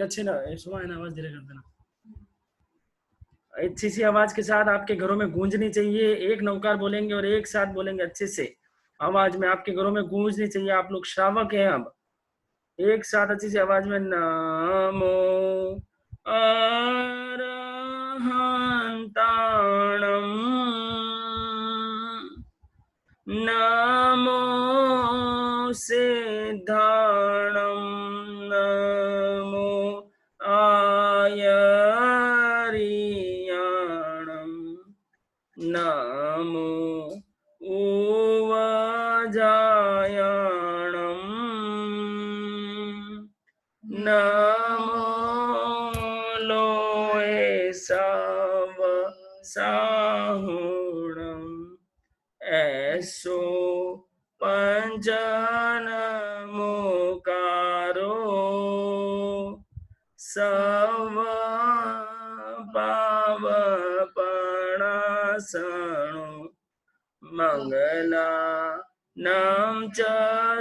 अच्छी ना सुना है ना, आवाज धीरे कर देना। अच्छी सी आवाज के साथ आपके घरों में गूंजनी चाहिए। एक नौकार बोलेंगे और एक साथ बोलेंगे अच्छे से, आवाज में आपके घरों में गूंजनी चाहिए। आप लोग श्रावक हैं, अब एक साथ अच्छी सी आवाज में नमो अरहंताणम, नमो सिद्धाणम, नमो आयरियाणम, नमो उवजायाणम, नमो लोए सव साहुणम, ऐसो पंचनमोकारो सव पावपणासनो, मंगला नाम च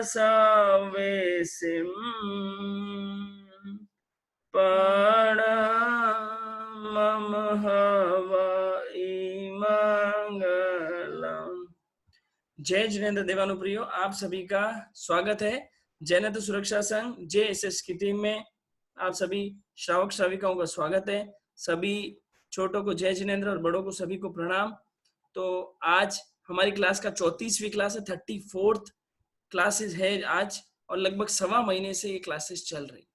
सवेसिम, परमम हवै मंगलम। जय जिनेन्द्र देवानुप्रियो, आप सभी का स्वागत है जैनेन्द्र सुरक्षा संघ JSS की टीम में। आप सभी श्रावक श्राविकाओं का स्वागत है। सभी छोटों को जय जिनेन्द्र और बड़ों को सभी को प्रणाम। तो आज हमारी क्लास का 34वीं क्लास है, 34th क्लासेस है आज, और लगभग 1.25 महीने से ये क्लासेस चल रही।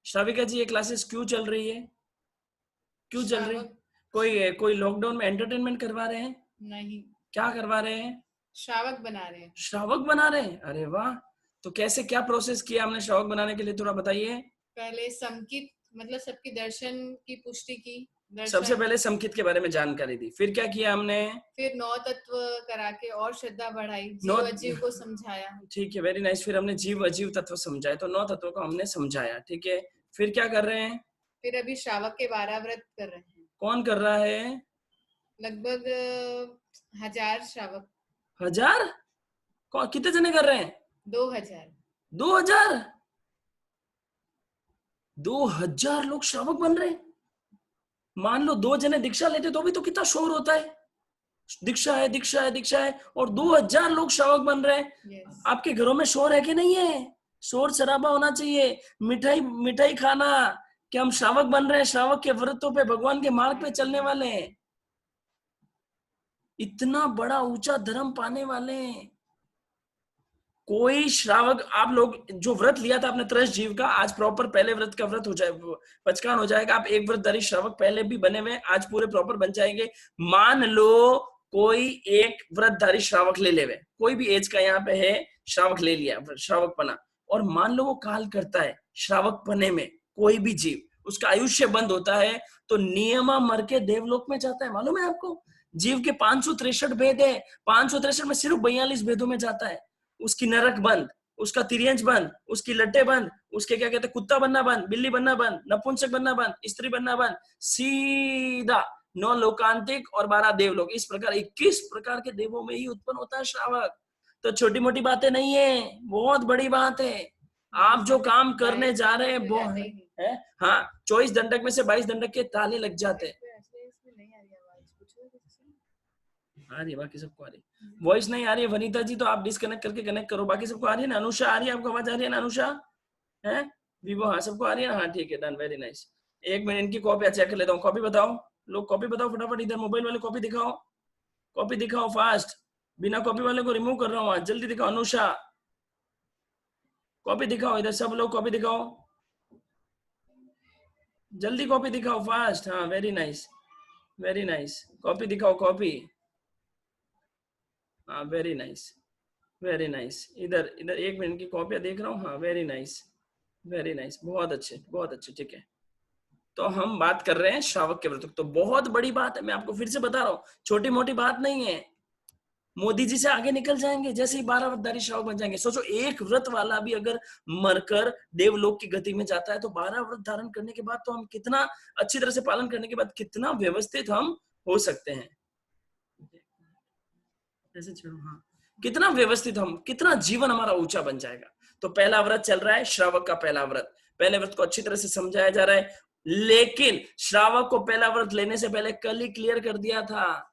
श्राविका जी, ये क्लासेस क्यों चल रही है? क्यों चल रही? कोई लॉकडाउन में एंटरटेनमेंट करवा रहे हैं? नहीं। क्या करवा रहे हैं? श्रावक बना रहे हैं। श्रावक बना रहे हैं? अरे वाह! तो कैसे, क्या प्रोसेस किया हमने श्रावक बनाने के लिए, थोड़ा बताइए। पहले समकित मतलब सबके दर्शन की पुष्टि की। सबसे पहले समकित के बारे में जानकारी दी, फिर क्या किया हमने? फिर 9 तत्व करा के और श्रद्धा बढ़ाई, नौ- जीव अजीव को समझाया। ठीक है, वेरी नाइस। फिर हमने जीव अजीव तत्व समझाए, तो 9 तत्वों को हमने समझाया। ठीक है, फिर क्या कर रहे हैं? फिर अभी श्रावक के 12 व्रत कर रहे हैं। कौन कर रहा है? लगभग 1000 श्रावक। 1000? कितने जने कर रहे हैं? 2000। 2000? 2000 लोग श्रावक बन रहे हैं। मान लो 2 जने दीक्षा लेते तो भी तो कितना शोर होता है, दीक्षा है दीक्षा है दीक्षा है, और 2000 लोग श्रावक बन रहे हैं। yes. आपके घरों में शोर है कि नहीं है? शोर शराबा होना चाहिए, मिठाई मिठाई खाना, कि हम श्रावक बन रहे हैं, श्रावक के व्रतों पे, भगवान के मार्ग पे चलने वाले हैं, इतना बड़ा ऊंचा धर्म पाने वाले हैं। कोई श्रावक, आप लोग जो व्रत लिया था आपने 30 जीव का, आज प्रॉपर पहले व्रत का व्रत हो जाए, पचकान हो जाएगा। आप एक व्रतधारी श्रावक पहले भी बने हुए, आज पूरे प्रॉपर बन जाएंगे। मान लो कोई एक व्रतधारी श्रावक ले लेवे, कोई भी एज का यहाँ पे है, श्रावक ले लिया, श्रावक बना, और मान लो वो काल करता है श्रावक बने में, कोई भी जीव, उसका आयुष्य बंद होता है, तो नियमा मर के देवलोक में जाता है। मालूम है आपको? जीव के 563 भेद है, 563 में सिर्फ 42 भेदों में जाता है। उसकी नरक बंद, उसका तिर्यंच बंद, उसकी लट्टे बंद, उसके क्या कहते हैं, कुत्ता बनना बंद, बिल्ली बनना बंद, नपुंसक बनना बंद, स्त्री बनना बंद, सीधा 9 लोकांतिक और 12 देवलोक। इस प्रकार 21 प्रकार के देवों में ही उत्पन्न होता है श्रावक। तो छोटी मोटी बातें नहीं है, बहुत बड़ी बात है। आप जो काम करने जा रहे हैं वो है। हाँ, 24 दंडक में से 22 दंडक के ताले लग जाते हैं। आ रही है, बाकी सबको आ रही है। वॉइस नहीं आ रही है वनीता जी, तो आप डिस्कनेक्ट करके कनेक्ट करो। बाकी सबको आ रही है ना? अनुषा आ रही है आपको, आवाज आ रही है ना? अनुषा है विवो, हाँ सबको आ रही है ना? हाँ ठीक है, डन, वेरी नाइस। 1 मिनट इनकी कॉपी चेक कर लेता हूँ। कॉपी बताओ लोग, कॉपी बताओ फटाफट, इधर मोबाइल वाले कॉपी दिखाओ, कॉपी दिखाओ फास्ट। बिना कॉपी वाले को रिमूव कर रहा हूँ, जल्दी दिखाओ। अनुषा कॉपी दिखाओ, इधर सब लोग कॉपी दिखाओ, जल्दी कॉपी दिखाओ फास्ट। हाँ very nice, very nice, copy दिखाओ, कॉपी। हाँ वेरी नाइस, वेरी नाइस। इधर इधर 1 मिनट की कॉपियां देख रहा हूँ। हाँ वेरी नाइस, वेरी नाइस, बहुत अच्छे, बहुत अच्छे। ठीक है, तो हम बात कर रहे हैं श्रावक के व्रत। तो बहुत बड़ी बात है, मैं आपको फिर से बता रहा हूँ, छोटी मोटी बात नहीं है। मोदी जी से आगे निकल जाएंगे जैसे ही 12 व्रतधारी श्रावक बन जाएंगे। सोचो, एक व्रत वाला भी अगर मरकर देवलोक की गति में जाता है, तो 12 व्रत धारण करने के बाद तो हम कितना अच्छी तरह से पालन करने के बाद कितना व्यवस्थित हम हो सकते हैं। ऐसे चलो, हाँ, कितना व्यवस्थित हम, कितना जीवन हमारा ऊंचा बन जाएगा। तो पहला व्रत चल रहा है, श्रावक का पहला व्रत। पहले व्रत को अच्छी तरह से समझाया जा रहा है। लेकिन श्रावक को पहला व्रत लेने से पहले कल ही क्लियर कर दिया था,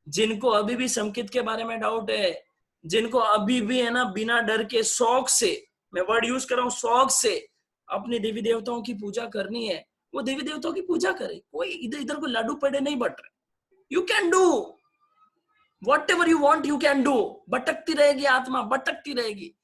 जिनको अभी भी समकित के बारे में डाउट है, जिनको अभी भी है ना बिना डर के शौक से, मैं वर्ड यूज कर रहा हूं, शौक से अपनी देवी देवताओं की पूजा करनी है, वो देवी देवताओं की पूजा करे। कोई इधर इधर को लाडू पेड़े नहीं बट रहे। You can do whatever you want, you can do. भटकती रहेगी आत्मा, भटकती रहेगी।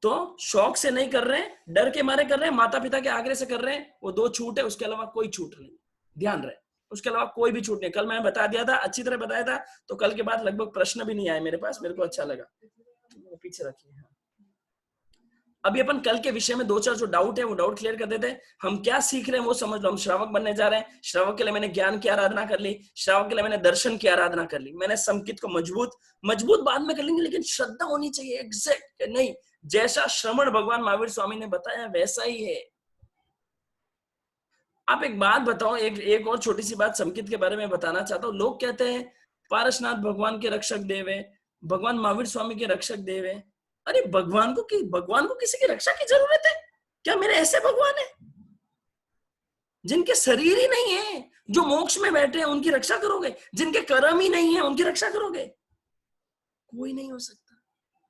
तो शौक से नहीं कर रहे हैं, डर के मारे कर रहे हैं, माता पिता के आग्रह से कर रहे हैं, वो 2 छूट है, उसके अलावा कोई छूट नहीं, ध्यान रहे, उसके अलावा कोई भी छूट नहीं। कल मैंने बता दिया था, अच्छी तरह बताया था, तो कल के बाद लगभग प्रश्न भी नहीं आए मेरे पास, मेरे को अच्छा लगा। तो पीछे रखिए। अभी अपन कल के विषय में 2-4 जो डाउट है वो डाउट क्लियर कर देते हैं। हम क्या सीख रहे हैं वो समझ लो। हम श्रावक बनने जा रहे हैं, श्रावक के लिए मैंने ज्ञान की आराधना कर ली, श्रावक के लिए मैंने दर्शन की आराधना कर ली, मैंने समकित को मजबूत बाद में कर लेंगे, लेकिन श्रद्धा होनी चाहिए एग्जैक्ट। नहीं, जैसा श्रवण भगवान महावीर स्वामी ने बताया वैसा ही है। आप एक बात बताओ, एक और छोटी सी बात समकित के बारे में बताना चाहता हूँ। लोग कहते हैं पारसनाथ भगवान के रक्षक देव है, भगवान महावीर स्वामी के रक्षक देव है। अरे भगवान को किसी की रक्षा की जरूरत है क्या? मेरे ऐसे भगवान है जिनके शरीर ही नहीं है, जो मोक्ष में बैठे हैं, उनकी रक्षा करोगे? जिनके कर्म ही नहीं है उनकी रक्षा करोगे? कोई नहीं हो सकता,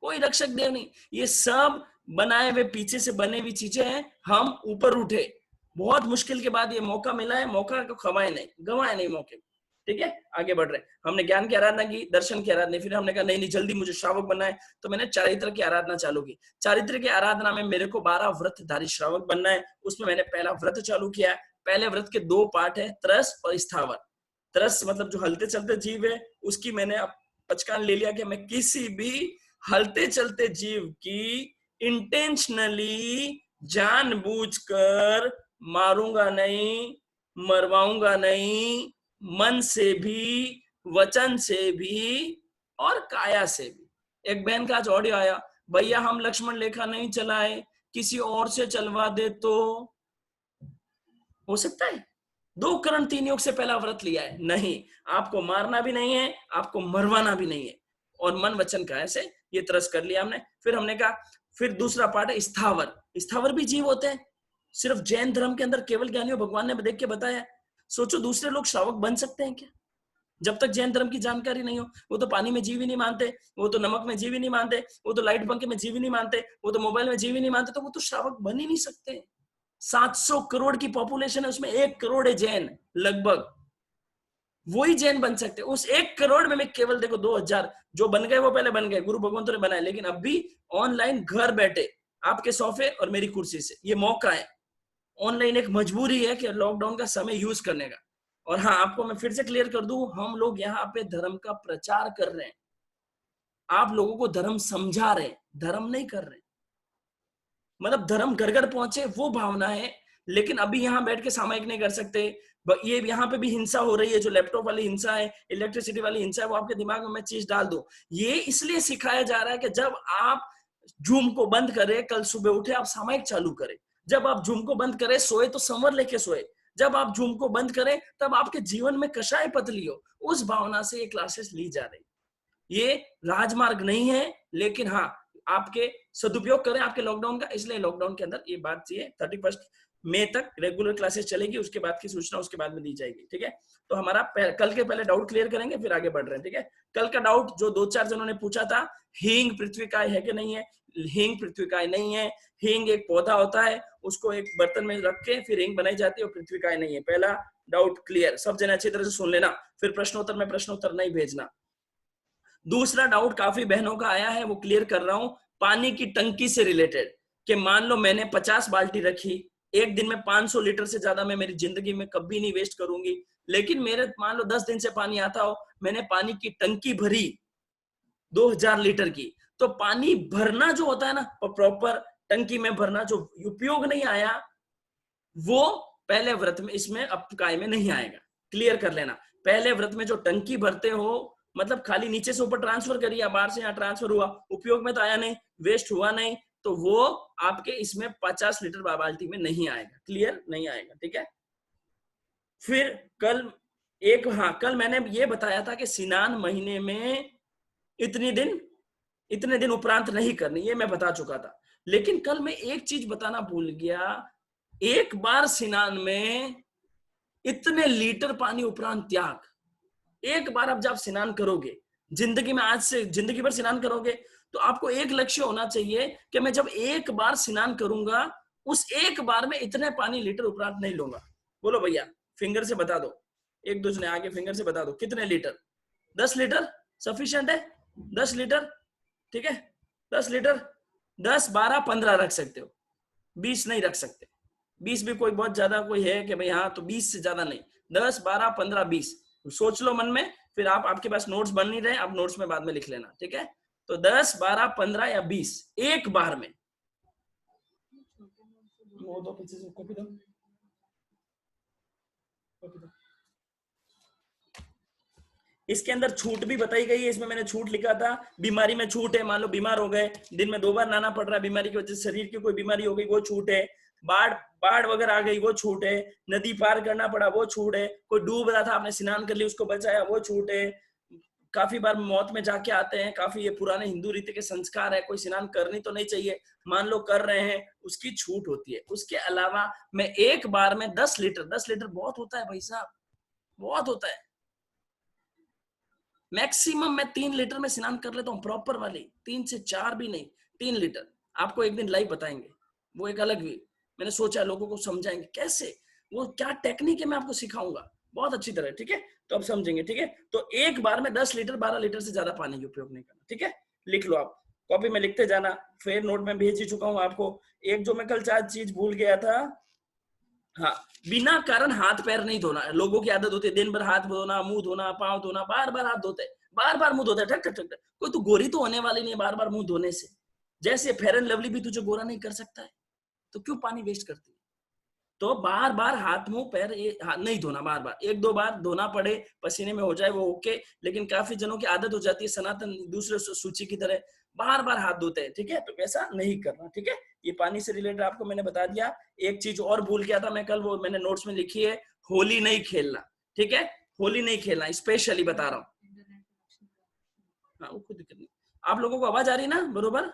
कोई रक्षक देव नहीं। ये सब बनाए हुए पीछे से बने हुई चीजें हैं। हम ऊपर उठे, बहुत मुश्किल के बाद ये मौका मिला है, मौका को गवाए नहीं मौके। ठीक है, आगे बढ़ रहे हैं। हमने ज्ञान की आराधना की, दर्शन की आराधना, फिर हमने कहा नहीं जल्दी मुझे श्रावक बनना है, तो मैंने चारित्र की आराधना चालू की। चारित्र की आराधना में मेरे को 12 व्रतधारी श्रावक बनना है, उसमें मैंने पहला व्रत चालू किया। पहले व्रत के 2 पार्ट है, त्रस और स्थावर। त्रस मतलब जो हलते चलते जीव है, उसकी मैंने अब पचकान ले लिया कि मैं किसी भी हलते चलते जीव की इंटेंशनली जानबूझकर मारूंगा नहीं, मरवाऊंगा नहीं, मन से भी, वचन से भी और काया से भी। एक बहन का आज ऑडियो आया, भैया हम लक्ष्मण रेखा नहीं चलाए, किसी और से चलवा दे तो हो सकता है? 2 करण 3 योग से पहला व्रत लिया है। नहीं, आपको मारना भी नहीं है, आपको मरवाना भी नहीं है, और मन वचन काया से ये त्रस कर लिया हमने। फिर हमने कहा, फिर दूसरा पार्ट है स्थावर। स्थावर भी जीव होते हैं, सिर्फ जैन धर्म के अंदर केवल ज्ञानियों भगवान ने देख के बताया। सोचो दूसरे लोग श्रावक बन सकते हैं क्या? जब तक जैन धर्म की जानकारी नहीं हो। वो तो पानी में जीव ही नहीं मानते, वो तो नमक में जीव ही नहीं मानते, वो तो लाइट पंखे में जीव ही नहीं मानते, वो तो मोबाइल में जीव ही नहीं मानते, तो वो तो श्रावक बन ही नहीं सकते। 700 करोड़ की पॉपुलेशन है, उसमें 1 करोड़ है जैन, लगभग वही जैन बन सकते। उस 1 करोड़ में मैं केवल देखो 2000 जो बन गए वो पहले बन गए, गुरु भगवंतों ने बनाए, लेकिन अभी ऑनलाइन घर बैठे आपके सोफे और मेरी कुर्सी से ये मौका है। ऑनलाइन एक मजबूरी है कि लॉकडाउन का समय यूज करने का। और हाँ, आपको मैं फिर से क्लियर कर दूं, हम लोग यहाँ पे धर्म का प्रचार कर रहे हैं, आप लोगों को धर्म समझा रहे हैं, धर्म नहीं कर रहे। मतलब धर्म घर घर पहुंचे वो भावना है, लेकिन अभी यहाँ बैठ के सामायिक नहीं कर सकते। ये यहाँ पे भी हिंसा हो रही है, जो लैपटॉप वाली हिंसा है, इलेक्ट्रिसिटी वाली हिंसा है, वो आपके दिमाग में मैं चीज डाल दूं। ये इसलिए सिखाया जा रहा है कि जब आप जूम को बंद करें, कल सुबह उठे आप सामायिक चालू करें। जब आप जूम को बंद करें, सोए तो संवर लेके सोए। जब आप जूम को बंद करें, तब आपके जीवन में कषाय पतली हो। उस भावना से ये क्लासेस ली जा रही। ये राजमार्ग नहीं है, लेकिन हाँ आपके सदुपयोग करें आपके लॉकडाउन का। इसलिए लॉकडाउन के अंदर ये बात चाहिए, 31 मई तक रेगुलर क्लासेस चलेगी, उसके बाद की सूचना उसके बाद में दी जाएगी। ठीक है, तो हमारा कल के पहले डाउट क्लियर करेंगे, फिर आगे बढ़ रहे हैं। ठीक है, कल का डाउट जो 2-4 जनों ने पूछा था, हींग पृथ्वी का है कि नहीं है? हींग पृथ्वी का नहीं है। हींग एक पौधा होता है, उसको एक बर्तन में रख के फिर हींग बनाई जाती है, और पृथ्वी का नहीं है। पहला डाउट क्लियर, सब जने अच्छी तरह से सुन लेना, फिर प्रश्नोत्तर में प्रश्नोत्तर नहीं भेजना। दूसरा डाउट काफी बहनों का आया है, वो क्लियर कर रहा हूं, पानी की टंकी से रिलेटेड। कि मान लो मैंने 50 बाल्टी रखी, एक दिन में 500 लीटर से ज्यादा मैं मेरी जिंदगी में कभी नहीं वेस्ट करूंगी, लेकिन मेरे मान लो 10 दिन से पानी आता हो, मैंने पानी की टंकी भरी 2000 लीटर की, तो पानी भरना जो होता है ना, प्रॉपर टंकी में भरना, जो उपयोग नहीं आया, वो पहले व्रत में इसमें अपकाय में नहीं आएगा। क्लियर कर लेना, पहले व्रत में जो टंकी भरते हो, मतलब खाली नीचे से ऊपर ट्रांसफर करिए, बाहर से यहाँ ट्रांसफर हुआ, उपयोग में तो आया नहीं, वेस्ट हुआ नहीं, तो वो आपके इसमें 50 लीटर बाल्टी में नहीं आएगा। क्लियर? नहीं आएगा। ठीक है, फिर कल मैंने ये बताया था कि स्नान महीने में इतने दिन उपरांत नहीं करनी, ये मैं बता चुका था। लेकिन कल मैं एक चीज बताना भूल गया, एक बार स्नान में इतने लीटर पानी उपरांत त्याग। एक बार आप जब स्नान करोगे जिंदगी में, आज से जिंदगी भर स्नान करोगे, तो आपको एक लक्ष्य होना चाहिए कि मैं जब एक बार स्नान करूंगा उस एक बार में इतने पानी लीटर उपरांत नहीं लूंगा। बोलो भैया, फिंगर से बता दो, एक दूसरे आगे फिंगर से बता दो कितने लीटर। 10 लीटर सफिशिएंट है? 10 लीटर, ठीक है, 10 लीटर। 10, 12, 15 रख सकते हो, 20 नहीं रख सकते। 20 भी कोई बहुत ज्यादा कोई है कि भाई हाँ, तो 20 से ज्यादा नहीं। 10, 12, 15, 20 सोच लो मन में, फिर आपके पास नोट्स बन नहीं रहे, आप नोट्स में बाद में लिख लेना, ठीक है। तो 10, 12, 15 या 20 एक बार में। वो दो पीछे से कॉपी दो, कॉपी दो। इसके अंदर छूट भी बताई गई है, इसमें मैंने छूट लिखा था। बीमारी में छूट है, मान लो बीमार हो गए, दिन में 2 बार नहाना पड़ रहा है, बीमारी की वजह से शरीर की कोई बीमारी हो गई, वो छूट है। बाढ़ बाढ़ वगैरह आ गई, वो छूट है। नदी पार करना पड़ा, वो छूट है। कोई डूब रहा था, आपने स्नान कर लिया, उसको बचाया, वो छूट है। काफी बार मौत में जाके आते हैं, काफी ये पुराने हिंदू रीति के संस्कार है, कोई स्नान करनी तो नहीं चाहिए, मान लो कर रहे हैं, उसकी छूट होती है। उसके अलावा मैं एक बार में 10 लीटर, 10 लीटर बहुत होता है भाई साहब, बहुत होता है। मैक्सिमम मैं 3 लीटर में स्नान कर लेता हूँ, प्रॉपर वाली 3 से 4 भी नहीं, 3 लीटर। आपको एक दिन लाइव बताएंगे, वो एक अलग भी मैंने सोचा, लोगों को समझाएंगे कैसे, वो क्या टेक्निक है, मैं आपको सिखाऊंगा बहुत अच्छी तरह, ठीक है। तो अब समझेंगे, ठीक है। तो एक बार में 10 लीटर 12 लीटर से ज्यादा पानी का उपयोग नहीं करना, ठीक है। लिख लो आप, कॉपी में लिखते जाना, फिर नोट में भेज ही चुका हूँ आपको। एक जो मैं कल 4 चीज भूल गया था, हाँ, बिना कारण हाथ पैर नहीं धोना। लोगों की आदत होती है दिन भर हाथ धोना, मुंह धोना, पांव धोना, बार बार हाथ धोते हैं, बार बार मुंह धोते हैं, ठक ठक ठक ठक। कोई तो गोरी तो होने वाली नहीं है बार बार मुंह धोने से। जैसे फेयर एंड लवली भी तुझे गोरा नहीं कर सकता है, तो क्यों पानी वेस्ट करती है। तो बार बार हाथ मुंह पैर नहीं धोना, बार बार, 1-2 बार धोना पड़े, पसीने में हो जाए वो ओके। लेकिन काफी जनों की आदत हो जाती है सनातन दूसरे सूची की तरह बार बार हाथ धोते हैं, ठीक है। तो वैसा नहीं करना, ठीक है। ये पानी से रिलेटेड आपको मैंने बता दिया। एक चीज और भूल गया था मैं कल, वो मैंने नोट्स में लिखी है, होली नहीं खेलना, ठीक है। होली नहीं खेलना, स्पेशली बता रहा हूँ। हाँ, वो कोई दिक्कत नहीं। आप लोगों को आवाज आ रही है ना, बरोबर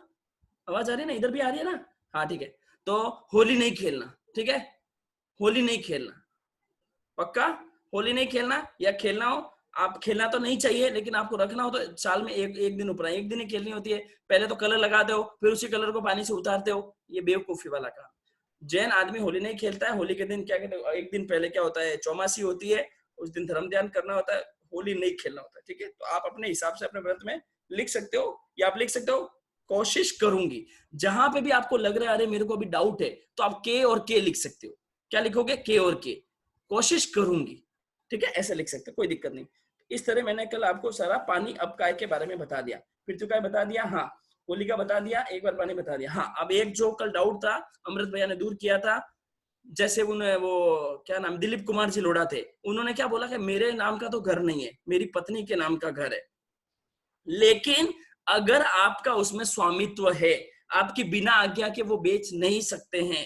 आवाज आ रही है ना, इधर भी आ रही है ना, हाँ ठीक है। तो होली नहीं खेलना, ठीक है, होली नहीं खेलना, पक्का। होली नहीं खेलना, या खेलना हो, आप खेलना तो नहीं चाहिए, लेकिन आपको रखना हो तो साल में एक दिन ऊपर, एक दिन ही खेलनी होती है। पहले तो कलर लगाते हो, फिर उसी कलर को पानी से उतारते हो, ये बेवकूफी वाला काम। जैन आदमी होली नहीं खेलता है। होली के दिन क्या कहते हैं, एक दिन पहले क्या होता है, चौमासी होती है, उस दिन धर्म ध्यान करना होता है, होली नहीं खेलना होता है, ठीक है। तो आप अपने हिसाब से अपने व्रत में लिख सकते हो, या आप लिख सकते हो कोशिश करूंगी। जहां पे भी आपको लग रहा है अरे मेरे को अभी डाउट है, तो आप के और के लिख सकते हो। क्या लिखोगे, के और के, कोशिश करूंगी, ठीक है, ऐसे लिख सकते हो, कोई दिक्कत नहीं। इस तरह मैंने कल आपको सारा पानी अपकाय के बारे में बता दिया, पृथ्वी बता दिया, हाँ, होली का बता दिया, एक बार पानी बता दिया। हाँ, अब एक जो कल डाउट था अमृत भैया ने दूर किया था, जैसे उन्हें वो क्या नाम, दिलीप कुमार जी लोढ़ा थे, उन्होंने क्या बोला कि मेरे नाम का तो घर नहीं है, मेरी पत्नी के नाम का घर है, लेकिन अगर आपका उसमें स्वामित्व है, आपकी बिना आज्ञा के वो बेच नहीं सकते हैं,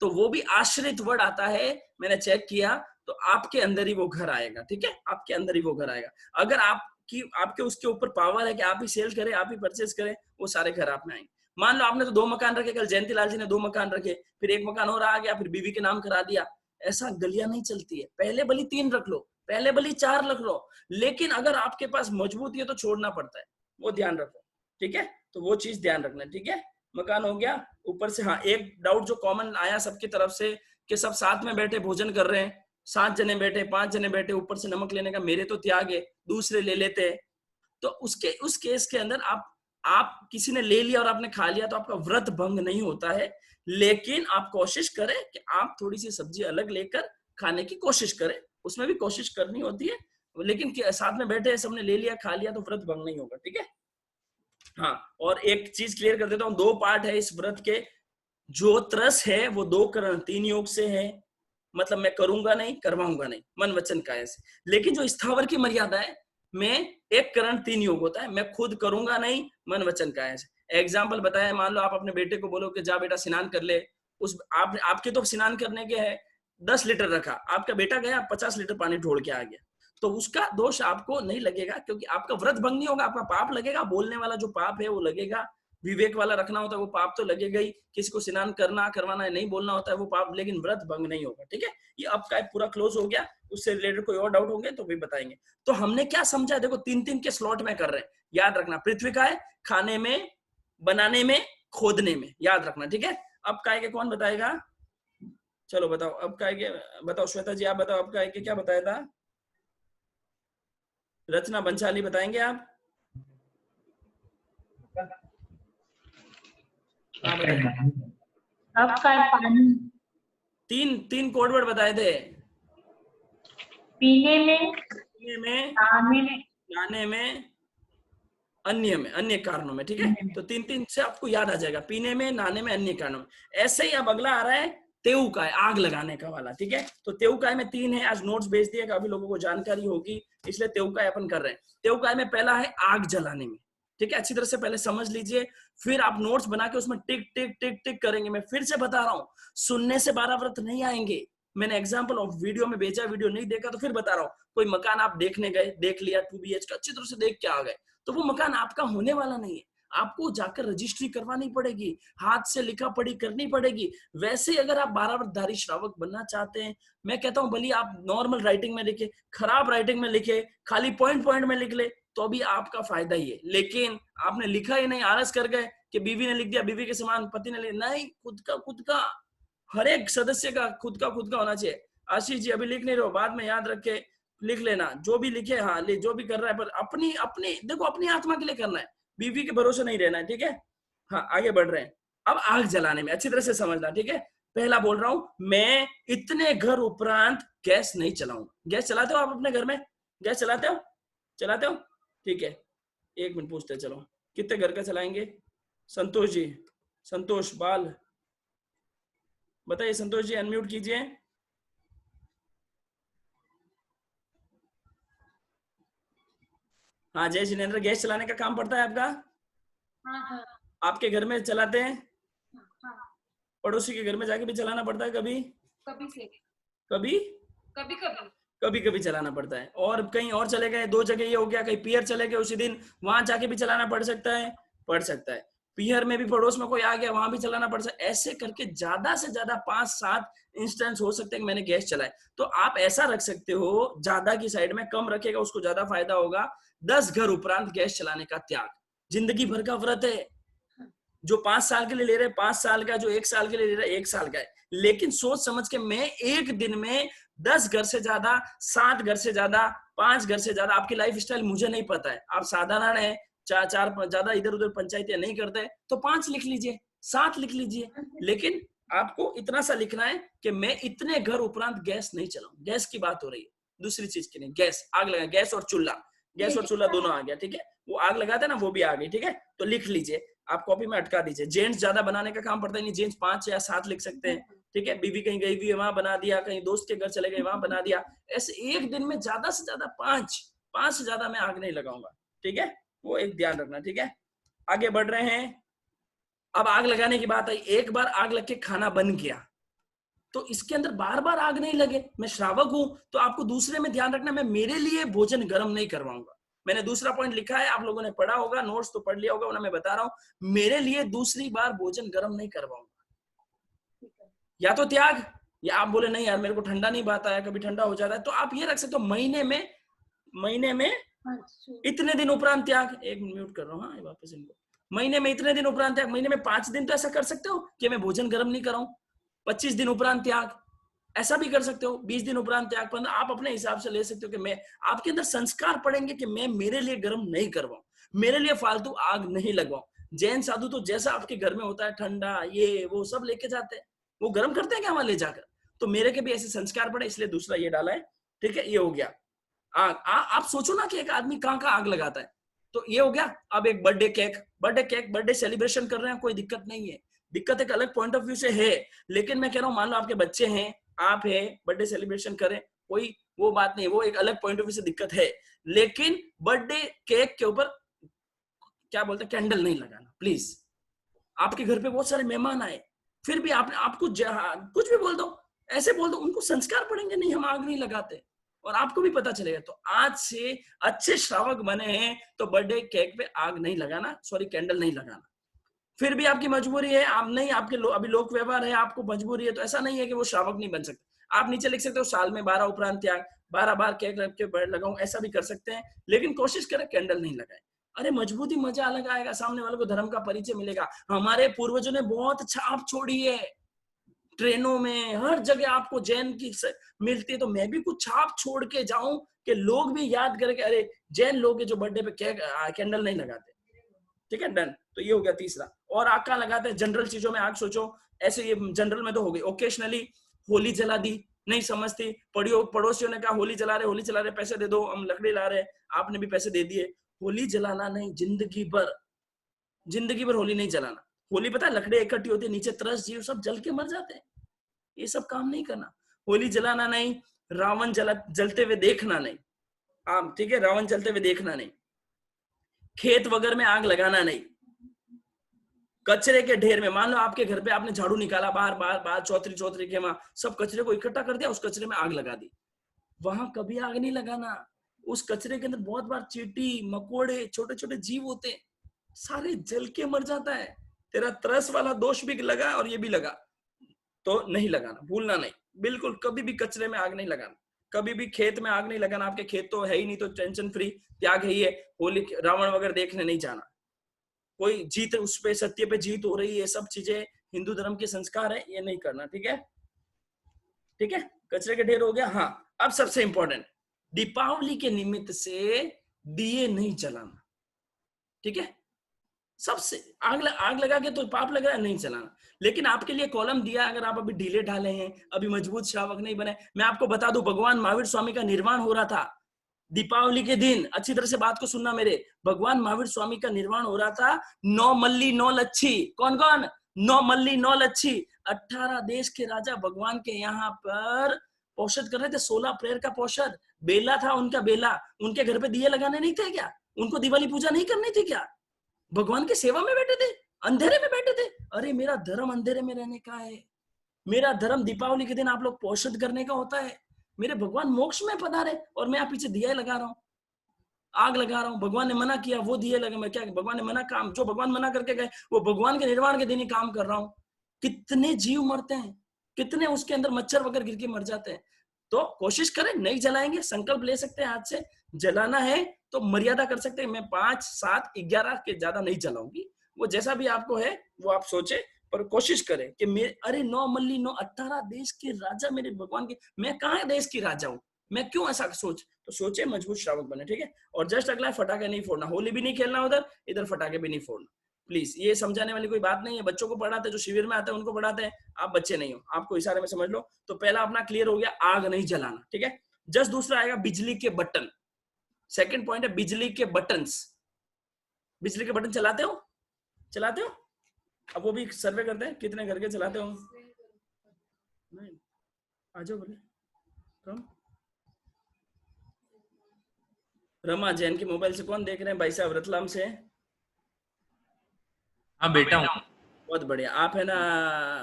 तो वो भी आश्रित वर्ड आता है, मैंने चेक किया, तो आपके अंदर ही वो घर आएगा, ठीक है, आपके अंदर ही वो घर आएगा। अगर आपके उसके ऊपर पावर है कि आप ही सेल करें, आप ही परचेज करें, वो सारे घर आप में आएंगे। मान लो आपने तो 2 मकान रखे, कल जयंती लाल जी ने 2 मकान रखे, फिर 1 मकान और आ गया, फिर बीवी के नाम करा दिया, ऐसा गलियां नहीं चलती है। पहले भली 3 रख लो, पहले भली 4 रख लो, लेकिन अगर आपके पास मजबूती है तो छोड़ना पड़ता है, वो ध्यान रखो, ठीक है। तो वो चीज ध्यान रखना, ठीक है। मकान हो गया। ऊपर से हाँ, एक डाउट जो कॉमन आया सबकी तरफ से कि सब साथ में बैठे भोजन कर रहे हैं, 7 जने बैठे, 5 जने बैठे, ऊपर से नमक लेने का मेरे तो त्याग है, दूसरे ले लेते हैं। तो उस केस के अंदर आप किसी ने ले लिया और आपने खा लिया तो आपका व्रत भंग नहीं होता है, लेकिन आप कोशिश करें कि आप थोड़ी सी सब्जी अलग लेकर खाने की कोशिश करें, उसमें भी कोशिश करनी होती है, लेकिन साथ में बैठे सबने ले लिया खा लिया तो व्रत भंग नहीं होगा, ठीक है। हाँ, और एक चीज क्लियर कर देता हूँ, 2 पार्ट है इस व्रत के। जो त्रस है वो 2 करण 3 योग से है, मतलब मैं करूंगा नहीं, करवाऊंगा नहीं, मन वचन काया से। लेकिन जो स्थावर की मर्यादा है, मैं 1 करण 3 योग होता है, मैं खुद करूंगा नहीं, मन वचन काया से। एग्जाम्पल बताया, मान लो आप अपने बेटे को बोलो कि जा बेटा स्नान कर ले, आपके तो स्नान करने के है 10 लीटर रखा, आपका बेटा गया 50 लीटर पानी ढोल के आ गया, तो उसका दोष आपको नहीं लगेगा, क्योंकि आपका व्रत भंग नहीं होगा, आपका पाप लगेगा, बोलने वाला जो पाप है वो लगेगा, विवेक वाला रखना होता है वो पाप तो लगेगा ही, किसी को स्नान करना करवाना नहीं बोलना होता है वो पाप, लेकिन व्रत भंग नहीं होगा। ठीक है, ये अब का पूरा क्लोज हो गया। उससे रिलेटेड कोई और डाउट होंगे तो भी बताएंगे। तो हमने क्या समझा, देखो 3-3 के स्लॉट में कर रहे हैं, याद रखना। पृथ्वी का है खाने में, बनाने में, खोदने में, याद रखना। ठीक है, अब काय के कौन बताएगा? चलो बताओ, अब काय के बताओ। श्वेता जी आप बताओ, अब काय के क्या बताया था? रचना बंसाली बताएंगे आप? हाँ बताइए। अब का पानी, तीन तीन कोड वर्ड बताए थे। पीने में, पीने में, नहाने में, नहाने में, अन्य में, अन्य कारणों में। ठीक है, तो 3-3 से आपको याद आ जाएगा, पीने में, नहाने में, अन्य कारणों में। ऐसे ही अब अगला आ रहा है तेऊकाय, आग लगाने का वाला। ठीक है, तो तेऊकाय में 3 है, आज नोट्स भेज दिए, काफी लोगों को जानकारी होगी इसलिए तेऊकाय अपन कर रहे हैं। तेऊकाय में पहला है आग जलाने में। ठीक है, अच्छी तरह से पहले समझ लीजिए, फिर आप नोट्स बना के उसमें टिक टिक टिक टिक करेंगे। मैं फिर से बता रहा हूँ, सुनने से 12 व्रत नहीं आएंगे। मैंने एग्जाम्पल ऑफ वीडियो में भेजा, वीडियो नहीं देखा तो फिर बता रहा हूँ। कोई मकान आप देखने गए, देख लिया 2 BHK का, अच्छी तरह से देख के आ गए, तो वो मकान आपका होने वाला नहीं है। आपको जाकर रजिस्ट्री करवानी पड़ेगी, हाथ से लिखा पढ़ी करनी पड़ेगी। वैसे ही अगर आप 12 व्रतधारी श्रावक बनना चाहते हैं, मैं कहता हूं भले आप नॉर्मल राइटिंग में लिखे, खराब राइटिंग में लिखे, खाली पॉइंट पॉइंट में लिख ले, तो भी आपका फायदा ही है। लेकिन आपने लिखा ही नहीं, आलस कर गए कि बीवी ने लिख दिया, बीवी के समान पति ने लिख, नहीं, खुद का हर एक सदस्य का खुद का होना चाहिए। आशीष जी अभी लिख नहीं रहे हो, बाद में याद रख के लिख लेना, जो भी लिखे, हाँ जो भी कर रहा है, पर अपनी अपनी देखो, अपनी आत्मा के लिए करना है, बीवी के भरोसे नहीं रहना है। ठीक है, हाँ आगे बढ़ रहे हैं। अब आग जलाने में अच्छी तरह से समझना। ठीक है, पहला बोल रहा हूं, मैं इतने घर उपरांत गैस नहीं चलाऊंगा। गैस चलाते हो आप अपने घर में? गैस चलाते हो? चलाते हो? ठीक है, 1 मिनट पूछते चलो, कितने घर का चलाएंगे? संतोष जी, संतोष बाल बताइए। संतोष जी अनम्यूट कीजिए। हाँ जय जिनेन्द्र, गैस चलाने का काम पड़ता है आपका? हाँ, आपके घर में चलाते हैं? हाँ, पड़ोसी के घर में जाके भी चलाना पड़ता है कभी? कभी से कभी कभी कभी कभी कभी चलाना पड़ता है। और कहीं और चले गए, 2 जगह ये हो गया, कहीं पियर चले गए उसी दिन, वहां जाके भी चलाना पड़ सकता है, पड़ सकता है। पियर में भी पड़ोस में कोई आ गया, वहां भी चलाना पड़ सकता है। ऐसे करके ज्यादा से ज्यादा 5-7 इंस्टेंस हो सकते हैं कि मैंने गैस चलाए। तो आप ऐसा रख सकते हो, ज्यादा की साइड में, कम रखेगा उसको ज्यादा फायदा होगा। 10 घर उपरांत गैस चलाने का त्याग जिंदगी भर का व्रत है। जो 5 साल के लिए ले रहे 5 साल का, जो 1 साल के लिए ले रहे 1 साल का है। लेकिन सोच समझ के, मैं एक दिन में 10 घर से ज्यादा, 7 घर से ज्यादा, 5 घर से ज्यादा, आपकी लाइफ स्टाइल मुझे नहीं पता है, आप साधारण है, 4 ज्यादा इधर उधर पंचायतें नहीं करते, तो 5 लिख लीजिए, 7 लिख लीजिए। लेकिन आपको इतना सा लिखना है कि मैं इतने घर उपरांत गैस नहीं चलाऊं। गैस की बात हो रही है, दूसरी चीज की नहीं। गैस, आग लगा, गैस और चूल्हा, गैस और चूल्हा दोनों आ गया। ठीक है, वो आग लगाते ना, वो भी आ गई। ठीक है, तो लिख लीजिए, आप कॉपी में अटका दीजिए। जेंट्स ज्यादा बनाने का काम पड़ता है नहीं, जेंट्स 5 या 7 लिख सकते हैं। ठीक है, बीवी कहीं गई हुई है वहां बना दिया, कहीं दोस्त के घर चले गए वहां बना दिया। ऐसे एक दिन में ज्यादा से ज्यादा 5 से ज्यादा मैं आग नहीं लगाऊंगा। ठीक है, वो एक ध्यान रखना। ठीक है, आगे बढ़ रहे हैं। अब आग लगाने की बात आई, एक बार आग लग के खाना बन गया तो इसके अंदर बार बार आग नहीं लगे। मैं श्रावक हूं तो आपको दूसरे में ध्यान रखना, मैं मेरे लिए भोजन गर्म नहीं करवाऊंगा। मैंने दूसरा पॉइंट लिखा है, आप लोगों ने पढ़ा होगा, नोट्स तो पढ़ लिया होगा, वरना मैं बता रहा हूं, मेरे लिए दूसरी बार भोजन गर्म नहीं करवाऊंगा। या तो त्याग, या आप बोले नहीं यार मेरे को ठंडा नहीं बात आया, कभी ठंडा हो जाता है, तो आप ये रख सकते हो, महीने में इतने दिन उपरांत त्याग। एक म्यूट कर रहा हूँ, हाँ वापस इनको। महीने में इतने दिन उपरांत त्याग, महीने में 5 दिन तो ऐसा कर सकते हो कि मैं भोजन गर्म नहीं कराऊं। 25 दिन उपरांत त्याग, ऐसा भी कर सकते हो। 20 दिन उपरांत त्याग, 15, आप अपने हिसाब से ले सकते हो कि मैं, आपके अंदर संस्कार पड़ेंगे कि मैं मेरे लिए गर्म नहीं करवाऊं, मेरे लिए फालतू आग नहीं लगवाऊं। जैन साधु तो जैसा आपके घर में होता है, ठंडा ये वो सब लेके जाते हैं, वो गर्म करते हैं क्या वहां ले जाकर? तो मेरे के भी ऐसे संस्कार पड़े, इसलिए दूसरा ये डाला है। ठीक है, ये हो गया आग। आप सोचो ना कि एक आदमी कहाँ आग लगाता है, तो ये हो गया। अब एक बर्थडे सेलिब्रेशन कर रहे हैं, कोई दिक्कत नहीं है। दिक्कत एक अलग पॉइंट ऑफ व्यू से है, लेकिन मैं कह रहा हूं, मान लो आपके बच्चे हैं, आप है, बर्थडे सेलिब्रेशन करें, कोई वो बात नहीं, वो एक अलग पॉइंट ऑफ व्यू से दिक्कत है। लेकिन बर्थडे केक के ऊपर क्या बोलते हैं, कैंडल नहीं लगाना प्लीज। आपके घर पे बहुत सारे मेहमान आए, फिर भी आपने, आपको कुछ भी बोल दो, ऐसे बोल दो, उनको संस्कार पड़ेंगे, नहीं हम आग नहीं लगाते, और आपको भी पता चलेगा। तो आज से अच्छे श्रावक बने हैं तो बर्थडे केक पे आग नहीं लगाना, सॉरी कैंडल नहीं लगाना। फिर भी आपकी मजबूरी है, आप नहीं, आपके अभी लोक व्यवहार है, आपको मजबूरी है, तो ऐसा नहीं है कि वो श्रावक नहीं बन सकते। आप नीचे लिख सकते हो साल में 12 उपरांत त्याग, 12 बार केक रख के लगाऊं, ऐसा भी कर सकते हैं, लेकिन कोशिश करें कैंडल नहीं लगाए। अरे मजबूती, मजा अलग आएगा, सामने वाले को धर्म का परिचय मिलेगा। हमारे पूर्वजों ने बहुत छाप छोड़ी है, ट्रेनों में हर जगह आपको जैन की मिलती है, तो मैं भी कुछ छाप छोड़ के जाऊं कि लोग भी याद करें कि अरे जैन लोग जो बर्थडे पे कैंडल नहीं लगाते। ठीक है, डन। तो ये हो गया तीसरा। और आग कहाँ लगाते हैं? जनरल चीजों में आग सोचो, ऐसे ये जनरल में तो हो गई। ओकेशनली होली जला दी, नहीं समझती, पड़ोसियों ने कहा होली जला रहे, पैसे दे दो, हम लकड़ी ला रहे, आपने भी पैसे दे दिए। होली जलाना नहीं, जिंदगी भर होली नहीं जलाना। होली पता है लकड़ी इकट्ठी होती है, नीचे त्रस्त जीव सब जल के मर जाते हैं। ये सब काम नहीं करना। होली जलाना नहीं, रावण जलते हुए देखना नहीं। ठीक है, रावण जलते हुए देखना नहीं। खेत वगैरह में आग लगाना नहीं। कचरे के ढेर में, मान लो आपके घर पे आपने झाड़ू निकाला, बाहर चौधरी के वहां सब कचरे को इकट्ठा कर दिया, उस कचरे में आग लगा दी, वहां कभी आग नहीं लगाना। उस कचरे के अंदर बहुत बार चींटी, मकोड़े, छोटे छोटे जीव होते हैं, सारे जल के मर जाता है। तेरा तरस वाला दोष भी लगा और ये भी लगा, तो नहीं लगाना, भूलना नहीं, बिल्कुल कभी भी कचरे में आग नहीं लगाना, कभी भी खेत में आग नहीं लगाना। आपके खेत तो है ही नहीं, तो टेंशन फ्री, त्याग है ही है। होली रावण वगैरह देखने नहीं जाना, कोई जीत, उस पे सत्य पे जीत हो रही है, सब चीजें हिंदू धर्म के संस्कार है, ये नहीं करना। ठीक है, ठीक है, कचरे के ढेर हो गया। हाँ, अब सबसे इंपॉर्टेंट, दीपावली के निमित्त से दिए नहीं जलाना। ठीक है, सबसे आग लगा के तो पाप लग रहा है, नहीं चलाना। लेकिन आपके लिए कॉलम दिया, अगर आप अभी ढीले ढाले हैं, अभी मजबूत श्रावक नहीं बने, मैं आपको बता दूं, भगवान महावीर स्वामी का निर्वाण हो रहा था दीपावली के दिन। अच्छी तरह से बात को सुनना मेरे, भगवान महावीर स्वामी का निर्वाण हो रहा था। 9 मल्ली 9 लच्छी, कौन कौन? 9 मल्ली 9 लच्छी, 18 देश के राजा भगवान के यहाँ पर औषध कर रहे थे। 16 अप्रैल का औषध बेला था, उनका बेला। उनके घर पे दिए लगाने नहीं थे क्या? उनको दिवाली पूजा नहीं करनी थी क्या? भगवान की सेवा में बैठे थे, अंधेरे में बैठे थे। अरे मेरा धर्म अंधेरे में रहने का है, मेरा धर्म दीपावली के दिन आप लोग औषध करने का होता है। मेरे भगवान मोक्ष में पधारे और मैं आप पीछे दिया लगा रहा हूँ, आग लगा रहा हूँ। भगवान ने मना किया, वो दिए लगे, मैं क्या, भगवान ने मना, काम जो भगवान मना करके गए वो भगवान के निर्वाण के दिन ही काम कर रहा हूँ। कितने जीव मरते हैं, कितने उसके अंदर मच्छर वगैरह गिर के मर जाते हैं। तो कोशिश करें, नहीं जलाएंगे, संकल्प ले सकते हैं आज से। जलाना है तो मर्यादा कर सकते हैं, मैं 5, 7, 11 के ज्यादा नहीं जलाऊंगी, वो जैसा भी आपको है वो आप सोचे, पर कोशिश करें कि मेरे, अरे 9 मल्ली 9, 18 देश के राजा मेरे भगवान के, मैं कहाँ देश की राजा हूँ, मैं क्यों ऐसा तो सोचे, मजबूत श्रावक बने। ठीक है, और जस्ट अगला है फटाखे नहीं फोड़ना, होली भी नहीं खेलना उधर, इधर फटाखे भी नहीं फोड़ना। प्लीज, ये समझाने वाली कोई बात नहीं है, बच्चों को पढ़ाते हैं, जो शिविर में आते हैं उनको पढ़ाते हैं, आप बच्चे नहीं हो, आपको इशारे में समझ लो। तो पहला अपना क्लियर हो गया, आग नहीं जलाना। ठीक है, जस्ट दूसरा आएगा बिजली के बटन। सेकंड पॉइंट है बिजली के बटन्स। बिजली के बटन चलाते हो? अब वो भी सर्वे करते हैं, कितने घर के चलाते हो? नहीं, आ जाओ बोले। रमा जैन की मोबाइल से कौन देख रहे हैं? भाई साहब रतलाम से। हाँ बेटा हूँ। बहुत बढ़िया। आप है ना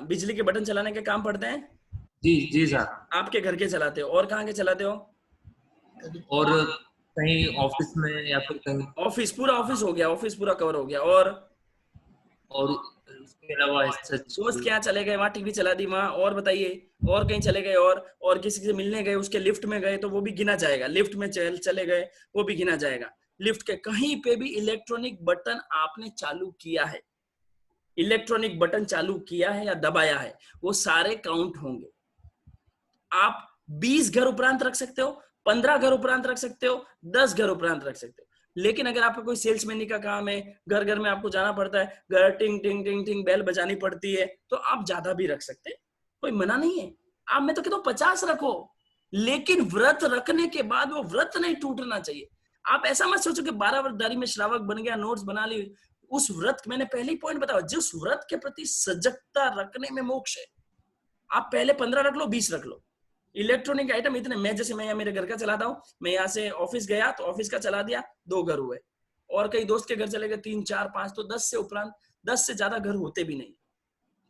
बिजली के बटन चलाने के काम पड़ते हैं? जी जी सर। आपके घर के चलाते हो और कहाँ के चलाते हो? और कहीं ऑफिस में या फिर कहीं। ऑफिस, पूरा ऑफिस हो गया, ऑफिस पूरा कवर हो गया। और उसके अलावा दोस्त क्या चले गए, वहां टीवी चला दी वहां, और बताइए, और कहीं चले गए, और किसी से मिलने गए, उसके लिफ्ट में गए तो वो भी गिना जाएगा, लिफ्ट में चले गए वो भी गिना जाएगा। लिफ्ट के कहीं पे भी इलेक्ट्रॉनिक बटन आपने चालू किया है, इलेक्ट्रॉनिक बटन चालू किया है या दबाया है, वो सारे काउंट होंगे। आप 20 घर उपरांत रख सकते हो, 15 घर उपरांत रख सकते हो, 10 घर उपरांत रख सकते हो। लेकिन अगर आपका कोई सेल्समैन का काम है, घर घर में आपको जाना पड़ता है, घर टिंग टिंग टिंग टिंग बेल बजानी पड़ती है, तो आप ज्यादा भी रख सकते हैं, कोई मना नहीं है। आप, मैं तो कहता हूँ 50 रखो, लेकिन व्रत रखने के बाद वो व्रत नहीं टूटना चाहिए। आप ऐसा मत सोचो कि 12 वर्षधारी में श्रावक बन गया, नोट्स बना ली। उस व्रत, मैंने पहले ही पॉइंट बताया, जिस व्रत के प्रति सजगता रखने में मोक्ष है। आप पहले 15 रख लो, 20 रख लो। इलेक्ट्रॉनिक आइटम इतने, मैं जैसे मैं मेरे घर का चलाता हूँ, मैं यहाँ से ऑफिस गया तो ऑफिस का चला दिया, 2 घर हुए, और कई दोस्त के घर चले गए 3, 4, 5, तो 10 से उपरांत, 10 से ज्यादा घर होते भी नहीं।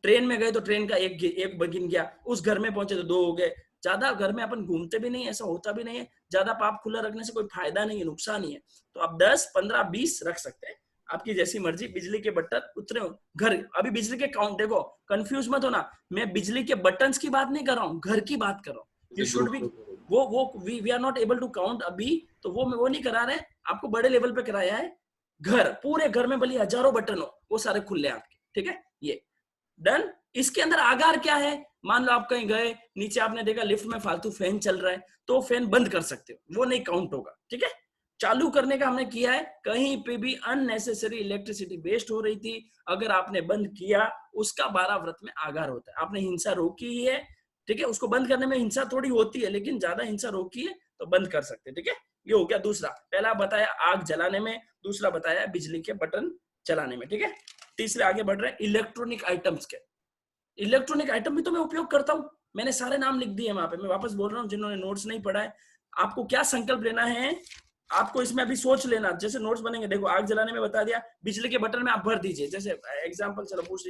ट्रेन में गए तो ट्रेन का एक गिन गया, उस घर में पहुंचे तो 2 हो गए। ज्यादा घर में अपन घूमते भी नहीं, ऐसा होता भी नहीं है। ज्यादा पाप खुला रखने से कोई फायदा नहीं है, नुकसान ही है। तो आप 10, 15, 20 रख सकते हैं। आपकी जैसी मर्जी, बिजली के बटन उतने घर। अभी बिजली के काउंट देखो, कंफ्यूज मत होना, मैं बिजली के बटन्स की बात नहीं कर रहा हूँ, घर की बात कर रहा हूँ। यू शुड बी, वो we are not able to count अभी, तो वो नहीं करा रहे, आपको बड़े लेवल पे कराया है। घर, पूरे घर में भले हजारों बटन हो, वो सारे खुले आपके, ठीक है, ये डन। इसके अंदर आगार क्या है, मान लो आप कहीं गए, नीचे आपने देखा लिफ्ट में फालतू फैन चल रहा है, तो फैन बंद कर सकते हो, वो नहीं काउंट होगा, ठीक है। चालू करने का हमने किया है, कहीं पे भी अननेसेसरी इलेक्ट्रिसिटी वेस्ट हो रही थी, अगर आपने बंद किया, उसका 12 व्रत में आगार होता है। आपने हिंसा रोकी ही है, ठीक है, उसको बंद करने में हिंसा थोड़ी होती है, लेकिन ज्यादा हिंसा रोकी है तो बंद कर सकते हैं, ठीक है। ये हो गया दूसरा, पहला बताया आग जलाने में, दूसरा बताया बिजली के बटन चलाने में, ठीक है। तीसरे आगे बढ़ रहे हैं इलेक्ट्रॉनिक आइटम्स के। इलेक्ट्रॉनिक आइटम भी तो मैं उपयोग करता हूँ, मैंने सारे नाम लिख दिए वहां पे, मैं वापस बोल रहा हूँ, जिन्होंने नोट्स नहीं पढ़ा है, आपको क्या संकल्प लेना है, आपको इसमें अभी सोच लेना, जैसे नोट्स बनेंगे, देखो आग जलाने में बता दिया, बिजली के बटन में आप भर दीजिए, जैसे एग्जांपल चलो पूछ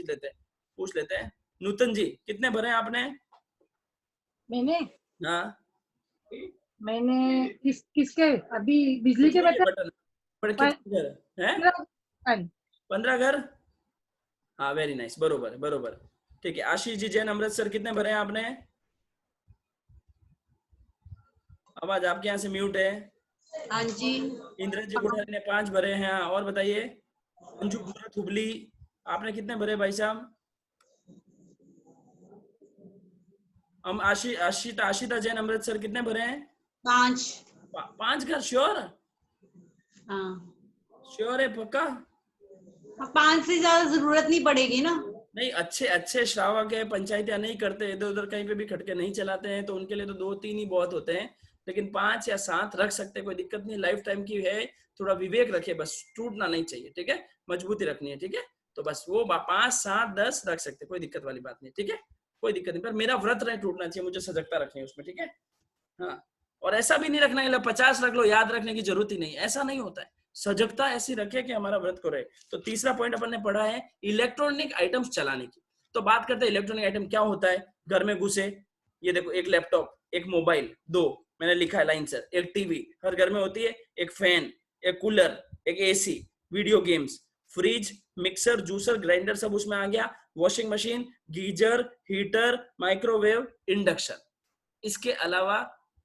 लेते हैं, नूतन जी कितने भरे हैं आपने? मैंने हाँ, मैंने किसके अभी बिजली के बिजली के बटन बटन पर कितने घर हैं? 15 15 घर। हाँ वेरी नाइस, बरोबर बरोबर, ठीक है। आशीष जी जैन अमृतसर कितने भरे हैं आपने? आवाज आपके यहाँ से म्यूट है। हाँ जी। इंद्रजीत कोठारी ने 5 भरे हैं। और बताइए, अंजू भूरत हुबली, आपने कितने भरे भाई साहब? हम आशिता जैन अमृतसर कितने भरे हैं? 5। 5 घर, श्योर? हाँ, श्योर है पक्का? 5 से ज्यादा जरूरत नहीं पड़ेगी ना। नहीं, अच्छे अच्छे श्रावक है, पंचायतियां नहीं करते, इधर उधर कहीं पे भी खटके नहीं चलाते हैं, तो उनके लिए तो 2-3 ही बहुत होते हैं, लेकिन 5 या 7 रख सकते हैं, कोई दिक्कत नहीं, लाइफ टाइम की है, थोड़ा विवेक रखे, बस टूटना नहीं चाहिए, ठीक है, मजबूती रखनी है, ठीक है। तो बस वो 5, 7, 10 रख सकते, कोई दिक्कत वाली बात नहीं, ठीक है, कोई दिक्कत नहीं, पर मेरा व्रत नहीं टूटना चाहिए, मुझे सजगता रखनी है उसमें, ठीक है। हाँ, और ऐसा भी नहीं रखना है 50 रख लो, याद रखने की जरूरत ही नहीं, ऐसा नहीं होता है, सजगता ऐसी रखे कि हमारा व्रत को रहे। तो तीसरा पॉइंट अपन ने पढ़ा है इलेक्ट्रॉनिक आइटम्स चलाने की। तो बात करते हैं इलेक्ट्रॉनिक आइटम क्या होता है। घर में घुसे, ये देखो, एक लैपटॉप, एक मोबाइल, 2 मैंने लिखा है लाइन सर, एक टीवी हर घर में होती है, एक फैन, एक कूलर, एक AC, video games, fridge, mixer, juicer, grinder सब उसमें आ गया, washing machine, geyser, heater, microwave, induction. इसके अलावा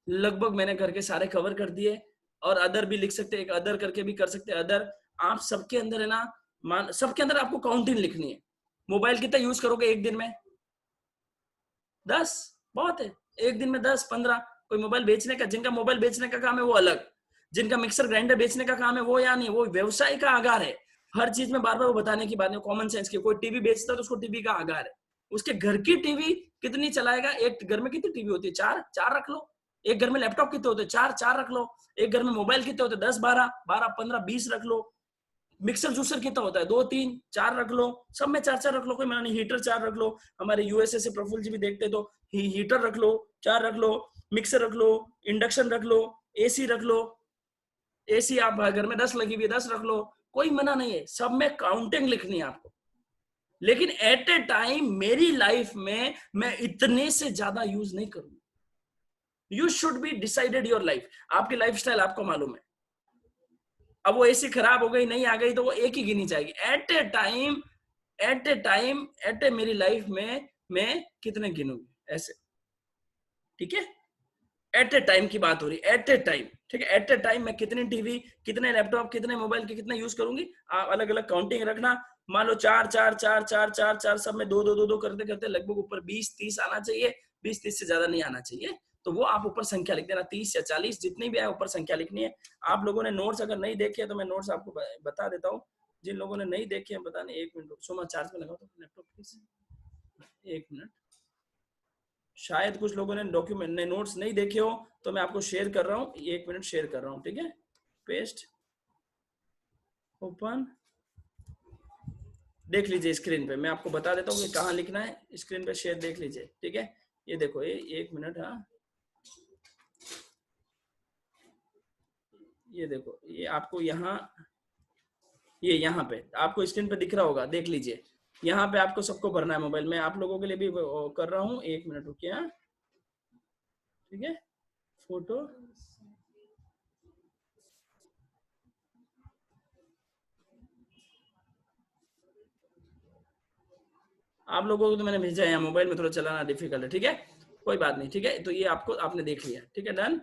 लगभग मैंने घर के सारे कवर कर दिए, और अदर भी लिख सकते हैं, एक अदर करके भी कर सकते हैं अदर। आप सबके अंदर है ना, सबके अंदर आपको काउंटिंग लिखनी है। मोबाइल कितना यूज करोगे एक दिन में? 10 बहुत है, एक दिन में 10-15। कोई मोबाइल बेचने का, जिनका मोबाइल बेचने का काम है वो अलग, जिनका मिक्सर ग्राइंडर बेचने का काम है वो, या नहीं, वो व्यवसाय का आगार है। हर चीज में बार बार वो बताने की बात नहीं, कॉमन सेंस की। कोई टीवी बेचता है तो उसको टीवी का आगार है, उसके घर की टीवी कितनी चलाएगा। एक घर में कितनी टीवी होती है? 4 रख लो। एक घर में लैपटॉप कितने होते हैं? 4 रख लो। एक घर में मोबाइल कितने होते हैं? 10-12-15-20 रख लो। मिक्सर जूसर कितना होता है? 2-3-4 रख लो, सब में 4-4 रख लो, कोई मना नहीं। हीटर 4 रख लो, हमारे यूएसए से प्रफुल्ल जी भी देखते तो हीटर रख लो, 4 रख लो। मिक्सर रख लो, इंडक्शन रख लो, एसी रख लो, एसी आप घर में 10 लगी हुई है, 10 रख लो, कोई मना नहीं है, सब में काउंटिंग लिखनी है आपको। लेकिन एट ए टाइम मेरी लाइफ में मैं इतने से ज्यादा यूज नहीं करूंगा। You should be decided your life, आपकी लाइफस्टाइल आपको मालूम है। अब वो एसी खराब हो गई, नहीं आ गई, तो वो एक ही गिनी जाएगी। एट ए टाइम, एट ए मेरी लाइफ में मैं कितने गिनूंगी ऐसे, ठीक है। एट ए टाइम की बात हो रही है, एट ए टाइम, ठीक है। एट ए टाइम मैं कितने टीवी, कितने लैपटॉप, कितने मोबाइल के कितना यूज करूंगी, आप अलग अलग काउंटिंग रखना। मान लो 4 सब में 2 करते करते लगभग ऊपर 20-30 आना चाहिए, 20-30 से ज्यादा नहीं आना चाहिए। तो वो आप ऊपर संख्या लिख देना, 30 या 40 जितनी भी आए ऊपर संख्या लिखनी है। आप लोगों ने नोट्स अगर नहीं देखे तो मैं नोट्स आपको बता देता हूँ, जिन लोगों ने नहीं देखे हैं बता नहीं। 1 मिनट सुमा, चार्ज में लगाओ तो लैपटॉप प्लीज, 1 मिनट। शायद कुछ लोगों ने डॉक्यूमेंट ने नोट्स नहीं देखे हो, तो मैं आपको शेयर कर रहा हूँ, 1 मिनट शेयर कर रहा हूँ, ठीक है। पेस्ट, ओपन, देख लीजिए स्क्रीन पे, मैं आपको बता देता हूँ कि कहाँ लिखना है, स्क्रीन पे शेयर देख लीजिए, ठीक है। ये देखो, ये 1 मिनट, हाँ ये देखो, ये आपको यहाँ, ये यहाँ पे आपको स्क्रीन पे दिख रहा होगा, देख लीजिए। यहाँ पे आपको सबको भरना है मोबाइल में, आप लोगों के लिए भी कर रहा हूँ। 1 मिनट रुकिए, हाँ ठीक है। फोटो, आप लोगों को तो मैंने भेजा है, मोबाइल में थोड़ा चलाना डिफिकल्ट है, ठीक है, कोई बात नहीं, ठीक है। तो ये आपको आपने देख लिया, ठीक है, डन।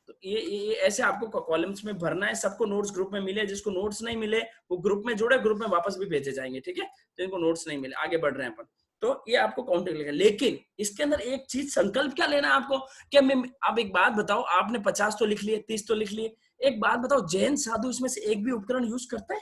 तो ये ऐसे आपको कॉलम्स में भरना है। सबको नोट्स ग्रुप में मिले, जिसको नोट्स नहीं मिले वो ग्रुप में जुड़े, ग्रुप में वापस भी भेजे जाएंगे, ठीक है। तो इनको नोट्स नहीं मिले, आगे बढ़ रहे हैं अपन। तो ये आपको काउंटिंग लिखा, लेकिन इसके अंदर एक चीज संकल्प क्या लेना है आपको, क्या मैं, अब एक बात बताओ, आपने 50 तो लिख लिए, 30 तो लिख लिए, एक बात बताओ, जैन साधु इसमें से एक भी उपकरण यूज करता है?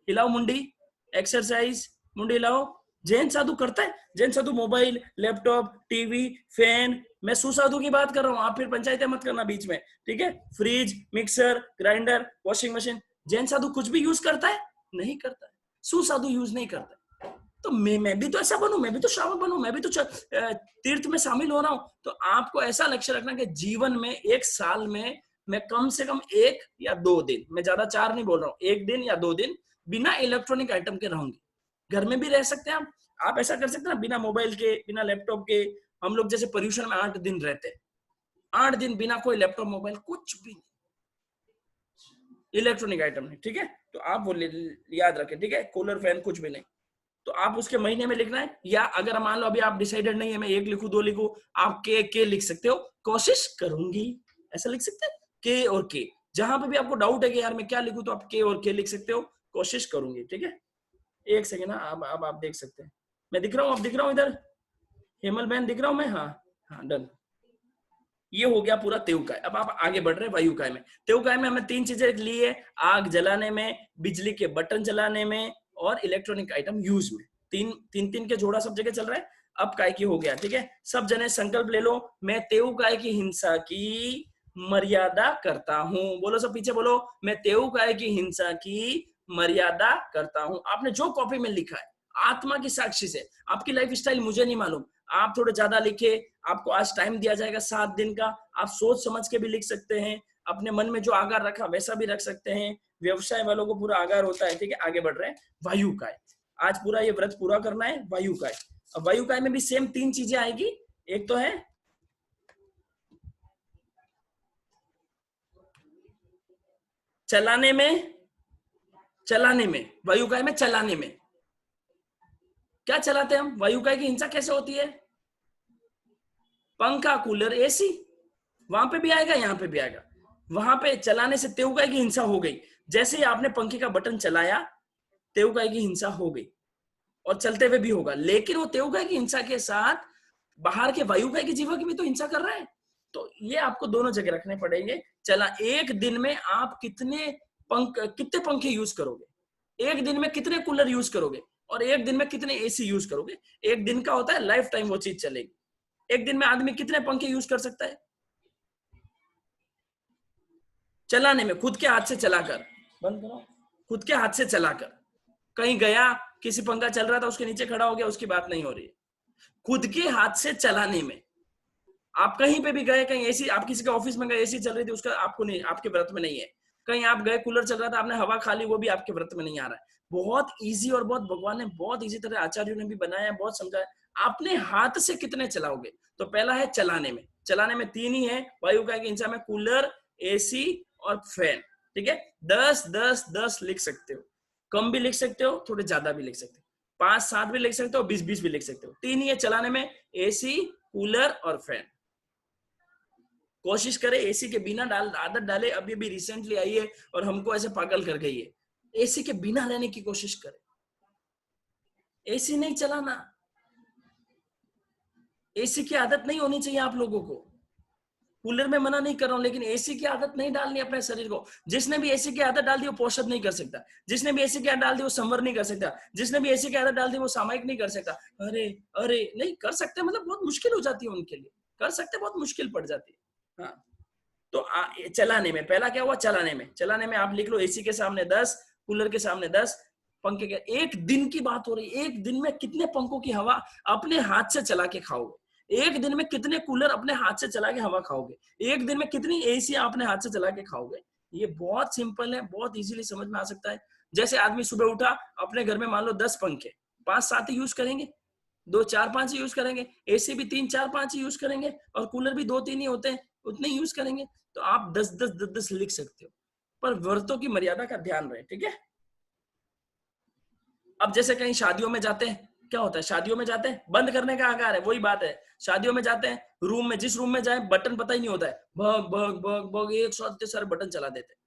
हिलाओ मुंडी, एक्सरसाइज, मुंडी हिलाओ। जैन साधु करता है? जैन साधु मोबाइल, लैपटॉप, टीवी, फैन, मैं सुसाधु की बात कर रहा हूं, आप फिर पंचायतें मत करना बीच में, ठीक है। Fridge, mixer, grinder, washing machine, Jain साधु कुछ भी यूज करता है? नहीं करता है। सुसाधु यूज नहीं करता है। तो मैं भी तो ऐसा बनूं, मैं भी तो श्रावक बनूं, मैं भी तो तीर्थ में शामिल हो रहा हूं। तो आपको ऐसा लक्ष्य रखना कि जीवन में एक साल में मैं कम से कम 1 या 2 दिन, मैं ज्यादा 4 नहीं बोल रहा हूँ, 1 दिन या 2 दिन बिना इलेक्ट्रॉनिक आइटम के रहूंगी। घर में भी रह सकते हैं आप ऐसा कर सकते हैं ना, बिना मोबाइल के, बिना लैपटॉप के। हम लोग जैसे पर्यूषण में 8 दिन रहते हैं, 8 दिन बिना कोई लैपटॉप, मोबाइल, कुछ भी नहीं, इलेक्ट्रॉनिक आइटम नहीं, ठीक है। तो आप वो याद रखें, ठीक है, कूलर, फैन, कुछ भी नहीं। तो आप उसके महीने में लिखना है, या अगर मान लो अभी आप डिसाइडेड नहीं है, मैं 1 लिखूं, 2 लिखूं, आप के लिख सकते हो, कोशिश करूंगी, ऐसा लिख सकते हैं, के और के। जहां पे भी आपको डाउट है कि यार मैं क्या लिखूं, तो आप के और के लिख सकते हो, कोशिश करूंगी, ठीक है। एक सेकेंड, अब आप देख सकते हैं, मैं दिख रहा हूँ, अब दिख रहा हूँ इधर, हेमल बहन दिख रहा हूँ मैं, हाँ हाँ, डन। ये हो गया पूरा तेवकाय। अब आप आगे बढ़ रहे हैं वायुकाय में। तेवकाय में हमें 3 चीजें ली है, आग जलाने में, बिजली के बटन जलाने में, और इलेक्ट्रॉनिक आइटम यूज में। तीन के जोड़ा सब जगह चल रहा है। अब काय की हो गया, ठीक है। सब जने संकल्प ले लो, मैं तेवकाय की हिंसा की मर्यादा करता हूं। बोलो सब पीछे बोलो, मैं तेवकाय की हिंसा की मर्यादा करता हूं। आपने जो कॉपी में लिखा है, आत्मा की साक्षी से, आपकी लाइफ स्टाइल मुझे नहीं मालूम, आप थोड़े ज्यादा लिखे, आपको आज टाइम दिया जाएगा 7 दिन का, आप सोच समझ के भी लिख सकते हैं, अपने मन में जो आगार रखा वैसा भी रख सकते हैं। व्यवसाय वालों को पूरा आगार होता है, ठीक है। आगे बढ़ रहे हैं, वायुकाय। आज पूरा ये व्रत पूरा करना है, वायुकाय। अब वायुकाय में भी सेम 3 चीजें आएगी। एक तो है चलाने में, वायुकाय में चलाने में क्या चलाते हैं हम? वायुकाय की हिंसा कैसे होती है? पंखा, कूलर, एसी, वहां पे भी आएगा, यहाँ पे भी आएगा। वहां पे चलाने से तेवकाय की हिंसा हो गई। जैसे ही आपने पंखे का बटन चलाया, तेवकाय की हिंसा हो गई, और चलते हुए भी होगा। लेकिन वो तेवकाय की हिंसा के साथ बाहर के वायुकाय की जीवा की भी तो हिंसा कर रहा है। तो ये आपको दोनों जगह रखने पड़ेंगे। चला, एक दिन में आप कितने पंखे यूज करोगे, एक दिन में कितने कूलर यूज करोगे, और एक दिन में कितने एसी यूज करोगे। एक दिन का होता है, लाइफ टाइम वो चीज चलेगी। एक दिन में आदमी कितने पंखे यूज कर सकता है चलाने में, खुद के हाथ से चलाकर, बंद करो, खुद के हाथ से चलाकर। कहीं गया, किसी पंखा चल रहा था, उसके नीचे खड़ा हो गया, उसकी बात नहीं हो रही है। खुद के हाथ से चलाने में, आप कहीं पे भी गए, कहीं एसी, आप किसी के ऑफिस में गए, एसी चल रही थी, उसका आपको नहीं, आपके व्रत में नहीं है। कहीं आप गए, कूलर चल रहा था, आपने हवा खा ली, वो भी आपके व्रत में नहीं आ रहा है। बहुत इजी, और बहुत भगवान ने बहुत इजी तरह, आचार्यों ने भी बनाया, बहुत समझाया। अपने हाथ से कितने चलाओगे? तो पहला है चलाने में। चलाने में 3 ही है वायुकाय की हिंसा में, कूलर, एसी और फैन, ठीक है। 10 10 10 लिख सकते हो, कम भी लिख सकते हो, थोड़े ज्यादा भी लिख सकते हो, 5 7 भी लिख सकते हो, 20 20 भी लिख सकते हो। 3 ही है चलाने में, एसी, कूलर और फैन। कोशिश करें एसी के बिना आदत डाले। अभी भी रिसेंटली आई है और हमको ऐसे पागल कर गई है। एसी के बिना रहने की कोशिश करें, एसी नहीं चलाना। एसी की आदत नहीं होनी चाहिए आप लोगों को। कूलर में मना नहीं कर रहा हूं, लेकिन एसी की आदत नहीं डालनी अपने शरीर को। जिसने भी एसी की आदत डाल दी वो पोषण नहीं कर सकता, जिसने भी एसी की आदत डाल दी वो संवर नहीं कर सकता, जिसने भी एसी की आदत डाल दी वो सामायिक नहीं कर सकता। अरे अरे नहीं कर सकते, मतलब बहुत मुश्किल हो जाती है उनके लिए। कर सकते, बहुत मुश्किल पड़ जाती है। हाँ, तो चलाने में पहला क्या हुआ? चलाने में आप लिख लो, एसी के सामने 10, कूलर के सामने 10, पंखे के। एक दिन की बात हो रही है, एक दिन में कितने पंखों की हवा अपने हाथ से चला के खाओगे? एक दिन में कितने कूलर अपने हाथ से चला के हवा खाओगे? एक दिन में कितनी एसी अपने हाथ से चला के खाओगे? ये बहुत सिंपल है, बहुत इजीली समझ में आ सकता है। जैसे आदमी सुबह उठा, अपने घर में मान लो 10 पंखे, 5 7 ही यूज करेंगे, 2 4 5 ही यूज करेंगे, एसी भी 3 4 5 ही यूज करेंगे, और कूलर भी 2 3 ही होते हैं, उतने ही यूज करेंगे। तो आप 10 10 10 10 लिख सकते हो, पर व्रतों की मर्यादा का ध्यान रहे, ठीक है। अब जैसे कहीं शादियों में जाते हैं, क्या होता है, शादियों में जाते हैं, बंद करने का आकार है, वही बात है। शादियों में जाते हैं, रूम में, जिस रूम में जाए बटन पता ही नहीं होता है, भग भग भग भग एक साथ इतने सारे बटन चला देते हैं।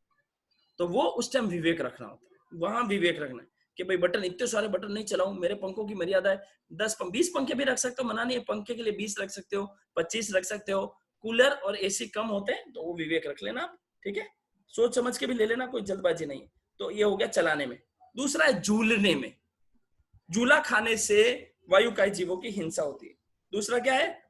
तो वो उस टाइम विवेक रखना होता है, वहां विवेक रखना है कि भाई बटन, इतने सारे बटन नहीं चलाऊं, मेरे पंखों की मर्यादा है, 20 पंखे भी रख सकते हो, मना नहीं है, पंखे के लिए 20 रख सकते हो, 25 रख सकते हो। कूलर और एसी कम होते हैं तो वो विवेक रख लेना आप, ठीक है, सोच समझ के भी ले लेना, कोई जल्दबाजी नहीं है। तो ये हो गया चलाने में। दूसरा है झूलने में। झूला खाने से वायुकाय जीवों की हिंसा होती है। दूसरा क्या है,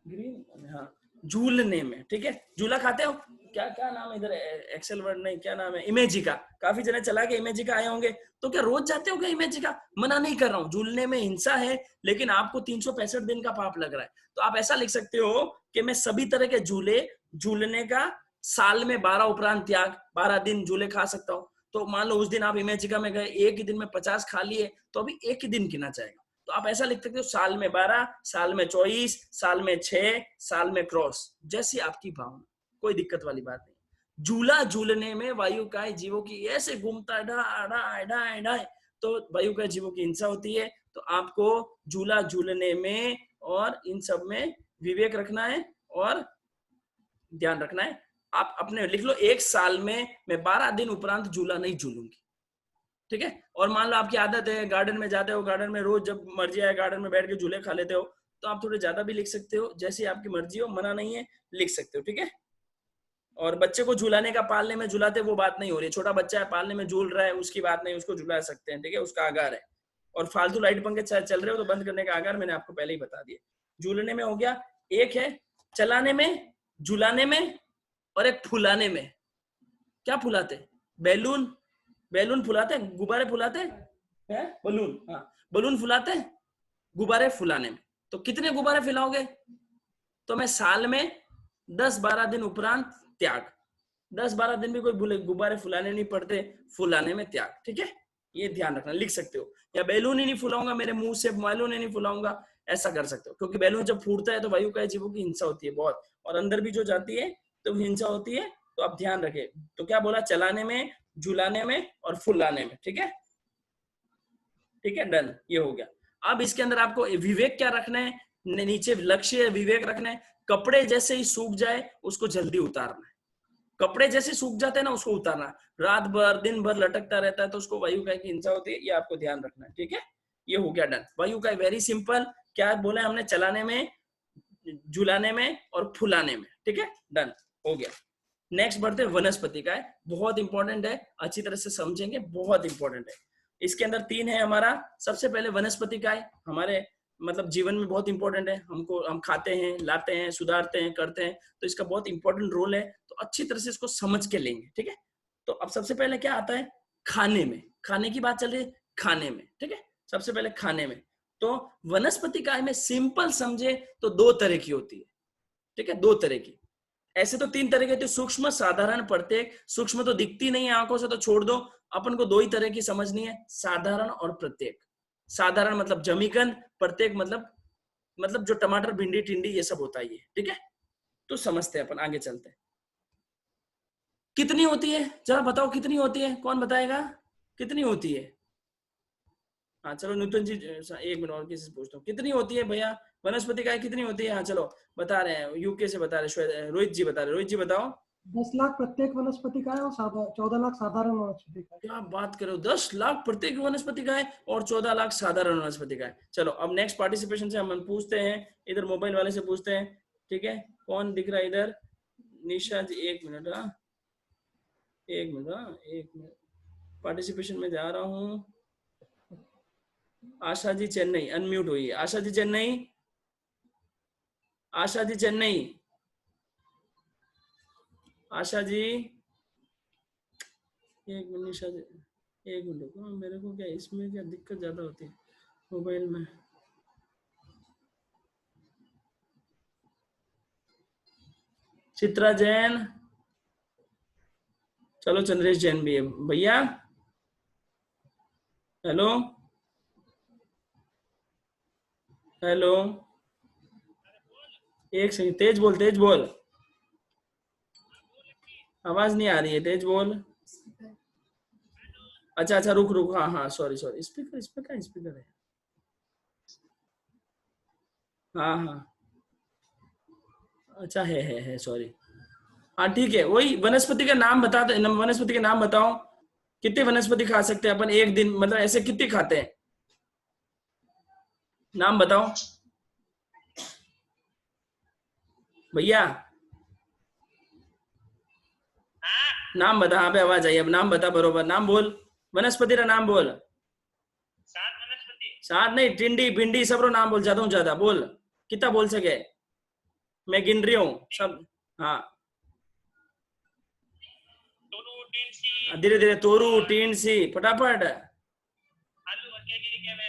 ग्रीन, हाँ, झूलने में, ठीक है। झूला खाते हो, क्या क्या नाम है इधर, एक्सेल वर्ड नहीं, क्या नाम है, इमेजिका, काफी जने चला के इमेजिका आए होंगे। तो क्या रोज जाते हो क्या इमेजिका? मना नहीं कर रहा हूँ, झूलने में हिंसा है, लेकिन आपको 365 दिन का पाप लग रहा है। तो आप ऐसा लिख सकते हो कि मैं सभी तरह के झूले झूलने का साल में 12 उपरांत त्याग, 12 दिन झूले खा सकता हूँ। तो मान लो उस दिन आप इमेजिका में गए, एक ही दिन में 50 खा लिए, तो अभी एक ही दिन गिना जाएगा। तो आप ऐसा लिख सकते हो, साल में 12, साल में 24, साल में 6, साल में क्रॉस, जैसी आपकी भावना, कोई दिक्कत वाली बात नहीं। झूला झूलने में वायुकाय जीवों की ऐसे घूमता है, तो वायुकाय जीवों की हिंसा होती है। तो आपको झूला झूलने में और इन सब में विवेक रखना है और ध्यान रखना है। आप अपने लिख लो, एक साल में मैं 12 दिन उपरांत झूला नहीं झूलूंगी, ठीक है। और मान लो आपकी आदत है, गार्डन में जाते हो, गार्डन में रोज जब मर्जी आए गार्डन में बैठ के झूले खा लेते हो, तो आप थोड़े ज्यादा भी लिख सकते हो, जैसी आपकी मर्जी हो, मना नहीं है, लिख सकते हो, ठीक है। और बच्चे को झुलाने का, पालने में झुलाते, वो बात नहीं हो रही है। छोटा बच्चा है, पालने में झूल रहा है, उसकी बात नहीं, उसको झुला सकते हैं, ठीक है, उसका आगार है। और फालतू लाइट पंखे चल रहे हो तो बंद करने का आगार मैंने आपको पहले ही बता दिया। झूलने में हो गया, एक है चलाने में, झुलाने में, और एक फुलाने में। क्या फुलाते? बैलून, बैलून फुलाते, गुब्बारे फुलाते हैं, बलून, हाँ, बलून फुलाते हैं, गुब्बारे फुलाने में। तो कितने गुब्बारे फुलाओगे? तो मैं साल में 10-12 दिन उपरांत त्याग, 10-12 दिन भी कोई गुब्बारे फुलाने नहीं पड़ते, फुलाने में त्याग, ठीक है। ये ध्यान रखना, लिख सकते हो। या बैलून ही नहीं फुलाऊंगा, मेरे मुंह से बैलून ही नहीं फुलाऊंगा, ऐसा कर सकते हो, क्योंकि बैलून जब फूटता है तो वायुकाय जीवों की हिंसा होती है बहुत, और अंदर भी जो जाती है तो हिंसा होती है। तो आप ध्यान रखें। तो क्या बोला, चलाने में, झुलाने में और फुलाने में, ठीक है, ठीक है, डन, ये हो गया। अब इसके अंदर आपको विवेक क्या रखना है, नीचे लक्ष्य विवेक रखना है। कपड़े जैसे ही सूख जाए उसको जल्दी उतारना है, कपड़े जैसे सूख जाते हैं ना उसको उतारना, रात भर दिन भर लटकता रहता है तो उसको वायुकाय की हिंसा होती है, ये आपको ध्यान रखना है, ठीक है। ये हो गया डन। वायुकाय वेरी सिंपल, क्या बोला हमने, चलाने में, झुलाने में और फुलाने में, ठीक है, डन हो गया। नेक्स्ट बढ़ते हैं वनस्पति काय, बहुत इंपॉर्टेंट है, अच्छी तरह से समझेंगे, बहुत इंपॉर्टेंट है। इसके अंदर 3 है हमारा। सबसे पहले वनस्पति काय हमारे मतलब जीवन में बहुत इंपॉर्टेंट है, हमको, हम खाते हैं, लाते हैं, सुधारते हैं, करते हैं, तो इसका बहुत इंपॉर्टेंट रोल है। तो अच्छी तरह से इसको समझ के लेंगे, ठीक है। तो अब सबसे पहले क्या आता है, खाने में, खाने की बात चल रही है, खाने में, ठीक है, सबसे पहले खाने में। तो वनस्पति काय में सिंपल समझे तो 2 तरह की होती है, ठीक है, 2 तरह की। ऐसे तो 3 तरह के, सूक्ष्म, साधारण, प्रत्येक। सूक्ष्म तो दिखती नहीं है आंखों से, तो छोड़ दो, अपन को 2 ही तरह की समझनी है, साधारण और प्रत्येक। साधारण मतलब जमीकंद, प्रत्येक मतलब जो टमाटर, भिंडी, टिंडी ये सब होता है ये, ठीक है। तो समझते हैं अपन, आगे चलते हैं। कितनी होती है, जरा बताओ कितनी होती है, कौन बताएगा कितनी होती है? हाँ चलो नूतन जी, 1 मिनट और किसी से पूछता हूँ, कितनी होती है भैया वनस्पति काय कितनी होती है? हाँ चलो बता रहे हैं, यूके से बता रहे, रोहित जी बता रहे, रोहित जी बताओ। 10 लाख प्रत्येक वनस्पति का है और 14 लाख साधारण वनस्पति का है। क्या बात करो, 10 लाख प्रत्येक वनस्पति का है और 14 लाख साधारण वनस्पति का है। चलो अब नेक्स्ट पार्टिसिपेशन से हम पूछते हैं, इधर मोबाइल वाले से पूछते हैं, ठीक है, कौन दिख रहा है इधर? निशा जी, 1 मिनट, हाँ 1 मिनट, हाँ 1 मिनट, पार्टिसिपेशन में जा रहा हूँ। आशा जी चेन्नई, अनम्यूट हुई है। आशा जी चेन्नई, आशा जी चेन्नई, आशा जी, 1 मिनट, निशा जी 1 मिनट, मेरे को क्या इसमें क्या दिक्कत ज्यादा होती है मोबाइल में। चित्रा जैन, चलो चंद्रेश जैन भी है भैया, हेलो हेलो, 1 सेकंड, तेज बोल, तेज बोल, आवाज नहीं आ रही है, तेज बोल। अच्छा अच्छा, रुक रुक, हाँ हाँ, सॉरी सॉरी, स्पीकर इस पे क्या स्पीकर है? हाँ हाँ, अच्छा है, सॉरी। हाँ ठीक है, वही वनस्पति का नाम बता दो, वनस्पति के नाम बताओ, कितने वनस्पति खा सकते हैं अपन एक दिन, मतलब ऐसे कितने खाते हैं, नाम बताओ भैया, नाम बता। हाँ पे आवाज आई, अब नाम बता बरोबर, नाम बोल, वनस्पति का नाम बोल। 7 नहीं, टिंडी भिंडी सब रो नाम बोल, ज्यादा ज्यादा बोल, कितना बोल सके, मैं गिन रही हूँ सब। हाँ धीरे धीरे, तोरू टीन सी, फटाफट।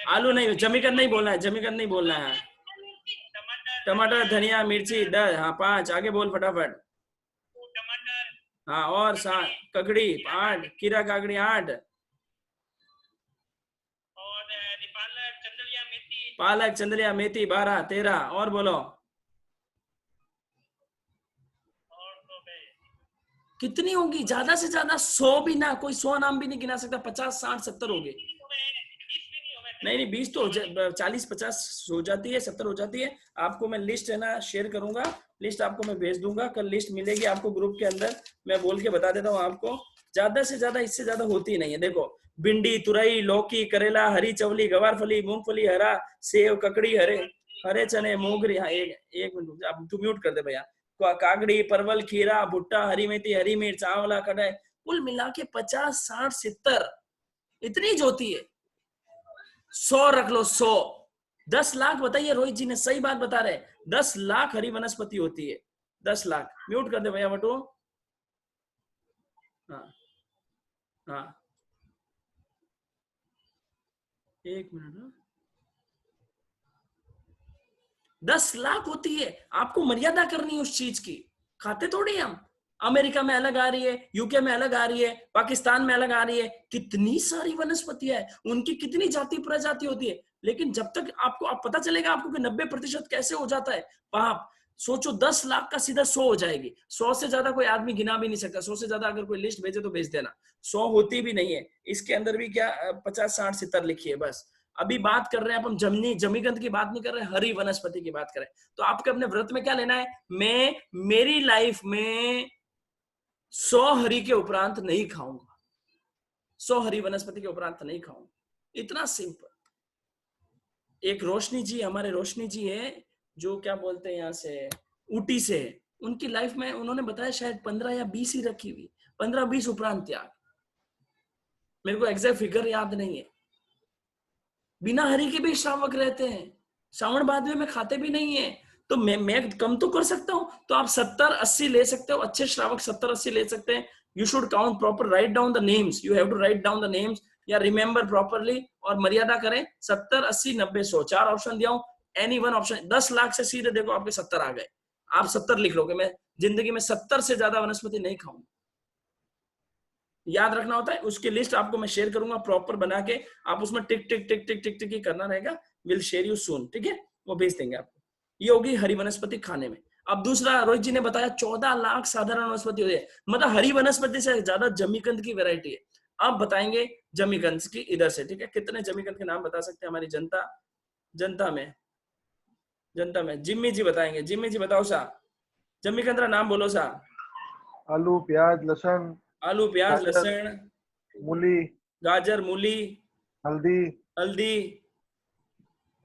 आलू नहीं, जमीकंद नहीं बोलना है, जमीकंद नहीं बोलना है। टमाटर, धनिया, मिर्ची 10, हाँ 5, आगे बोल फटाफट। हाँ और 7, ककड़ी 8, कीड़ा काकड़ी 8, पालक चंदरिया मेथी 12, 13, और बोलो कितनी होगी, ज्यादा से ज्यादा 100 भी ना, कोई 100 नाम भी नहीं गिना सकता, 50 60 70 हो गए। नहीं 20 तो 40 50 हो जाती है, 70 हो जाती है। आपको मैं लिस्ट है ना शेयर करूंगा, लिस्ट आपको मैं भेज दूंगा, कल लिस्ट मिलेगी आपको ग्रुप के अंदर, मैं बोल के बता देता हूँ आपको। ज्यादा से ज्यादा, इससे ज्यादा होती नहीं है। देखो, भिंडी, तुरई, लौकी, करेला, हरी चवली, गवारफली, मूंगफली, हरा सेव, ककड़ी, हरे चने, मोगरी, हाँ एक मिनट आप, तू म्यूट कर दे भैया, काकड़ी, परवल, खीरा, भुट्टा, हरी मेथी, हरी मिर्च, आंवला, कटाई, कुल मिला के 50 60 70 इतनी जो होती है। 100 रख लो, 100, 10 लाख बताइए, रोहित जी ने सही बात बता रहे, 10 लाख हरी वनस्पति होती है, 10 लाख। म्यूट कर दे भैया बटू। हाँ हाँ, एक मिनट, 10 लाख होती है, आपको मर्यादा करनी है उस चीज की, खाते थोड़ी हम। अमेरिका में अलग आ रही है, यूके में अलग आ रही है, पाकिस्तान में अलग आ रही है, कितनी सारी वनस्पतियां है, उनकी कितनी जाति प्रजाति होती है, लेकिन जब तक आपको आप पता चलेगा आपको कि 90% कैसे हो जाता है पाप। सोचो 10 लाख का सीधा 100 हो जाएगी, 100 से ज्यादा कोई आदमी गिना भी नहीं सकता, 100 से ज्यादा अगर कोई लिस्ट भेजे तो भेज देना, 100 होती भी नहीं है। इसके अंदर भी क्या 50 60 70 लिखी है बस। अभी बात कर रहे हैं अपन जमीकंद की बात नहीं कर रहे, हरी वनस्पति की बात करें। तो आपके अपने व्रत में क्या लेना है, मैं मेरी लाइफ में 100 हरी के उपरांत नहीं खाऊंगा, 100 हरी वनस्पति के उपरांत नहीं खाऊंगा, इतना सिंपल। एक रोशनी जी, हमारे रोशनी जी है, जो क्या बोलते हैं यहाँ से ऊटी से है, उनकी लाइफ में उन्होंने बताया शायद 15 या 20 ही रखी हुई, 15 20 उपरांत त्याग, मेरे को एग्जैक्ट फिगर याद नहीं है। बिना हरी के भी श्रावक रहते हैं, श्रावण भादवे में खाते भी नहीं है, तो मैं कम तो कर सकता हूं, तो आप 70 80 ले सकते हो, अच्छे श्रावक 70 80 ले सकते हैं। You should count proper, write down the names, you have to write down the names, या रिमेंबर प्रॉपरली, और मर्यादा करें 70 80 90 100, 4 ऑप्शन दिया हूं, एनी वन ऑप्शन। 10 लाख से सीधे देखो आपके 70 आ गए, आप 70 लिख लोगे, मैं जिंदगी में 70 से ज्यादा वनस्पति नहीं खाऊंगा, याद रखना होता है। उसकी लिस्ट आपको मैं शेयर करूंगा प्रॉपर बना के, आप उसमें टिक टिक टिक टिक टिक टिक ही करना रहेगा, विल शेयर यू सून, ठीक है, वो भेज देंगे आपको। ये होगी हरी वनस्पति खाने में। अब दूसरा, रोहित जी ने बताया 14 लाख साधारण वनस्पति होती है, मतलब हरी वनस्पति से ज्यादा जमीकंद की वैरायटी है। अब बताएंगे जमीकंद की इधर से, ठीक है, कितने जमीकंद के नाम बता सकते हैं हमारी जनता में जिम्मी जी बताएंगे, जिम्मी जी बताओ सा, जमीकंद का नाम बोलो सा। आलू, प्याज, लहसुन, आलू, प्याज, गाजर, लहसुन, मूली, गाजर, मूली, हल्दी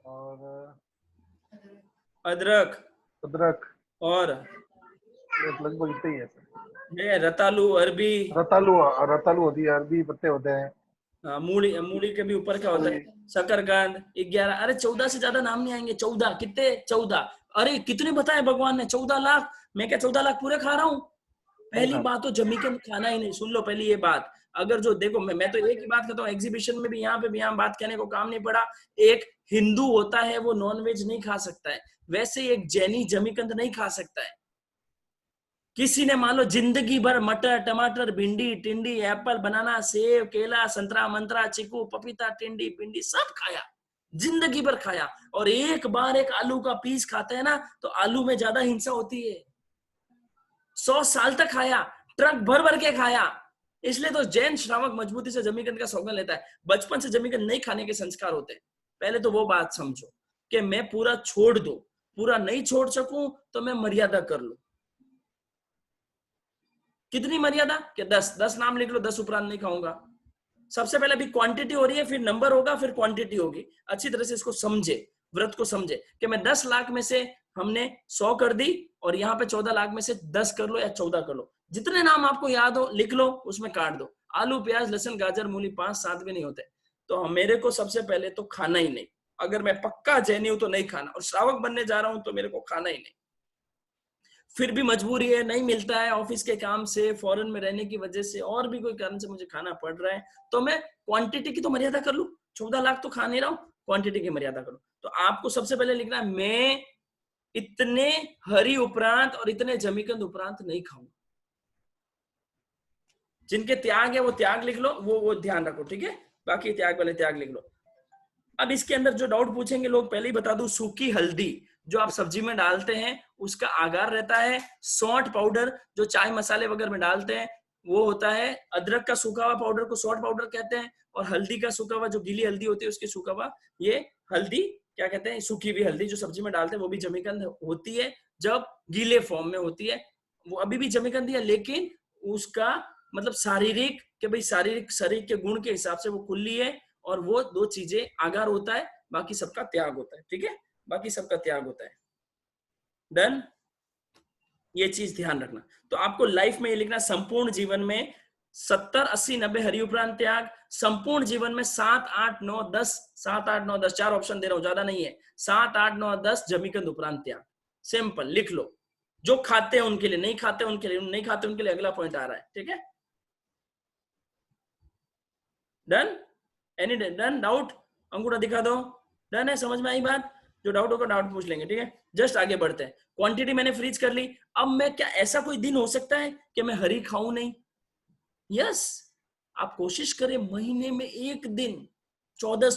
और अदरक, और लगभग इतना ही है। रतालू, अरबी, रतालू होती है, अरबी पत्ते होते हैं, मूली के भी ऊपर क्या होता है, शकरकंद, 11, अरे 14 से ज्यादा नाम नहीं आएंगे, 14 कितने, 14, अरे कितने बताए भगवान ने, 14 लाख, मैं क्या 14 लाख पूरे खा रहा हूँ। पहली बात तो जमीकंद खाना ही नहीं, सुन लो पहली ये बात, अगर जो देखो मैं तो एक ही बात करता हूँ, एग्जीबिशन में भी यहाँ पे भी यहाँ बात कहने को काम नहीं पड़ा, एक हिंदू होता है वो नॉनवेज नहीं खा सकता है, वैसे एक जैनी जमीकंद नहीं खा सकता है। किसी ने मान लो जिंदगी भर मटर, टमाटर, भिंडी, टिंडी, एप्पल, बनाना, सेब, केला, संतरा, मंतरा, चीकू, पपीता, टिंडी, पिंडी सब खाया, जिंदगी भर खाया, और एक बार एक आलू का पीस खाते हैं ना, तो आलू में ज्यादा हिंसा होती है। 100 साल तक खाया, ट्रक भर भर के खाया, इसलिए तो जैन श्रावक मजबूती से जमीकंद का सौगंध लेता है। बचपन से जमीकंद नहीं खाने के संस्कार होते हैं। पहले तो वो बात समझो कि मैं पूरा छोड़ दूं, पूरा नहीं छोड़ सकूं तो मैं मर्यादा कर लूं। कितनी मर्यादा? कि 10 नाम लिख लो, 10 उपरांत नहीं खाऊंगा। सबसे पहले अभी क्वांटिटी हो रही है, फिर नंबर होगा, फिर क्वांटिटी होगी। अच्छी तरह से इसको समझे, व्रत को समझे कि मैं 10 लाख में से हमने 100 कर दी और यहाँ पे 14 लाख में से 10 कर लो या 14 कर लो। जितने नाम आपको याद हो लिख लो, उसमें काट दो। आलू, प्याज, लहसुन, गाजर, मूली 5-7 भी नहीं होते। तो मेरे को सबसे पहले तो खाना ही नहीं। अगर मैं पक्का जैनी हूं तो नहीं खाना, और श्रावक बनने जा रहा हूं तो मेरे को खाना ही नहीं। फिर भी मजबूरी है, नहीं मिलता है, ऑफिस के काम से, फॉरेन में रहने की वजह से, और भी कोई कारण से मुझे खाना पड़ रहा है, तो मैं क्वांटिटी की तो मर्यादा कर लूं। 14 लाख तो खा नहीं रहा हूं, क्वांटिटी की मर्यादा करूं। तो आपको सबसे पहले लिखना है मैं इतने हरि उपरांत और इतने जमीकंद उपरांत नहीं खाऊंगा। जिनके त्याग है वो त्याग लिख लो, वो ध्यान रखो, ठीक है। बाकी त्याग वाले त्याग लिख लो। अब इसके अंदर जो डाउट पूछेंगे लोग, पहले ही बता दूं, सूखी हल्दी जो आप सब्जी में डालते हैं उसका आगार रहता है। सौंठ पाउडर जो चाय मसाले वगैरह में डालते हैं वो होता है। अदरक का सूखा हुआ पाउडर को सौंठ पाउडर कहते हैं, और हल्दी का सूखा हुआ जो गीली हल्दी होती है उसकी सूखा हुआ ये हल्दी क्या कहते हैं, सूखी हुई हल्दी जो सब्जी में डालते हैं वो भी जमीकंद होती है जब गीले फॉर्म में होती है। वो अभी भी जमीकंद है, लेकिन उसका मतलब शारीरिक कि भाई शारीरिक शरीर के गुण के हिसाब से वो कुल्ली है, और वो 2 चीजें आगार होता है, बाकी सबका त्याग होता है, ठीक है। बाकी सबका त्याग होता है। डन, ये चीज ध्यान रखना। तो आपको लाइफ में ये लिखना, संपूर्ण जीवन में 70, 80, 90 हरि उपरांत त्याग, संपूर्ण जीवन में 7, 8, 9, 10, 7, 8, 9, 10, 4 ऑप्शन दे रहा हूं, ज्यादा नहीं है। 7, 8, 9, 10 जमीकंद उपरांत त्याग। सिंपल लिख लो। जो खाते हैं उनके लिए, नहीं खाते उनके लिए, नहीं खाते उनके लिए अगला पॉइंट आ रहा है, ठीक है। Done, any done? डाउट? अंगूठा दिखा दो। डन है, समझ में आई बात? जो डाउट होगा डाउट पूछ लेंगे, ठीक है। जस्ट आगे बढ़ते हैं। क्वांटिटी मैंने फ्रीज कर ली। अब मैं क्या ऐसा कोई दिन हो सकता है कि मैं हरी खाऊं नहीं? यस, आप कोशिश करें महीने में 1 दिन, 14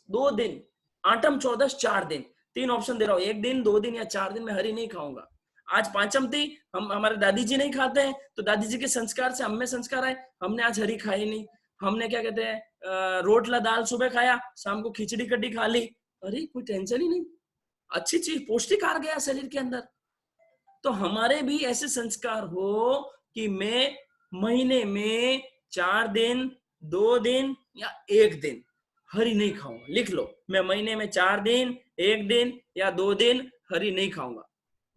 2 दिन, आठम 14 4 दिन, 3 ऑप्शन दे रहा हूं, 1 दिन, 2 दिन या 4 दिन में हरी नहीं खाऊंगा। आज पांचम थी, हमारे दादी जी नहीं खाते हैं, तो दादी जी के संस्कार से हम में संस्कार आए, हमने आज हरी खाई नहीं। हमने क्या कहते हैं, रोटला दाल सुबह खाया, शाम को खिचड़ी कड्डी खा ली, अरे कोई टेंशन ही नहीं, अच्छी चीज पौष्टिक आ गया शरीर के अंदर। तो हमारे भी ऐसे संस्कार हो कि मैं महीने में 4 दिन, 2 दिन या 1 दिन हरी नहीं खाऊंगा। लिख लो, मैं महीने में 4 दिन, 1 दिन या 2 दिन हरी नहीं खाऊंगा।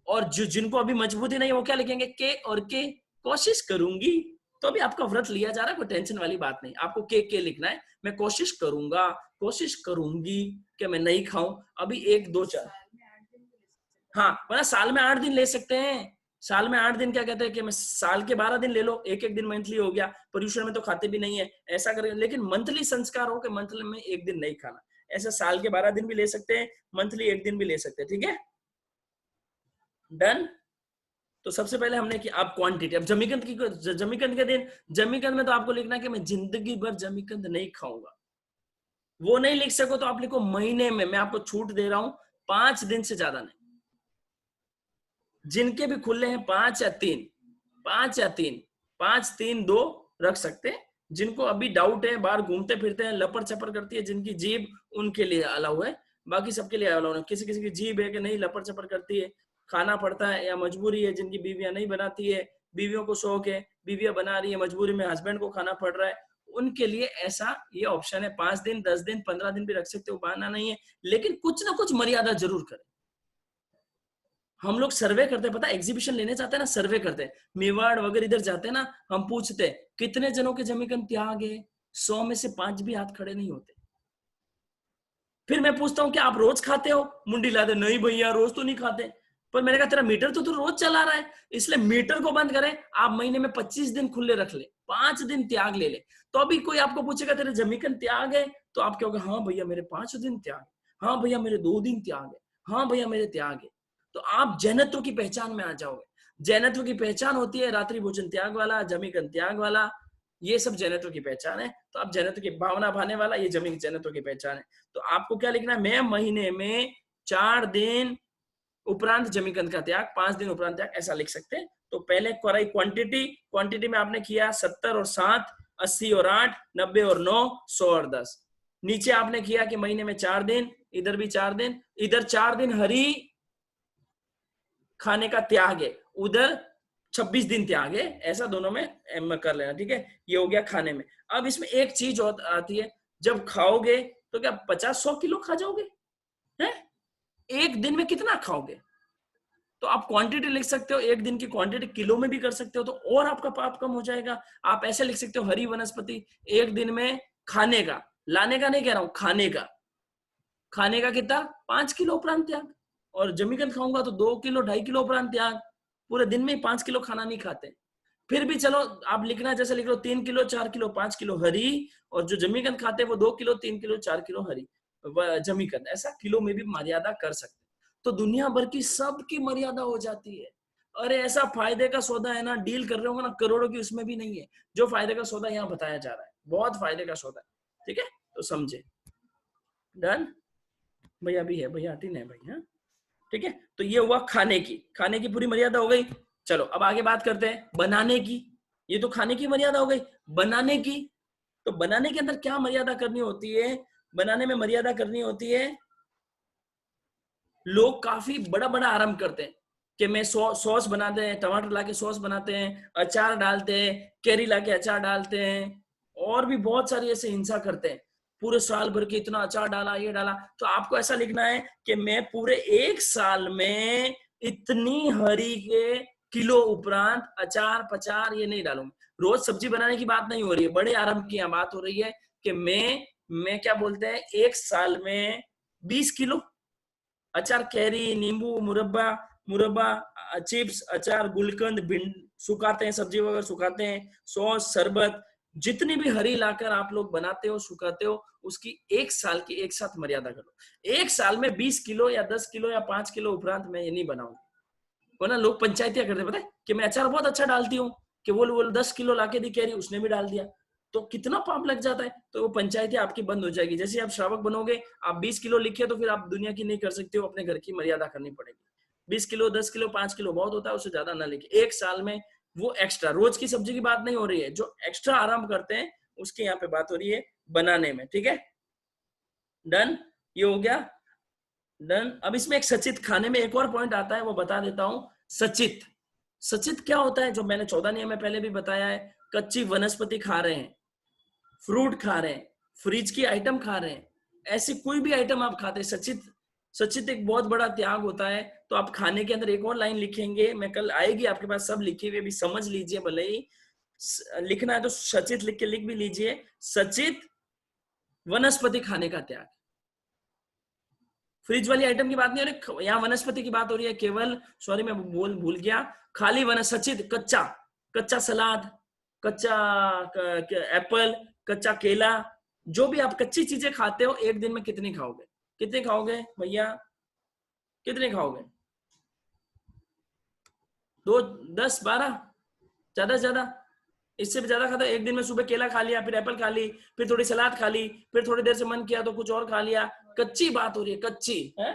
और जो जिनको अभी मजबूती नहीं, वो क्या लिखेंगे, के और के कोशिश करूंगी। तो अभी आपका व्रत लिया जा रहा है, कोई टेंशन वाली बात नहीं। आपको के लिखना है, मैं कोशिश करूंगा, कोशिश करूंगी कि मैं नहीं खाऊं। अभी 1, 2, 4, हाँ, मतलब साल में 8 दिन ले सकते हैं। साल में 8 दिन क्या कहते हैं कि मैं साल के 12 दिन ले लो, 1 दिन मंथली हो गया। पर्यूषण में तो खाते भी नहीं है, ऐसा करें। लेकिन मंथली संस्कार हो कि मंथली में 1 दिन नहीं खाना, ऐसा साल के 12 दिन भी ले सकते हैं, मंथली 1 दिन भी ले सकते हैं, ठीक है। डन। तो सबसे पहले हमने किया, अब क्वांटिटी। अब जमीकंद के दिन, जमीकंद में तो आपको लिखना है कि मैं जिंदगी भर जमीकंद नहीं खाऊंगा। वो नहीं लिख सको तो आप लिखो महीने में, मैं आपको छूट दे रहा हूं, 5 दिन से ज्यादा नहीं। जिनके भी खुले हैं 5 या 3, 5 या 3, 5, 3, 2 रख सकते हैं। जिनको अभी डाउट है, बाहर घूमते फिरते हैं, लपड़ चपड़ करती है जिनकी जीभ, उनके लिए अलाउ है, बाकी सबके लिए अलाउ है। किसी किसी की जीभ है कि नहीं लपड़ चपड़ करती है, खाना पड़ता है या मजबूरी है, जिनकी बीवियां नहीं बनाती है, बीवियों को शौक है, बीवियां बना रही है, मजबूरी में हस्बैंड को खाना पड़ रहा है, उनके लिए ऐसा ये ऑप्शन है। 5 दिन, 10 दिन, 15 दिन भी रख सकते हो, बहाना नहीं है। लेकिन कुछ ना कुछ मर्यादा जरूर करें। हम लोग सर्वे करते हैं, पता है, एग्जीबिशन लेने जाते हैं ना, सर्वे करते हैं, मेवाड़ वगैरह इधर जाते हैं ना, हम पूछते हैं कितने जनों के जमीकंद त्याग है, 100 में से 5 भी हाथ खड़े नहीं होते। फिर मैं पूछता हूँ कि आप रोज खाते हो, मुंडी लाते, नहीं भैया रोज तो नहीं खाते। पर मैंने कहा तेरा मीटर तो तू रोज चला रहा है, इसलिए मीटर को बंद करें। आप महीने में 25 दिन खुले रख ले, 5 दिन त्याग ले ले। तो अभी कोई आपको पूछेगा तेरे जमीकंद त्याग है, तो आप कहोगे हाँ भैया मेरे 5 दिन त्याग, हाँ भैया मेरे 2 दिन त्याग है, हाँ भैया मेरे त्याग है। तो आप जैनत्व की पहचान में आ जाओगे। जैनत्व की पहचान होती है रात्रि भोजन त्याग वाला, जमीकंद त्याग वाला, ये सब जैनत्व की पहचान है। तो आप जैनत्व की भावना भाने वाला, ये जैनत्व की पहचान है। तो आपको क्या लिखना है, मैं महीने में 4 दिन उपरांत जमीकंद का त्याग, 5 दिन उपरांत त्याग, ऐसा लिख सकते हैं। तो पहले कराई क्वांटिटी में आपने किया 70 और 7, 80 और 8, 90 और 9, 100 और 10। नीचे आपने किया कि महीने में 4 दिन, इधर भी 4 दिन, इधर 4 दिन हरी खाने का त्याग है, उधर 26 दिन त्याग है, ऐसा दोनों में कर लेना, ठीक है। ये हो गया खाने में। अब इसमें एक चीज और आती है, जब खाओगे तो क्या 50-100 किलो खा जाओगे? हैं? एक दिन में कितना खाओगे? तो आप क्वांटिटी लिख सकते हो, एक दिन की क्वांटिटी किलो में भी कर सकते हो, तो और आपका पाप कम हो जाएगा। आप ऐसे लिख सकते हो, हरी वनस्पति एक दिन में खाने का, लाने का नहीं कह रहा हूं, खाने का कितना 5 किलो उपरांत त्याग, और जमीकंद खाऊंगा तो 2 किलो 2.5 किलो उपरांत त्याग। पूरे दिन में 5 किलो खाना नहीं खाते। फिर भी चलो आप लिखना जैसे लिख लो 3 किलो 4 किलो 5 किलो हरी, और जो जमीकंद खाते हैं वो 2 किलो 3 किलो 4 किलो हरी जमीकंद, ऐसा किलो में भी मर्यादा कर सकते। तो दुनिया भर की सबकी मर्यादा हो जाती है। अरे ऐसा फायदे का सौदा है ना, डील कर रहे होंगे ना करोड़ों की, उसमें भी नहीं है जो फायदे का सौदा यहाँ बताया जा रहा है। बहुत फायदे का सौदा है, ठीक है, तो समझे। डन भैया भी है, भैया हटी नहीं भाई, हाँ ठीक है। तो ये हुआ खाने की पूरी मर्यादा हो गई। चलो अब आगे बात करते हैं बनाने की। ये तो खाने की मर्यादा हो गई। बनाने की, तो बनाने के अंदर क्या मर्यादा करनी होती है? बनाने में मर्यादा करनी होती है, लोग काफी बड़ा बड़ा आरंभ करते हैं कि मैं सॉस बनाते हैं, टमाटर लाके सॉस बनाते हैं, अचार डालते हैं, कैरी लाके अचार डालते हैं, और भी बहुत सारी ऐसे हिंसा करते हैं। पूरे साल भर के इतना अचार डाला, ये डाला। तो आपको ऐसा लिखना है कि मैं पूरे 1 साल में इतनी हरी के किलो उपरांत अचार पचार ये नहीं डालूंगा। रोज सब्जी बनाने की बात नहीं हो रही है, बड़े आरंभ की यहाँ बात हो रही है कि मैं क्या बोलते हैं 1 साल में 20 किलो अचार, कैरी, नींबू, मुरब्बा, चिप्स, अचार, गुलकंद, भिंड सुखाते हैं, सब्जी वगैरह सुखाते हैं, सॉस, शरबत, जितनी भी हरी लाकर आप लोग बनाते हो सुखाते हो, उसकी 1 साल की एक साथ मर्यादा करो। 1 साल में 20 किलो या 10 किलो या 5 किलो उपरांत मैं ये नहीं बनाऊंगा। वरना लोग पंचायतियां करते, पता है कि मैं अचार बहुत अच्छा डालती हूँ, कि वो 10 किलो लाके दी कैरी, उसने भी डाल दिया, तो कितना पाप लग जाता है। तो वो पंचायती आपकी बंद हो जाएगी। जैसे आप श्रावक बनोगे, आप 20 किलो लिखे तो फिर आप दुनिया की नहीं कर सकते हो, अपने घर की मर्यादा करनी पड़ेगी। 20 किलो 10 किलो 5 किलो बहुत होता है, उससे ज्यादा ना लिखे। 1 साल में वो एक्स्ट्रा, रोज की सब्जी की बात नहीं हो रही है, जो एक्स्ट्रा आराम करते हैं उसकी यहाँ पे बात हो रही है बनाने में, ठीक है। डन, ये हो गया डन। अब इसमें एक सचित, खाने में एक और पॉइंट आता है, वो बता देता हूं। सचित क्या होता है, जो मैंने 14 नियम में पहले भी बताया है। कच्ची वनस्पति खा रहे हैं, फ्रूट खा रहे हैं, फ्रिज की आइटम खा रहे हैं, ऐसी कोई भी आइटम आप खाते हैं, सचित एक बहुत बड़ा त्याग होता है। तो आप खाने के अंदर एक और लाइन लिखेंगे, मैं कल आएगी आपके पास, सब लिखे हुए भी समझ लीजिए, भले ही लिखना है तो सचित लिख के लिख भी लीजिए। सचित वनस्पति खाने का त्याग, फ्रिज वाली आइटम की बात नहीं हो रही, यहाँ वनस्पति की बात हो रही है केवल। सॉरी मैं भूल गया, खाली सचित कच्चा सलाद, कच्चा एप्पल, कच्चा केला, जो भी आप कच्ची चीजें खाते हो, एक दिन में कितनी खाओगे भैया? कितने खाओगे? 2, 10, 12, ज्यादा से ज्यादा, इससे भी ज्यादा खाता। एक दिन में सुबह केला खा लिया, फिर एप्पल खा ली, फिर थोड़ी सलाद खा ली, फिर थोड़ी देर से मन किया तो कुछ और खा लिया। कच्ची बात हो रही है, कच्ची है।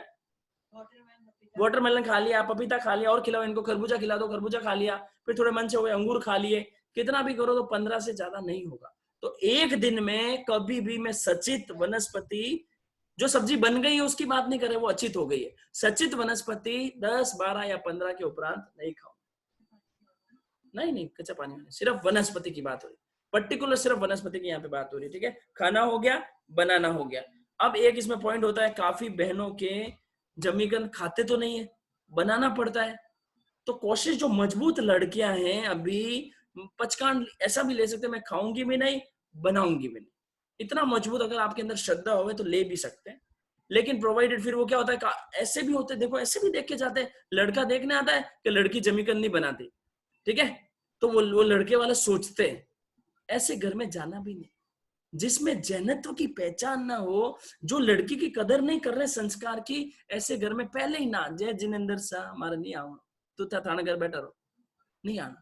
वाटरमेलन खा लिया, पपीता खा लिया, और खिलाओ इनको, खरबूजा खिला दो, खरबूजा खा लिया, फिर थोड़े मन से हुए अंगूर खा लिए। कितना भी करो तो 15 से ज्यादा नहीं होगा। तो एक दिन में कभी भी मैं सचित वनस्पति, जो सब्जी बन गई है उसकी बात नहीं कर रहे, वो अचित हो गई है। सचित वनस्पति 10, 12 या 15 के उपरांत नहीं खाओ। नहीं कच्चा पानी में, सिर्फ वनस्पति की बात हो रही, पर्टिकुलर सिर्फ वनस्पति की यहाँ पे बात हो रही है, ठीक है। खाना हो गया, बनाना हो गया। अब एक इसमें पॉइंट होता है, काफी बहनों के जमीकंद खाते तो नहीं है, बनाना पड़ता है। तो कोशिश, जो मजबूत लड़कियां हैं अभी, पचकान ऐसा भी ले सकते हैं, मैं खाऊंगी भी नहीं बनाऊंगी भी नहीं। इतना मजबूत अगर आपके अंदर श्रद्धा होवे तो ले भी सकते हैं, लेकिन प्रोवाइडेड, फिर वो क्या होता है, ऐसे भी होते, देखो ऐसे भी देख के जाते हैं, लड़का देखने आता है कि लड़की जमीकंद नहीं बनाती, ठीक है, तो वो लड़के वाले सोचते हैं। ऐसे घर में जाना भी नहीं जिसमें जैनत्व की पहचान ना हो, जो लड़की की कदर नहीं कर रहे संस्कार की, ऐसे घर में पहले ही ना। जय जिनेंद्र शाह, हमारा नहीं आना, तो थाना घर बैठा रहो, नहीं आना।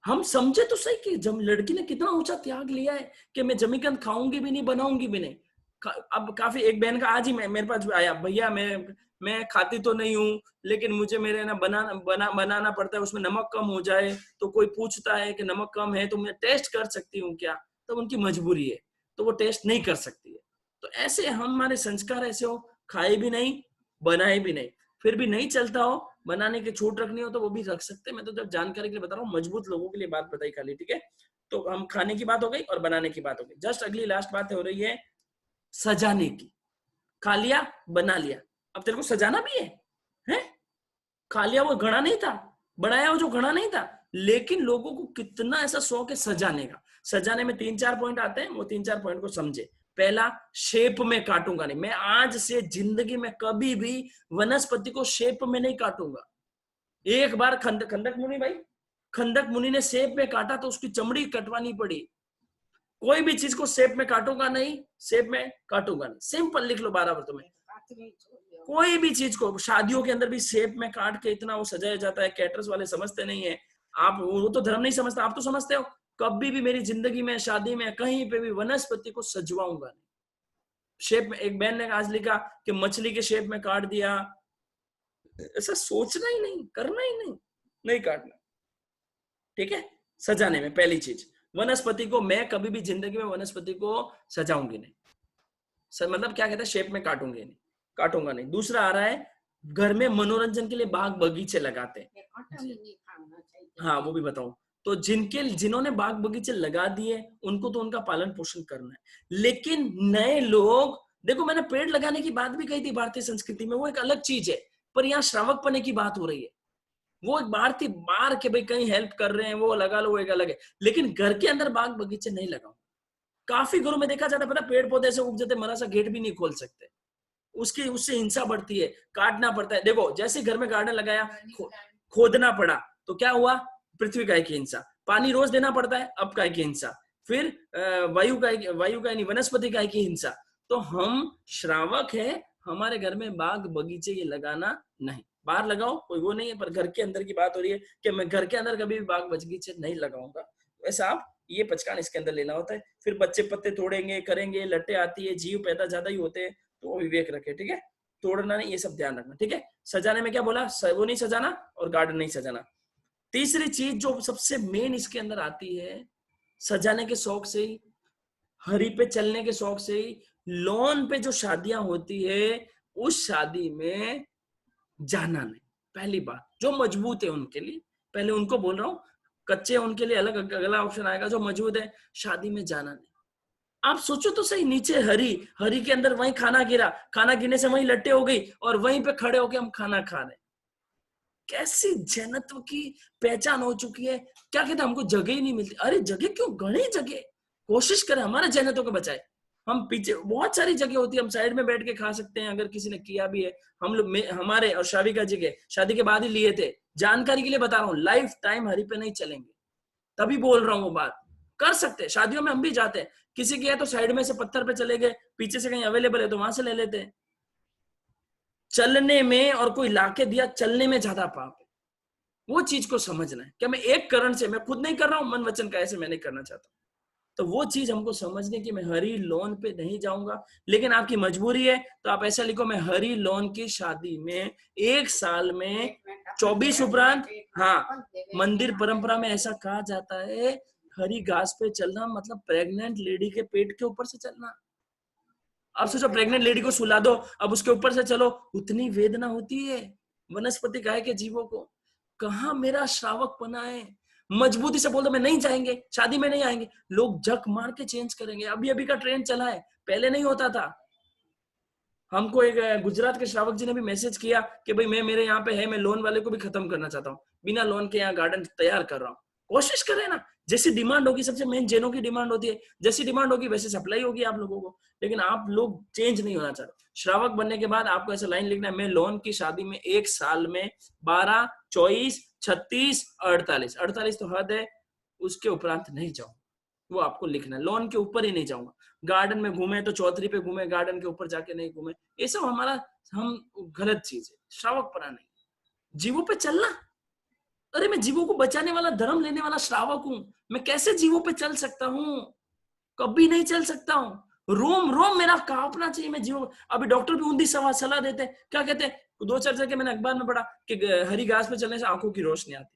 हम समझे तो सही कि जब लड़की ने कितना ऊंचा त्याग लिया है कि मैं जमीकंद खाऊंगी भी नहीं बनाऊंगी भी नहीं। अब काफी एक बहन का आज ही मेरे पास आया, भैया मैं खाती तो नहीं हूँ, लेकिन मुझे मेरे ना बनाना पड़ता है, उसमें नमक कम हो जाए तो कोई पूछता है कि नमक कम है तो मैं टेस्ट कर सकती हूँ क्या, तो उनकी मजबूरी है तो वो टेस्ट नहीं कर सकती है। तो ऐसे हमारे संस्कार ऐसे हो, खाए भी नहीं बनाए भी नहीं, फिर भी नहीं चलता हो, बनाने की छूट रखनी हो तो वो भी रख सकते हैं। मैं तो जब जानकारी के लिए बता रहा हूँ, मजबूत लोगों के लिए बात बताई खाली, ठीक है। तो हम खाने की बात हो गई और बनाने की बात हो गई। जस्ट अगली लास्ट बात हो रही है सजाने की। खा लिया बना लिया, अब तेरे को सजाना भी है? खा लिया वो घड़ा नहीं था, बनाया वो जो घड़ा नहीं था, लेकिन लोगों को कितना ऐसा शौक है सजाने का। सजाने में 3-4 पॉइंट आते हैं, वो 3-4 पॉइंट को समझे। पहला, शेप में काटूंगा नहीं। मैं आज से जिंदगी में कभी भी वनस्पति को शेप में नहीं काटूंगा। एक बार खंडक मुनि भाई, खंडक मुनि ने शेप में काटा तो उसकी चमड़ी कटवानी पड़ी। कोई भी चीज को शेप में काटूंगा नहीं, शेप में काटूंगा नहीं, सिंपल लिख लो 12 व्रतों में। कोई भी चीज को शादियों के अंदर भी शेप में काट के इतना वो सजाया जाता है, कैटरर्स वाले समझते नहीं है। आप वो तो धर्म नहीं समझते, आप तो समझते हो। कभी भी मेरी जिंदगी में, शादी में, कहीं पे भी वनस्पति को सजवाऊंगा नहीं शेप में। एक बहन ने आज लिखा कि मछली के शेप में काट दिया, ऐसा सोचना ही नहीं, करना ही नहीं काटना, ठीक है। सजाने में पहली चीज, वनस्पति को मैं कभी भी जिंदगी में वनस्पति को सजाऊंगी नहीं, मतलब क्या कहते हैं, शेप में काटूंगा नहीं। दूसरा आ रहा है, घर में मनोरंजन के लिए बाग बगीचे लगाते हैं। हाँ, वो भी बताऊं। तो जिन्होंने बाग बगीचे लगा दिए उनको तो उनका पालन पोषण करना है, लेकिन नए लोग देखो, मैंने पेड़ लगाने की बात भी कही थी भारतीय संस्कृति में, वो एक अलग चीज है, पर यहाँ श्रावक पने की बात हो रही है। वो एक बार थी बार के भाई कहीं हेल्प कर रहे हैं, वो लगा लो, वो एक अलग है, लेकिन घर के अंदर बाग बगीचे नहीं लगाओ। काफी घरों में देखा जाता है, पता, पेड़ पौधे से उग जाते, मरा सा गेट भी नहीं खोल सकते, उससे हिंसा बढ़ती है, काटना पड़ता है। देखो, जैसे घर में गार्डन लगाया, खोदना पड़ा तो क्या हुआ, पृथ्वी का की हिंसा। पानी रोज देना पड़ता है, अब काय की हिंसा। फिर वायु का नहीं, वनस्पति काय की हिंसा। तो हम श्रावक है, हमारे घर में बाग बगीचे ये लगाना नहीं। बाहर लगाओ, कोई वो नहीं है, पर घर के अंदर की बात हो रही है कि मैं घर के अंदर कभी भी बाग बगीचे नहीं लगाऊंगा। वैसा आप ये पचकान इसके अंदर लेना होता है। फिर बच्चे पत्ते तोड़ेंगे, करेंगे, लट्टे आती है, जीव पैदा ज्यादा ही होते हैं, तो वो विवेक रखे, ठीक है। तोड़ना नहीं, ये सब ध्यान रखना, ठीक है। सजाने में क्या बोला, वो नहीं सजाना और गार्डन नहीं सजाना। तीसरी चीज जो सबसे मेन इसके अंदर आती है, सजाने के शौक से ही, हरी पे चलने के शौक से ही, लॉन पे जो शादियां होती है उस शादी में जाना नहीं। पहली बात, जो मजबूत है उनके लिए, पहले उनको बोल रहा हूं, कच्चे उनके लिए अलग अगला ऑप्शन आएगा। जो मजबूत है, शादी में जाना नहीं। आप सोचो तो सही, नीचे हरी के अंदर वहीं खाना गिरा, खाना गिरने से वहीं लट्टे हो गई और वहीं पे खड़े होके हम खाना खा रहे। कैसी जैनत्व की पहचान हो चुकी है। क्या कहते हैं, हमको जगह ही नहीं मिलती। अरे जगह क्यों, घनी जगह, कोशिश करें हमारे जैनत्व को बचाए। हम पीछे बहुत सारी जगह होती है, हम साइड में बैठ के खा सकते हैं, अगर किसी ने किया भी है। हम लोग हमारे और शादी का जगह शादी के बाद ही लिए थे, जानकारी के लिए बता रहा हूँ, लाइफ टाइम हरी पे नहीं चलेंगे, तभी बोल रहा हूँ वो बात। कर सकते हैं, शादियों में हम भी जाते हैं, किसी की है तो साइड में से पत्थर पे चले गए, पीछे से कहीं अवेलेबल है तो वहां से ले लेते हैं। चलने में और कोई लाके दिया, चलने में ज्यादा पाप है। वो चीज को समझना है। क्या मैं एक करण से, मैं खुद नहीं कर रहा हूं, मन वचन का ऐसे मैं नहीं करना चाहता, तो वो चीज हमको समझने की, मैं हरी लॉन पे नहीं जाऊंगा। लेकिन आपकी मजबूरी है तो आप ऐसा लिखो, मैं हरी लॉन की शादी में 1 साल में 24 उपरांत, हाँ, मंदिर परंपरा में ऐसा कहा जाता है, हरी घास पे चलना मतलब प्रेग्नेंट लेडी के पेट के ऊपर से चलना। अब सोचो, प्रेग्नेंट लेडी को सुला दो, अब उसके ऊपर से चलो, उतनी वेदना होती है वनस्पति गाय के जीवों को। कहाँ मेरा श्रावक पना है। मजबूती से बोल दो मैं नहीं जाएंगे, शादी में नहीं आएंगे, लोग जक मार के चेंज करेंगे। अभी अभी का ट्रेंड चला है, पहले नहीं होता था। हमको एक गुजरात के श्रावक जी ने भी मैसेज किया कि भाई मैं, मेरे यहाँ पे है, मैं लोन वाले को भी खत्म करना चाहता हूँ, बिना लोन के यहाँ गार्डन तैयार कर रहा हूँ। कोशिश करें ना, जैसी डिमांड होगी, सबसे मेन जैनों की डिमांड होती है, जैसी डिमांड होगी वैसे सप्लाई होगी आप लोगों को। लेकिन आप लोग चेंज नहीं होना चाहते। श्रावक बनने के बाद आपको ऐसा लाइन लिखना है, मैं लोन की शादी में 1 साल में 12, 24, 36, 48, 48 तो हद है, उसके उपरांत नहीं जाऊंगा। वो आपको लिखना है, लोन के ऊपर ही नहीं जाऊंगा। गार्डन में घूमे तो चौधरी पे घूमे, गार्डन के ऊपर जाके नहीं घूमे, ये सब हमारा गलत चीज है। श्रावक पना नहीं, जीवों पे चलना। अरे मैं जीवों को बचाने वाला, धर्म लेने वाला श्रावक हूं, मैं कैसे जीवों पे चल सकता हूं? कभी नहीं चल सकता हूं। रोम रोम मेरा कांपना चाहिए, मैं जीव। अभी डॉक्टर भी उन्दी सलाह देते हैं, क्या कहते हैं, 2-4 जगह मैंने अखबार में पढ़ा कि हरी घास पे चलने से आंखों की रोशनी आती।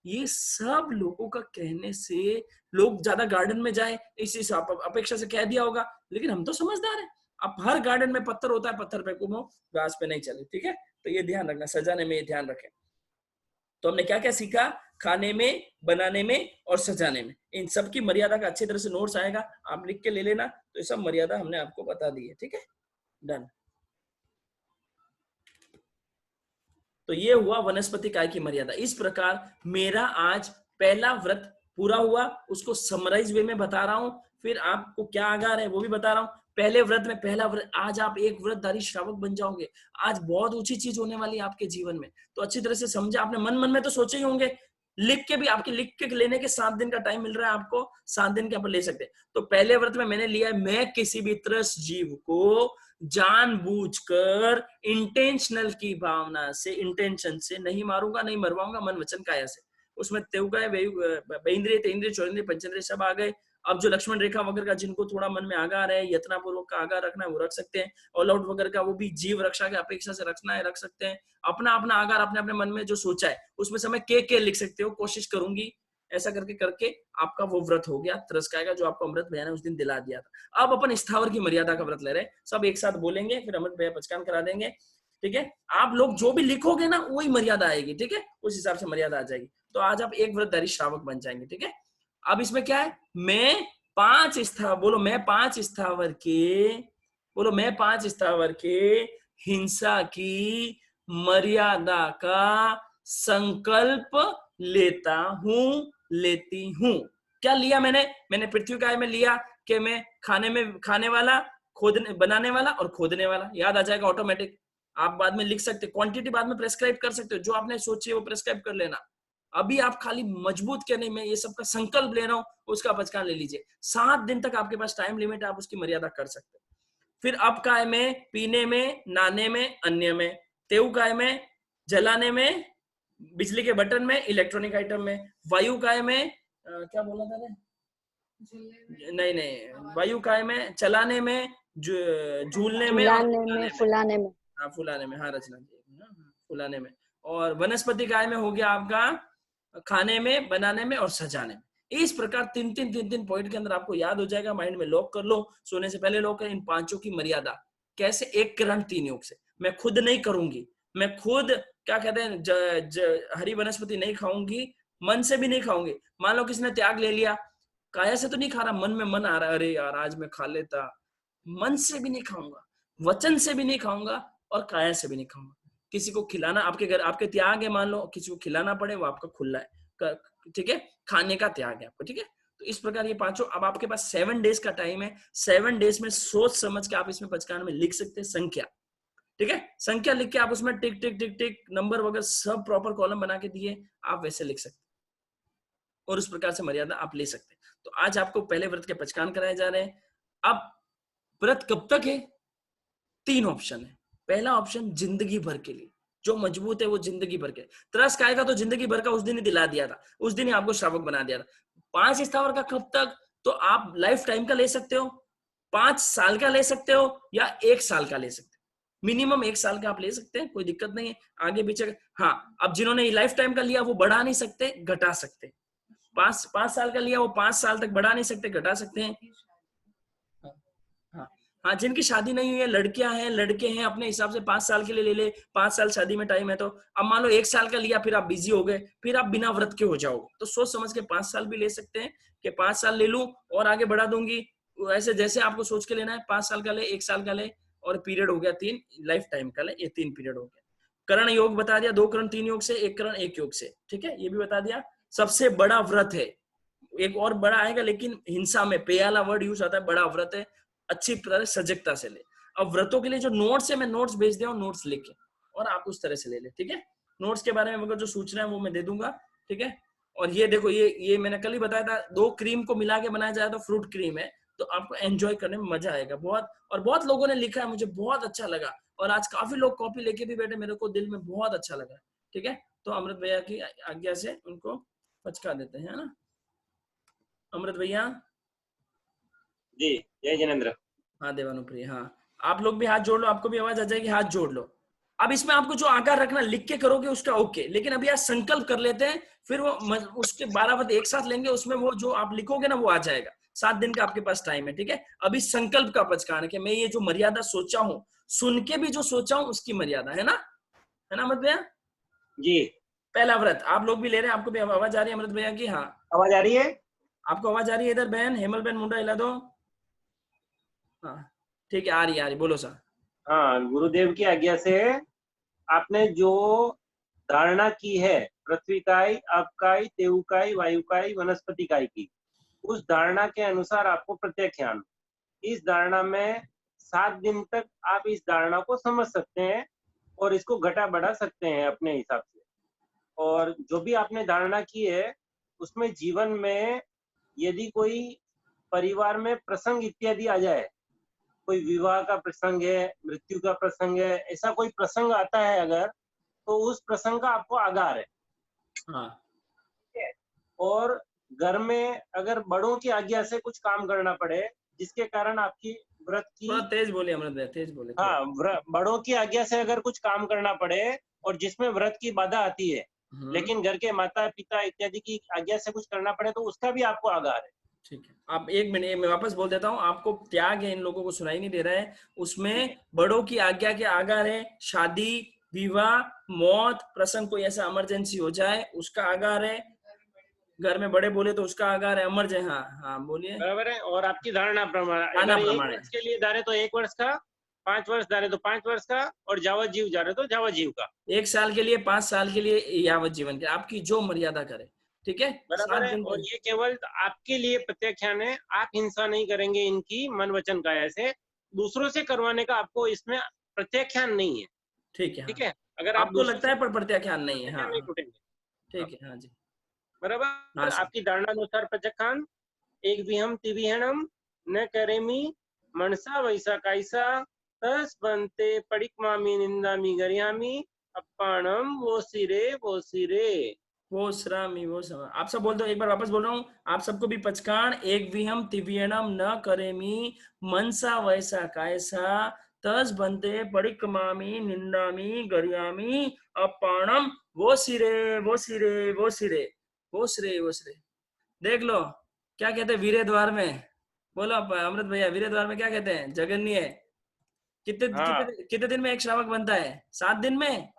ये सब लोगों का कहने से लोग ज्यादा गार्डन में जाए इसी अपेक्षा से कह दिया होगा, लेकिन हम तो समझदार हैं। अब हर गार्डन में पत्थर होता है, पत्थर पे घूमो, घास पे नहीं चले, ठीक है। तो ये ध्यान रखना, सजाने में ये ध्यान रखें। तो हमने क्या क्या सीखा, खाने में, बनाने में और सजाने में, इन सब की मर्यादा का अच्छी तरह से नोट्स आएगा, आप लिख के ले लेना। तो ये सब मर्यादा हमने आपको बता दी है, ठीक है, डन। तो ये हुआ वनस्पति काय की मर्यादा। इस प्रकार मेरा आज पहला व्रत पूरा हुआ, उसको समराइज वे में बता रहा हूं, फिर आपको क्या आगार है वो भी बता रहा हूं। पहले व्रत में पहला व्रत, आज आप एक व्रतधारी श्रावक बन जाओगे। आज बहुत ऊंची चीज होने वाली है आपके जीवन में, तो अच्छी तरह से समझे। आपने मन में तो सोचे ही होंगे, लिख के भी, आपके लिख के लेने के 7 दिन का टाइम मिल रहा है आपको, 7 दिन के आप ले सकते हैं। तो पहले व्रत में मैंने लिया है, मैं किसी भी त्रस्त जीव को जानबूझकर इंटेंशनल की भावना से, इंटेंशन से नहीं मारूंगा, नहीं मरवाऊंगा, मन वचन काया से। उसमें तेउगाय, इंद्रिय, तेंद्रिय, चौरेंद्रिय, पंचेंद्रिय सब आ गए। अब जो लक्ष्मण रेखा वगैरह का जिनको थोड़ा मन में आगार है, यत्नापूर्वक का आगार रखना है वो रख सकते हैं। ऑल आउट वगैरह का वो भी जीव रक्षा की अपेक्षा से रखना है, रख सकते हैं। अपना अपना आगार अपने अपने मन में जो सोचा है उसमें समय के लिख सकते हो, कोशिश करूंगी ऐसा करके करके आपका वो व्रत हो गया त्रस्काय का, जो आपको अमृत भैया ने उस दिन दिला दिया था। अब अपन स्थावर की मर्यादा का व्रत ले रहे हैं, सब एक साथ बोलेंगे, फिर अमृत भैया पचकान करा देंगे, ठीक है। आप लोग जो भी लिखोगे ना वही मर्यादा आएगी, ठीक है, उस हिसाब से मर्यादा आ जाएगी। तो आज आप एक व्रतधारी श्रावक बन जाएंगे, ठीक है। अब इसमें क्या है, मैं 5 स्थावर, बोलो मैं 5 स्थावर के, बोलो मैं 5 स्थावर के हिंसा की मर्यादा का संकल्प लेता हूं, लेती हूं। क्या लिया मैंने पृथ्वी काय में लिया कि मैं खाने वाला, खोदने, बनाने वाला और खोदने वाला, याद आ जाएगा ऑटोमेटिक। आप बाद में लिख सकते, क्वांटिटी बाद में प्रेस्क्राइब कर सकते हो, जो आपने सोची है वो प्रेस्क्राइब कर लेना। अभी आप खाली मजबूत के नहीं, मैं ये सब का संकल्प ले रहा हूं, उसका पचकान ले लीजिए। 7 दिन तक आपके पास टाइम लिमिट है, आप उसकी मर्यादा कर सकते हो। फिर अब काय में, पीने में, नहाने में, अन्य में, तेऊ काय में, जलाने में, बिजली के बटन में, इलेक्ट्रॉनिक आइटम में, वायु काय में, क्या बोला था रे, नहीं, वायु काय में, चलाने में, झूलने में, फुलाने में, हाँ फुलाने में, हाँ रचना जी, फुलाने में। और वनस्पति काय में हो गया आपका खाने में, बनाने में और सजाने में। इस प्रकार 3 पॉइंट के अंदर आपको याद हो जाएगा, माइंड में लॉक कर लो, सोने से पहले लॉक कर। इन 5 की मर्यादा कैसे, 1 किरण 3 योग से। मैं खुद नहीं करूंगी, मैं खुद क्या कहते हैं, हरी वनस्पति नहीं खाऊंगी, मन से भी नहीं खाऊंगी। मान लो किसी ने त्याग ले लिया, काया से तो नहीं खा रहा, मन में मन आ रहा है, अरे यार आज मैं खा लेता, मन से भी नहीं खाऊंगा, वचन से भी नहीं खाऊंगा और काया से भी नहीं खाऊंगा। किसी को खिलाना, आपके घर आपके त्याग है, मान लो किसी को खिलाना पड़े, वो आपका खुला है, ठीक है, खाने का त्याग है आपको, ठीक है। तो इस प्रकार ये 5। अब आपके पास 7 डेज का टाइम है, 7 डेज में सोच समझ के आप इसमें पचकान में लिख सकते हैं संख्या, ठीक है। संख्या लिख के आप उसमें टिक टिक टिक टिक नंबर वगैरह सब प्रॉपर कॉलम बना के दिए, आप वैसे लिख सकते हैं और उस प्रकार से मर्यादा आप ले सकते हैं। तो आज आपको पहले व्रत के पचकान कराए जा रहे हैं। अब व्रत कब तक है, 3 ऑप्शन है। पहला ऑप्शन जिंदगी भर के लिए, जो मजबूत है वो जिंदगी भर के। त्रस्त काय का तो जिंदगी भर का उस दिन ही दिला दिया था, उस दिन ही आपको श्रावक बना दिया था। 5 स्थावर का कब तक, तो आप लाइफ टाइम का ले सकते हो, 5 साल का ले सकते हो या 1 साल का ले सकते हो। मिनिमम 1 साल का आप ले सकते हैं, कोई दिक्कत नहीं है, आगे पीछे। हाँ, अब जिन्होंने लाइफ टाइम का लिया वो बढ़ा नहीं सकते, घटा सकते। 5 साल का लिया वो 5 साल तक बढ़ा नहीं सकते, घटा सकते हैं। हाँ, जिनकी शादी नहीं हुई है, लड़कियां हैं, लड़के हैं, अपने हिसाब से 5 साल के लिए ले ले, 5 साल शादी में टाइम है। तो अब मान लो 1 साल का लिया, फिर आप बिजी हो गए, फिर आप बिना व्रत के हो जाओगे, तो सोच समझ के 5 साल भी ले सकते हैं कि 5 साल ले लूं और आगे बढ़ा दूंगी। ऐसे जैसे आपको सोच के लेना है, 5 साल का ले, 1 साल का ले, और पीरियड हो गया 3, लाइफ टाइम का ले, ये 3 पीरियड हो गया। करण योग बता दिया, 2 करण 3 योग से, 1 करण 1 योग से, ठीक है, ये भी बता दिया। सबसे बड़ा व्रत है, एक और बड़ा आएगा, लेकिन हिंसा में पेयाला वर्ड यूज आता है, बड़ा व्रत है, अच्छी तरह सजगता से ले। अब व्रतों के लिए जो नोट्स है, मैं नोट्स भेज दिया हूं, नोट्स लिखे और आप उस तरह से ले ले, ठीक है। नोट्स के बारे में मगर जो सूचना है वो मैं दे दूंगा, ठीक है। और ये देखो, ये मैंने कल ही बताया था, 2 क्रीम को मिला के बनाया जाए तो फ्रूट क्रीम है, तो आपको एंजॉय करने में मजा आएगा बहुत। और बहुत लोगों ने लिखा है, मुझे बहुत अच्छा लगा, और आज काफी लोग कॉपी लेके भी बैठे, मेरे को दिल में बहुत अच्छा लगा, ठीक है। तो अमृत भैया की आज्ञा से उनको पचका देते हैं, है ना। अमृत भैया जी, जय जिनेंद्र। हाँ देवानुप्रिय, हाँ आप लोग भी हाथ जोड़ लो, आपको भी आवाज आ जाएगी, हाथ जोड़ लो। अब इसमें आपको जो आकार रखना लिख के करोगे उसका ओके, लेकिन अभी आज संकल्प कर लेते हैं, फिर वो उसके 12 पद एक साथ लेंगे, उसमें वो जो आप लिखोगे ना वो आ जाएगा। 7 दिन का आपके पास टाइम है, ठीक है। अभी संकल्प का पचकान है कि मैं ये जो मर्यादा सोचा हूँ, सुन के भी जो सोचा हूँ उसकी मर्यादा है ना अमृत भैया जी। पहला व्रत आप लोग भी ले रहे हैं, आपको भी आवाज आ रही है अमृत भैया की? हाँ आवाज आ रही है? आपको आवाज आ रही है? इधर बहन हेमल बहन मुंडा हिला दो। हाँ ठीक है, आ रही बोलो सर। हाँ, गुरुदेव की आज्ञा से आपने जो धारणा की है पृथ्वी काई, अपकाई, तेवकाई, वायुकाई, वनस्पति काई की, उस धारणा के अनुसार आपको प्रत्याख्यान, इस धारणा में 7 दिन तक आप इस धारणा को समझ सकते हैं और इसको घटा बढ़ा सकते हैं अपने हिसाब से। और जो भी आपने धारणा की है उसमें जीवन में यदि कोई परिवार में प्रसंग इत्यादि आ जाए, कोई विवाह का प्रसंग है, मृत्यु का प्रसंग है, ऐसा कोई प्रसंग आता है अगर, तो उस प्रसंग का आपको आगार है। हाँ। और घर में अगर बड़ों की आज्ञा से कुछ काम करना पड़े जिसके कारण आपकी व्रत की, थोड़ा तेज बोले अमृत भैया, तेज बोले। हाँ, बड़ों की आज्ञा से अगर कुछ काम करना पड़े और जिसमें व्रत की बाधा आती है, लेकिन घर के माता पिता इत्यादि की आज्ञा से कुछ करना पड़े तो उसका भी आपको आगार है। ठीक है, आप एक मिनट मैं वापस बोल देता हूँ, आपको त्याग है, इन लोगों को सुनाई नहीं दे रहा है। उसमें बड़ों की आज्ञा के आगार है, शादी, विवाह, मौत, प्रसंग कोई ऐसा इमरजेंसी हो जाए उसका आगार है, घर में बड़े बोले तो उसका आगार है, अमर जय। हाँ हाँ बोलिए। बराबर है। और आपकी धारणा प्रमाण, अगर 1 वर्ष के लिए धारे तो 1 वर्ष का, 5 वर्ष धारे तो 5 वर्ष का, और जावत जीव जा रहे तो जावत जीव का। 1 साल के लिए, 5 साल के लिए, यावत जीवन के, आपकी जो मर्यादा करे, ठीक है। बराबर है। और ये केवल आपके लिए प्रत्याख्यान है, आप हिंसा नहीं करेंगे इनकी मन वचन काया से, दूसरों से करवाने का आपको इसमें प्रत्याख्यान नहीं है। ठीक है, ठीक है। अगर आपको लगता है पर प्रत्याख्यान नहीं है। हाँ नहीं टूटेंगे। ठीक है, हाँ जी बराबर। आपकी धारणा अनुसार प्रत्याख्यान, एक विहम तिविहणम न करेमी मनसा वैसा कायसा तस बनते पडिकमामी निंदामी गरियामी अपाणम वो सिरे वो सिरे वो श्रामी वो समा। आप सब बोल दो, एक बार वापस बोल रहा हूँ, आप सबको भी पचकान। एक विहम तिवियनम न करेमी मनसा वैसा कायसा तस बनते पडिकमामी निंदामी गरियामी अपाणम वो सिरे वो सिरे वो सिरे वो सिरे वो सिरे। देख लो क्या कहते हैं वीरे द्वार में, बोलो अमृत भैया, वीरे द्वार में क्या कहते हैं? जगन्य। कितने दिन में एक श्रावक बनता है? 7 दिन में?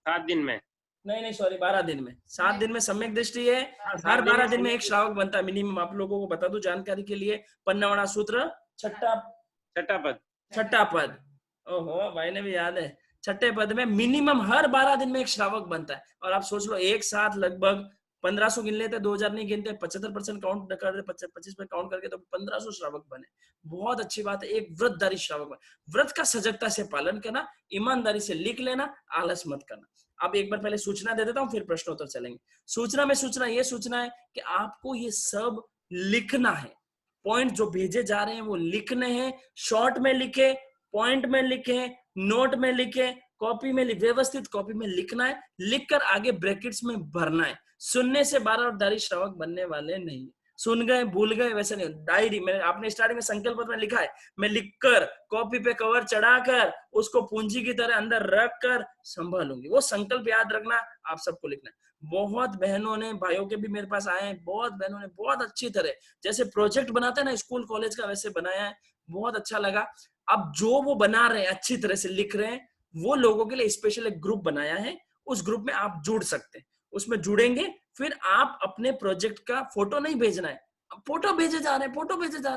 7 दिन में नहीं सॉरी 12 दिन में। 7 दिन में सम्यक दृष्टि है, हर 12 दिन में एक श्रावक बनता है मिनिमम। आप लोगों को बता दूं जानकारी के लिए, पन्नावाड़ा सूत्र छठा पद। ओहो भाई ने भी याद है। छठे पद में मिनिमम हर 12 दिन में एक श्रावक बनता है। और आप सोच लो एक साथ लगभग 1500 गिन लेते, 2000 नहीं गिनते, 75% काउंट कर 25% काउंट करके तो 1500 श्रावक बने। बहुत अच्छी बात है, एक व्रतधारी श्रावक बने। व्रत का सजगता से पालन करना, ईमानदारी से लिख लेना, आलस मत करना। अब एक बार पहले सूचना दे देता हूँ, फिर प्रश्नोत्तर चलेंगे। सूचना में ये सूचना है कि आपको ये सब लिखना है। पॉइंट जो भेजे जा रहे हैं वो लिखने हैं। शॉर्ट में लिखे, पॉइंट में लिखे, नोट में लिखे, कॉपी में व्यवस्थित कॉपी में लिखना है। लिखकर आगे ब्रैकेट्स में भरना है। सुनने से 12 श्रावक बनने वाले नहीं। सुन गए भूल गए वैसे नहीं। डायरी में आपने स्टार्टिंग में संकल्प पत्र में लिखा है, मैं लिखकर कॉपी पे कवर चढ़ाकर उसको पूंजी की तरह अंदर रख कर संभालूंगी। वो संकल्प याद रखना, आप सबको लिखना है। बहुत बहनों ने, भाइयों के भी मेरे पास आए हैं, बहुत बहनों ने बहुत अच्छी तरह जैसे प्रोजेक्ट बनाते हैं ना स्कूल कॉलेज का, वैसे बनाया है। बहुत अच्छा लगा। अब जो वो बना रहे हैं, अच्छी तरह से लिख रहे हैं, वो लोगों के लिए स्पेशल एक ग्रुप बनाया है। उस ग्रुप में आप जुड़ सकते हैं। उसमें जुड़ेंगे, फिर आप अपने प्रोजेक्ट का फोटो नहीं भेजना है। फोटो भेजे जा रहे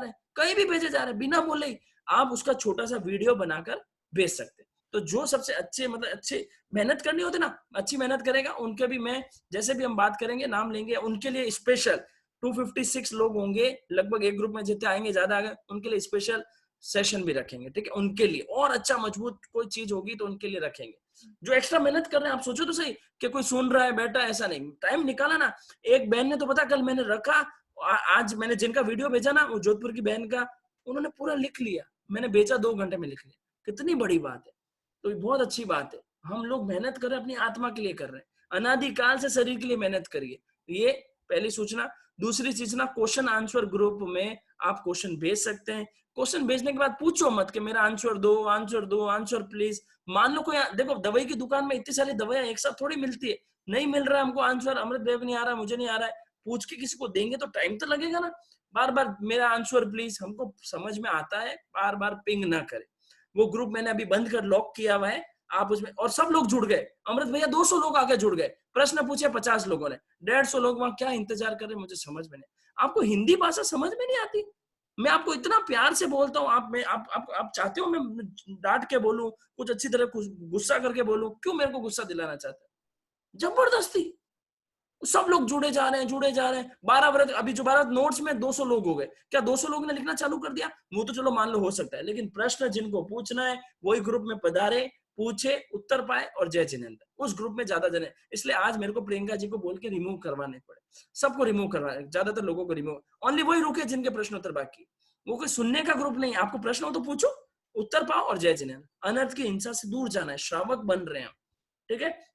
हैं, कहीं भी भेजे जा रहे हैं, बिना बोले ही आप उसका छोटा सा वीडियो बनाकर भेज सकते हैं। तो जो सबसे अच्छे अच्छे मेहनत करनी होती ना, अच्छी मेहनत करेगा उनके भी, मैं जैसे भी हम बात करेंगे नाम लेंगे, उनके लिए स्पेशल 256 लोग होंगे लगभग एक ग्रुप में, जितने आएंगे ज्यादा आगे, उनके लिए स्पेशल सेशन भी रखेंगे। ठीक है, उनके लिए और अच्छा मजबूत कोई चीज होगी तो उनके लिए रखेंगे। जो एक्स्ट्रा मेहनत कर रहे हैं, आप सोचो तो सही कि कोई सुन रहा है बैठा, ऐसा नहीं, टाइम निकाला ना। एक बहन ने तो पता, कल मैंने रखा, आज मैंने जिनका वीडियो भेजा ना, वो जोधपुर की बहन का, उन्होंने पूरा लिख लिया, मैंने भेजा 2 घंटे में लिख लिया। कितनी बड़ी बात है। तो बहुत अच्छी बात है। हम लोग मेहनत कर रहे हैं, अपनी आत्मा के लिए कर रहे हैं। अनादिकाल से शरीर के लिए मेहनत करिए। ये पहली सूचना। दूसरी सूचना, क्वेश्चन आंसर ग्रुप में आप क्वेश्चन भेज सकते हैं। क्वेश्चन भेजने के बाद पूछो मत कि मेरा आंसर दो, आंसर दो, आंसर प्लीज। मान लो कोई, देखो दवाई की दुकान में इतनी सारी दवाइयां एक साथ थोड़ी मिलती है, नहीं मिल रहा है हमको आंसर, अमृत देव नहीं आ रहा है, मुझे नहीं आ रहा है, पूछ के किसी को देंगे तो टाइम तो लगेगा ना। बार बार मेरा आंसर प्लीज, हमको समझ में आता है, बार बार पिंग ना करे। वो ग्रुप मैंने अभी बंद कर लॉक किया हुआ है, आप उसमें, और सब लोग जुड़ गए, अमृत भैया 200 लोग आगे जुड़ गए, प्रश्न पूछे 50 लोगों ने, 150 लोग वहां क्या इंतजार कर रहे, मुझे समझ में नहीं। आपको हिंदी भाषा समझ में नहीं आती, मैं आपको इतना प्यार से बोलता हूँ, आप चाहते हो मैं डांट के बोलूं, कुछ अच्छी तरह गुस्सा करके बोलूं, क्यों मेरे को गुस्सा दिलाना चाहते हैं? जबरदस्ती सब लोग जुड़े जा रहे हैं, जुड़े जा रहे हैं। 12 व्रत, अभी जो 12 नोट्स में 200 लोग हो गए, क्या 200 लोग ने लिखना चालू कर दिया? वो तो चलो मान लो हो सकता है, लेकिन प्रश्न जिनको पूछना है वही ग्रुप में पधारे, पूछे, उत्तर पाए और जय जिनेंद्र, उस ग्रुप में ज्यादा जने। इसलिए आज मेरे को प्रियंका जी को बोल के रिमूव करवाने पड़े, सबको रिमूव करवाने, ज्यादातर लोगों को रिमूव, ओनली वही रुके जिनके प्रश्न उत्तर बाकी। वो कोई सुनने का ग्रुप नहीं, आपको प्रश्न हो तो पूछो, उत्तर पाओ और जय जिनेंद्र। अनर्थ की हिंसा से दूर जाना है, श्रावक बन रहे हैं, ठीक है?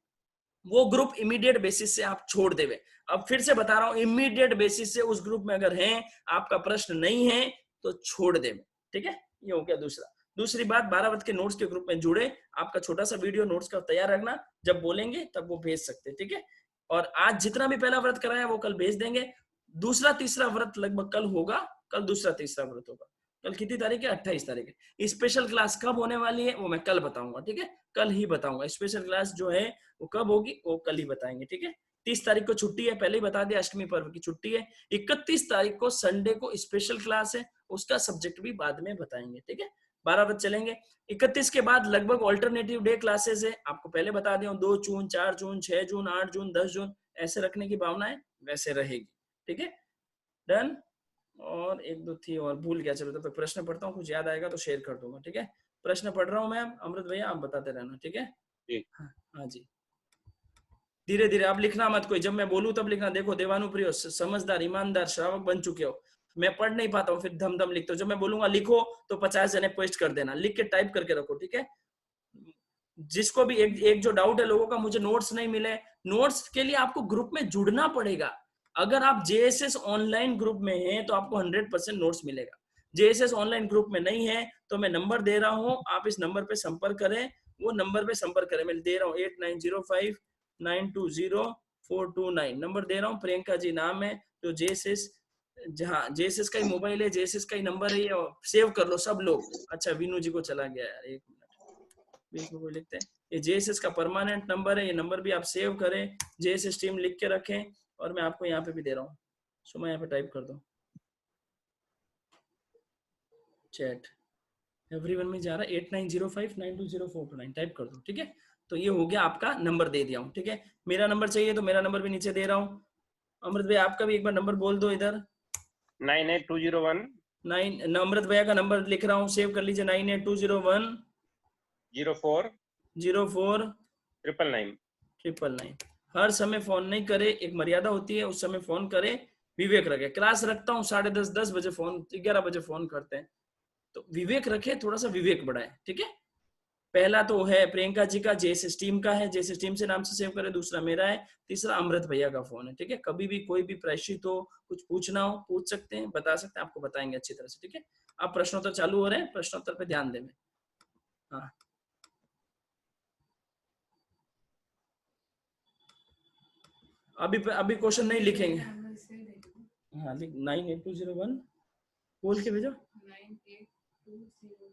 वो ग्रुप इमीडिएट बेसिस से आप छोड़ देवे। अब फिर से बता रहा हूं, इमीडिएट बेसिस से उस ग्रुप में अगर हैं, आपका प्रश्न नहीं है तो छोड़ देवे, ठीक है? ये हो गया दूसरा। दूसरी बात, 12 व्रत के नोट्स के ग्रुप में जुड़े, आपका छोटा सा वीडियो नोट्स का तैयार रखना, जब बोलेंगे तब वो भेज सकते, ठीक है? और आज जितना भी पहला व्रत कराया वो कल भेज देंगे। दूसरा तीसरा व्रत लगभग कल होगा, कल दूसरा तीसरा व्रत होगा। कल कितनी तारीख है? 28 तारीख है। स्पेशल क्लास कब होने वाली है वो मैं कल बताऊंगा, ठीक है? कल ही बताऊंगा। स्पेशल क्लास जो है वो कब होगी वो कल ही बताएंगे, ठीक है? 30 तारीख को छुट्टी है, पहले ही बता दिया, अष्टमी पर्व की छुट्टी है। 31 तारीख को संडे को स्पेशल क्लास है, उसका सब्जेक्ट भी बाद में बताएंगे, ठीक है? 12 व्रत चलेंगे। 31 के बाद लगभग ऑल्टरनेटिव डे क्लासेस है, आपको पहले बता दिया, 2 जून, 4 जून, 6 जून, 8 जून, 10 जून, ऐसे रखने की भावना है, वैसे रहेगी, ठीक है? डन। और एक दो थी और भूल गया, चलो तब तक प्रश्न पढ़ता हूँ, कुछ याद आएगा तो शेयर कर दूंगा, ठीक है? प्रश्न पढ़ रहा हूँ मैं, अमृत भैया आप बताते रहना, ठीक है? हाँ जी, धीरे धीरे। आप लिखना मत कोई, जब मैं बोलूँ तब लिखना। देखो देवानुप्रियो, समझदार ईमानदार श्रावक बन चुके हो, मैं पढ़ नहीं पाता हूँ, फिर धम धम लिखते हो। जब मैं बोलूंगा लिखो तो 50 जने पोस्ट कर देना, लिख के टाइप करके रखो, ठीक है? जिसको भी एक जो डाउट है लोगों का, मुझे नोट्स नहीं मिले, नोट्स के लिए आपको ग्रुप में जुड़ना पड़ेगा। अगर आप जेएसएस ऑनलाइन ग्रुप में हैं तो आपको 100% नोट्स मिलेगा। जेएसएस ऑनलाइन ग्रुप में नहीं है तो मैं नंबर दे रहा हूं, आप इस नंबर पे संपर्क करें, वो नंबर पे संपर्क करें, मैं दे रहा हूँ 8905920429 नंबर दे रहा हूँ। प्रियंका जी नाम है, जो जेएसएस, जहाँ जेएसएस का ही मोबाइल है, जेएसएस का ही नंबर है, ये सेव कर लो सब लोग। अच्छा विनू जी को चला गया यार, एक मिनट, कोई लिखते हैं, ये जेएसएस का परमानेंट नंबर है, ये नंबर भी आप सेव करें, जेएसएस टीम लिख के रखें। और मैं आपको यहाँ पे भी दे रहा हूँ, सो मैं यहाँ पे टाइप कर दूं, चैट एवरीवन में जा रहा है, 8905920429 टाइप कर दो, ठीक है? तो ये हो गया, आपका नंबर दे दिया हूँ, ठीक है? मेरा नंबर चाहिए तो मेरा नंबर भी नीचे दे रहा हूँ। अमृत भाई आपका भी एक बार नंबर बोल दो इधर। 98201 9, अमृत भैया का नंबर लिख रहा हूँ, सेव कर लीजिए, 98201 04 999। हर समय फोन नहीं करे, एक मर्यादा होती है, उस समय फोन करे, विवेक रखे। क्लास रखता हूँ 10:30 बजे फोन, 11 बजे फोन करते हैं, तो विवेक रखे, थोड़ा सा विवेक बढ़ाए, ठीक है? पहला तो है प्रियंका जी का, जेएसएस टीम का है, जेएसएस टीम से नाम से सेव करे। दूसरा मेरा है, तीसरा अमृत भैया का फोन है, ठीक है? कभी भी कोई भी प्रेषित हो, कुछ पूछना हो, पूछ सकते हैं, बता सकते हैं, आपको बताएंगे अच्छी तरह से, ठीक है? अब प्रश्नोत्तर चालू हो रहे हैं, प्रश्नोत्तर पे ध्यान दें। हाँ अभी क्वेश्चन नहीं लिखेंगे। हाँ 98201 बोल के भेजो। 98201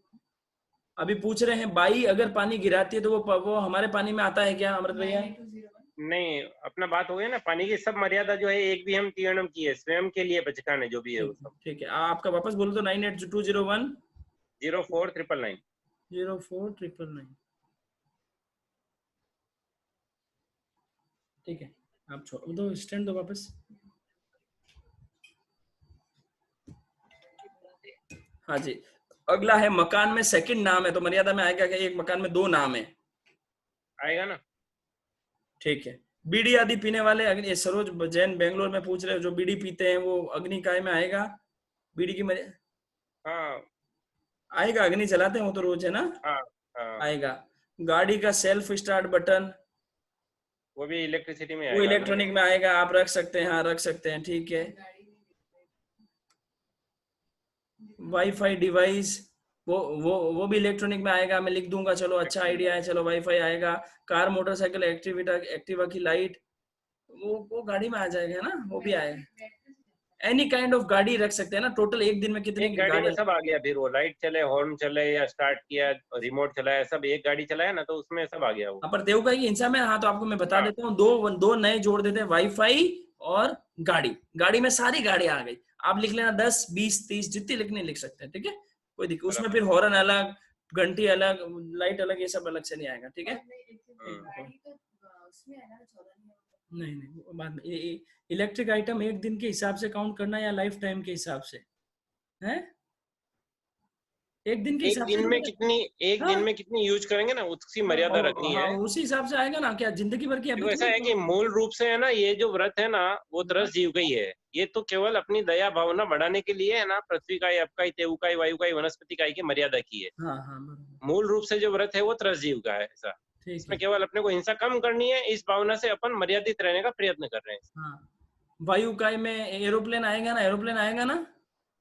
अभी पूछ रहे हैं, बाई अगर पानी गिराती है तो वो हमारे पानी में आता है क्या अमृत भैया? नहीं, अपना बात हो गया ना, पानी की सब मर्यादा जो है, एक भी हम तीर्णम की है, स्वयं के लिए बचकाने जो भी है वो सब। ठीक है, आपका वापस बोलो तो 98201 04 999। ठीक है, आप छोड़ दो, स्टैंड दो वापस। हाँ जी, अगला है मकान में सेकंड नाम है, तो मर्यादा में आएगा कि एक मकान में 2 नाम है? आएगा ना। ठीक है, बीड़ी आदि पीने वाले अग्नि, सरोज जैन बेंगलोर में पूछ रहे हो, जो बीड़ी पीते हैं वो अग्नि काय में आएगा? बीड़ी की हाँ आएगा, अग्नि जलाते हैं वो तो रोज, है ना? हाँ हाँ। आएगा। गाड़ी का सेल्फ स्टार्ट बटन, वो भी इलेक्ट्रिसिटी में वो आएगा, इलेक्ट्रॉनिक में आएगा, आप रख सकते हैं, हाँ रख सकते हैं, ठीक है। वाईफाई डिवाइस, वो भी इलेक्ट्रॉनिक में आएगा। मैं लिख दूंगा, चलो अच्छा आइडिया है, चलो वाईफाई आएगा। कार, मोटरसाइकिल, एक्टिवा की लाइट, वो गाड़ी में आ जाएगा ना, वो भी आएगा। एनी काइंड ऑफ गाड़ी रख सकते हैं ना। टोटल एक दिन में कितनी एक गाड़ी में सब आ गया, फिर वो लाइट चले, हॉर्न चले, या स्टार्ट किया, रिमोट चलाया, सब एक गाड़ी चलाया ना, तो उसमें सब आ गया वो। पर देव का ही इंसान में। हाँ, तो आपको मैं बता देता हूँ, दो नए जोड़ देते हैं, वाईफाई और गाड़ी में सारी गाड़ी आ गई। आप लिख लेना 10, 20, 30 जितनी लिखनी लिख सकते हैं, ठीक है, कोई दिक्कत। उसमें फिर हॉर्न अलग, घंटी अलग, लाइट अलग, ये सब अलग से नहीं आएगा, ठीक है। नहीं, वो बाद में। इलेक्ट्रिक आइटम एक दिन के हिसाब से काउंट करना या लाइफ टाइम के हिसाब से है? एक दिन के हिसाब से एक दिन में कितनी यूज करेंगे ना, उसकी मर्यादा रखनी है। उसी हिसाब से आएगा ना, क्या जिंदगी भर की? ऐसा है कि मूल रूप से है ना, ये जो व्रत है ना, वो त्रस जीव का ही है। ये तो केवल अपनी दया भावना बढ़ाने के लिए है ना, पृथ्वी का, अपकाई, तेवुकाई, वायुकाई, वनस्पति काई की मर्यादा की है। मूल रूप से जो व्रत है वो त्रस जीव का है। ऐसा इसमें केवल अपने को हिंसा कम करनी है, इस भावना से अपन मर्यादित रहने का प्रयत्न कर रहे हैं। वायुकाई में एरोप्लेन आएगा ना,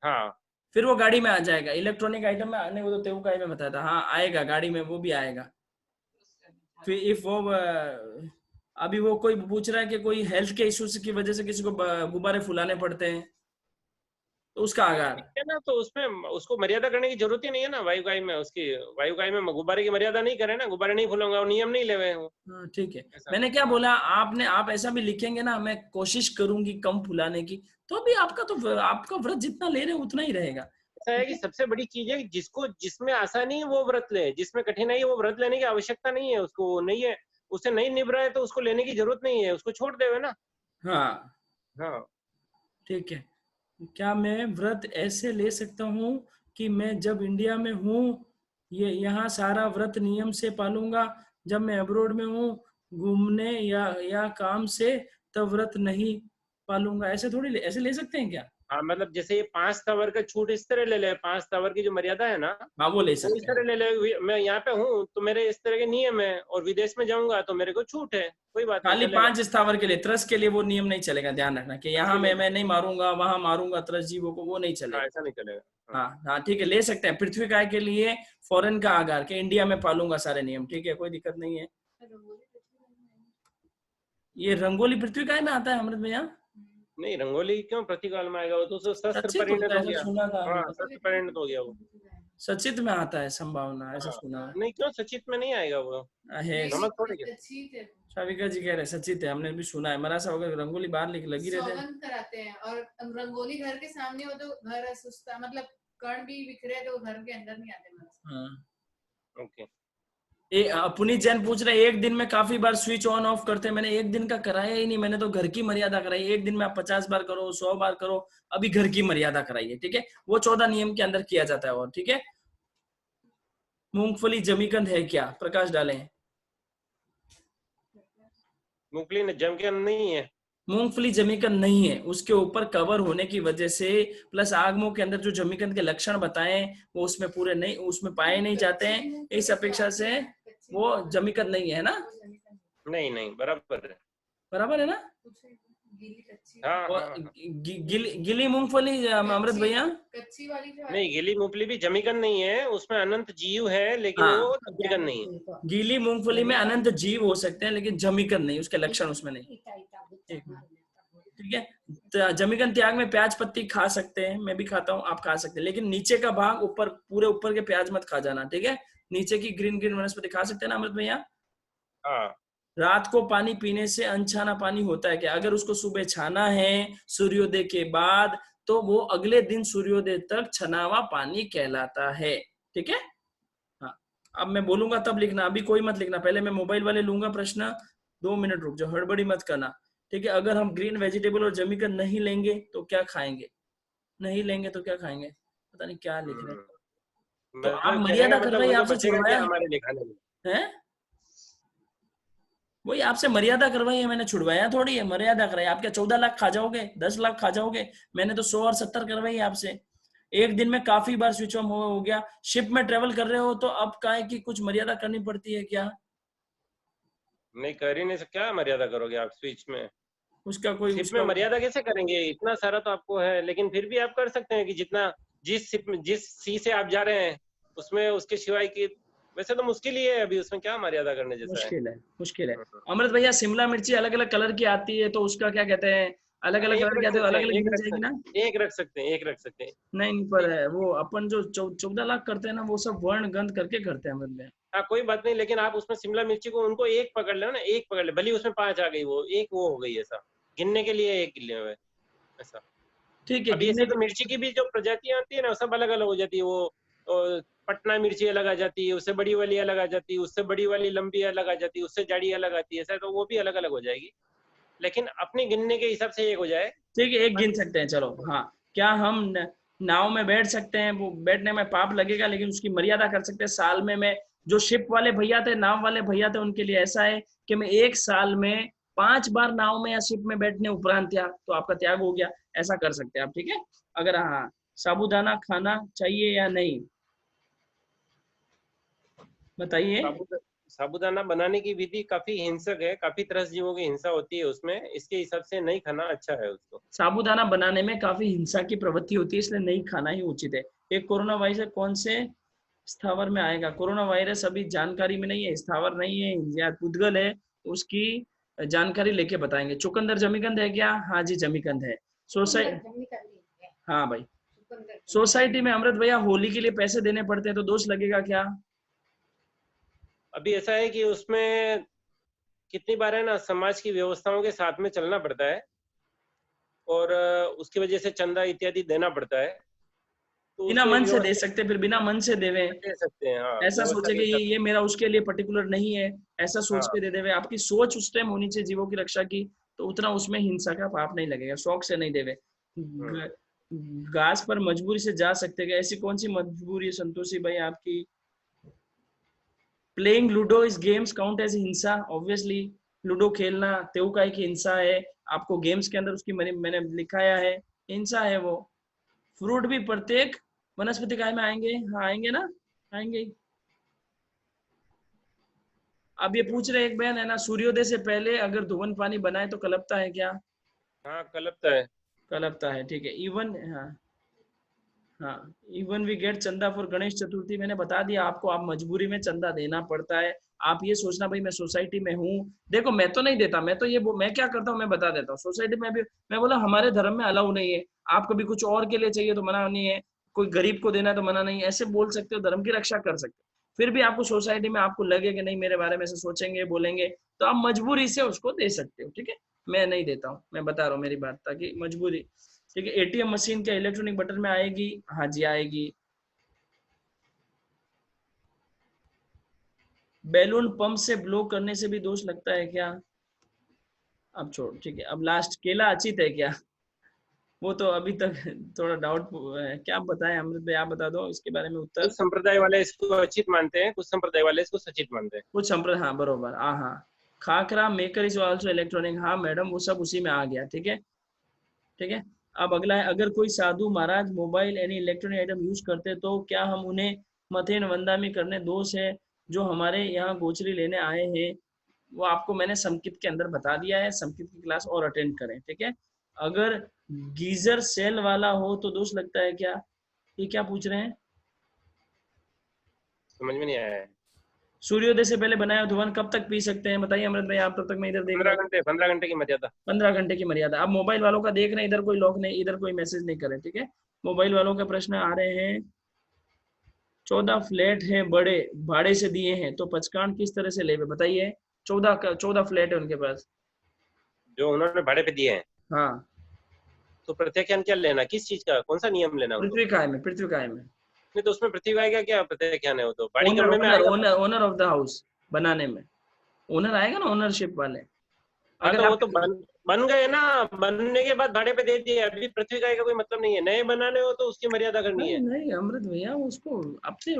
हाँ, फिर वो गाड़ी में आ जाएगा। इलेक्ट्रॉनिक आइटम में आने को तो तेवुकाई में बताया था, हाँ आएगा गाड़ी में, वो भी आएगा। फिर इफ वो अभी वो कोई पूछ रहा है कि कोई हेल्थ के इश्यूज की वजह से किसी को गुब्बारे फुलाने पड़ते हैं, तो उसका आगार है ना, तो उसमें उसको मर्यादा करने की जरूरत ही नहीं है ना। वायुकाई में गुब्बारे की मर्यादा नहीं करे ना, गुब्बारे नहीं फूलूंगा, नियम नहीं लेवे। ठीक है। मैंने क्या बोला, आप ऐसा भी लिखेंगे ना, मैं कोशिश करूंगी कम फुलाने की, तो भी आपका व्रत जितना ले रहे उतना ही रहेगा। ऐसा है कि सबसे बड़ी चीज है, जिसमें आसानी है वो व्रत ले, जिसमें कठिनाई है वो व्रत लेने की आवश्यकता नहीं है। उसको नहीं है, उससे नहीं निभ रहा है तो उसको लेने की जरूरत नहीं है, उसको छोड़ देवे ना। हाँ, ठीक है। क्या मैं व्रत ऐसे ले सकता हूँ कि मैं जब इंडिया में हूँ यहाँ सारा व्रत नियम से पालूंगा, जब मैं अब्रोड में हूँ घूमने या काम से तब व्रत नहीं पालूंगा? ऐसे ले सकते हैं क्या? हाँ, मतलब जैसे ये 5 स्थावर का छूट इस तरह ले ले, 5 स्थावर की जो मर्यादा है ना, वो ले इस सकते तरह ले ले। मैं यहाँ पे हूँ तो मेरे इस तरह के नियम है, और विदेश में जाऊंगा तो मेरे को छूट है, कोई बात नहीं। खाली 5 स्थावर के लिए, त्रस के लिए वो नियम नहीं चलेगा। ध्यान रखना कि यहाँ मैं नहीं मारूंगा, वहां मारूंगा त्रस जीवों को, वो नहीं चलेगा। ऐसा नहीं चलेगा। हाँ, ठीक है, ले सकते हैं। पृथ्वी काय के लिए फॉरेन का आगार के इंडिया में पालूंगा सारे नियम, ठीक है, कोई दिक्कत नहीं है। ये रंगोली पृथ्वी काय में आता है अमृत भैया? नहीं, रंगोली क्यों प्रतिकाल में आएगा? वो तो शस्त्र परिणत हो गया। शस्त्र परिणत हो गया वो। सचित में आता है संभावना, ऐसा सुना है। नहीं, क्यों सचित में नहीं आएगा वो? नमक थोड़ी क्या? शाविका जी कह रहे सचित है, हमने भी सुना है। मरासा वगैरह रंगोली बाहर लगी रहते हैं, कराते हैं। और रंगोली घर के सामने हो तो घर सुस्ता, मतलब कण भी बिखरे तो घर के अंदर नहीं आते। ओके। पुनीत जैन पूछ रहे एक दिन में काफी बार स्विच ऑन ऑफ करते हैं। मैंने एक दिन का कराया ही नहीं, मैंने तो घर की मर्यादा कराई। एक दिन में आप 50 बार करो, 100 बार करो, अभी घर की मर्यादा कराइए, ठीक है। वो 14 नियम के अंदर किया जाता है। और ठीक है, मूंगफली जमीकंद है क्या? प्रकाश डालें। मूंगफली जमीकंद नहीं है। मूंगफली जमीकंद नहीं है, उसके ऊपर कवर होने की वजह से, प्लस आगमों के अंदर जो जमीकंद के लक्षण बताएं वो उसमें पूरे नहीं, उसमें पाए नहीं जाते हैं। इस अपेक्षा से वो जमीकंद नहीं है ना? नहीं, बराबर है ना? हाँ। गिली मूंगफली अमृत भैया? कच्ची वाली जो नहीं, गिली मूंगफली भी जमीकंद नहीं है, उसमें अनंत जीव है, लेकिन वो जमीकंद नहीं है। गीली मूंगफली में अनंत जीव हो सकते हैं, लेकिन जमीकंद नहीं, उसके लक्षण उसमें नहीं। ठीक है, तो जमीकंद त्याग में प्याज पत्ती खा सकते हैं, मैं भी खाता हूँ, आप खा सकते हैं, लेकिन नीचे का भाग, पूरे ऊपर के प्याज मत खा जाना, ठीक है। नीचे की ग्रीन वनस्पति खा सकते हैं ना अमृत भैया? रात को पानी पीने से अनछाना पानी होता है क्या? अगर उसको सुबह छाना है सूर्योदय के बाद, तो वो अगले दिन सूर्योदय तक छना हुआ पानी कहलाता है, ठीक है। हाँ, अब मैं बोलूंगा तब लिखना, अभी कोई मत लिखना। पहले मैं मोबाइल वाले लूंगा प्रश्न, 2 मिनट रुक जाओ, हड़बड़ी मत करना, ठीक है। अगर हम ग्रीन वेजिटेबल और जमीकंद नहीं लेंगे तो क्या खाएंगे? नहीं लेंगे तो क्या खाएंगे? पता नहीं क्या लिख रहे हैं। तो आप मर्यादा करवाइए, आपसे छुड़वाया है, वही आपसे मर्यादा करवाई है मैंने, छुड़वाया थोड़ी है, मर्यादा कराई। आप क्या 14 लाख खा जाओगे, 10 लाख खा जाओगे? मैंने तो 100 और 70 करवाई है आपसे। एक दिन में काफी बार स्विच ऑन हो गया। शिप में ट्रेवल कर रहे हो तो अब क्या है कि कुछ मर्यादा करनी पड़ती है क्या? नहीं, कर ही नहीं सकते। क्या मर्यादा करोगे आप स्विच में? उसका कोई शिप में मर्यादा कैसे करेंगे? इतना सारा तो आपको है, लेकिन फिर भी आप कर सकते हैं कि जितना जिस सी से आप जा रहे हैं उसमें उसके सिवाय की वैसे तो मुश्किल ही है अभी, उसमें क्या मर्यादा करने जैसा है। मुश्किल है। अमृत भैया शिमला मिर्ची अलग अलग कलर की आती है तो उसका क्या कहते हैं, अलग अलग कलर की आती है, अलग अलग मिल जाएगी ना? एक रख सकते हैं। नहीं पर वो अपन जो 14 लाख करते हैं ना वो सब वर्ण गंध करके करते हैं अमृत भैया। हाँ कोई बात नहीं, लेकिन आप उसमें शिमला मिर्ची को उनको एक पकड़ लो ना, एक पकड़ ले, भले उसमें 5 आ गई, वो एक वो हो गई, ऐसा गिनने के लिए एक गिनने में ऐसा। ठीक है। अभी ऐसे तो मिर्ची की भी जो प्रजातियां आती है ना सब अलग अलग हो जाती है। वो पटना मिर्ची अलग आ जाती है, उससे बड़ी वाली अलग आ जाती है, उससे बड़ी वाली लंबी अलग आ जाती है, उससे जाड़ी अलग आती है, ऐसा तो वो भी अलग अलग हो जाएगी, लेकिन अपने गिनने के हिसाब से एक हो जाए। ठीक है, एक गिन सकते हैं चलो। हाँ, क्या हम नाव में बैठ सकते हैं? वो बैठने में पाप लगेगा लेकिन उसकी मर्यादा कर सकते हैं। साल में मैं जो शिप वाले भैया थे, नाव वाले भैया थे, उनके लिए ऐसा है कि मैं एक साल में 5 बार नाव में या शिप में बैठने उपरांत त्याग, तो आपका त्याग हो गया, ऐसा कर सकते हैं आप। ठीक है। अगर हाँ, साबूदाना खाना चाहिए या नहीं बताइए। साबूदाना बनाने की विधि काफी हिंसक है, काफी त्रस्त जीवों की हिंसा होती है उसमें, इसके हिसाब से नहीं खाना अच्छा है उसको। साबूदाना बनाने में काफी हिंसा की प्रवृत्ति होती है, इसलिए नहीं खाना ही उचित है। एक कोरोना वायरस कौन से स्थावर में आएगा? कोरोना वायरस अभी जानकारी में नहीं है, स्थावर नहीं है या पुद्गल है, उसकी जानकारी लेके बताएंगे। चुकंदर जमीकंद है क्या? हाँ जी जमीकंद है। सोसाइटी, हाँ भाई, सोसाइटी में अमृत भैया होली के लिए पैसे देने पड़ते हैं तो दोष लगेगा क्या? अभी ऐसा है कि उसमें कितनी बार है ना, समाज की व्यवस्थाओं के साथ में चलना पड़ता है और उसकी वजह से चंदा इत्यादि देना पड़ता है। तो बिना मन से दे सकते, फिर बिना मन से देवे, दे सकते हैं। हाँ, ऐसा सोचे कि ये मेरा उसके लिए पर्टिकुलर नहीं है, ऐसा सोच के दे देवे। आपकी सोच उस टाइम होनी चाहिए जीवों की रक्षा की, तो उतना उसमें हिंसा का पाप नहीं लगेगा। शौक से नहीं देवे। घास पर मजबूरी से जा सकते हैं, ऐसी कौन सी मजबूरी है संतोषी भाई आपकी? Playing ludo is games count as हिंसा? ऑब्वियसली लूडो खेलना तेऊकाई की हिंसा है। आपको गेम्स के अंदर उसकी मैंने लिखाया है, हिंसा है वो। फ्रूट भी प्रत्येक वनस्पति काय में आएंगे? हाँ आएंगे ना, आएंगे। अब ये पूछ रहे एक बहन है ना, सूर्योदय से पहले अगर धुवन पानी बनाए तो कलपता है क्या? हाँ कलपता है, कलपता है। ठीक है। इवन हाँ इवन वी गेट चंदा फॉर गणेश चतुर्थी, मैंने बता दिया आपको, आप मजबूरी में चंदा देना पड़ता है। आप ये सोचना भाई मैं सोसाइटी में हूँ, देखो मैं तो नहीं देता, मैं तो मैं क्या करता हूँ मैं बता देता हूँ। सोसाइटी में भी मैं बोला हमारे धर्म में अलाउ नहीं है, आप कभी कुछ और के लिए चाहिए तो मना नहीं है, कोई गरीब को देना है तो मना नहीं है, ऐसे बोल सकते हो, धर्म की रक्षा कर सकते हो। फिर भी आपको सोसाइटी में आपको लगे कि नहीं मेरे बारे में ऐसे सोचेंगे बोलेंगे, तो आप मजबूरी से उसको दे सकते हो। ठीक है, मैं नहीं देता हूँ, मैं बता रहा हूँ मेरी बात, ताकि मजबूरी। ठीक है। एटीएम मशीन क्या इलेक्ट्रॉनिक बटन में आएगी? हाँ जी आएगी। बैलून पंप से ब्लो करने से भी दोष लगता है क्या? अब छोड़, ठीक है। अब लास्ट, केला अचित है क्या? वो तो अभी तक थोड़ा डाउट है, क्या बताएं अमृत भाई, आप बता दो इसके बारे में उत्तर। कुछ संप्रदाय वाले इसको अचित मानते हैं, कुछ संप्रदाय वाले इसको सचित मानते हैं। कुछ संप्रदाय, हाँ बरोबर। हाँ khakhra maker is also electronic, हाँ मैडम वो सब उसी में आ गया। ठीक है, ठीक है। अब अगला है, अगर कोई साधु महाराज mobile any electronic item use करते तो क्या हम उन्हें मथेन वंदामी करने दोष है? जो हमारे यहाँ गोचरी लेने आए हैं वो आपको मैंने समकित के अंदर बता दिया है, समकित की क्लास और अटेंड करें। ठीक है। अगर गीजर सेल वाला हो तो दोष लगता है क्या? ये क्या पूछ रहे हैं, समझ में नहीं आया है। सूर्योदय से पहले बनाया धुआं कब तक पी सकते हैं? बताइए अमृत भाई, आप तब तक मैं इधर देख रहा हूँ। 15 घंटे की मर्यादा। 15 घंटे की मर्यादा। अब मोबाइल वालों का देख रहे हैं, इधर कोई लॉक नहीं, इधर कोई मैसेज नहीं करे। ठीक है, मोबाइल वालों का प्रश्न आ रहे हैं। 14 फ्लैट है बड़े, भाड़े से दिए हैं तो पचकान किस तरह से लेवे? बताइए। 14 फ्लैट है उनके पास, जो उन्होंने भाड़े पे दिए हैं। हाँ। तो प्रत्याख्यान क्या लेना, किस चीज का, कौन सा नियम लेना? पृथ्वी काय में, पृथ्वी काय में नहीं तो उसमें पृथ्वी काय का क्या प्रत्याख्यान है? वो तो बाड़ी करने में आएगा। ओनर ऑफ द हाउस बनाने में ओनर आएगा ना, ओनरशिप वाले। अगर तो वो तो बन गए ना, बनने के बाद भाड़े पे दे दिए, अभी पृथ्वी काय का कोई मतलब नहीं है। नए बनाने हो तो उसकी मर्यादा करनी है। नहीं अमृत भैया उसको अपने,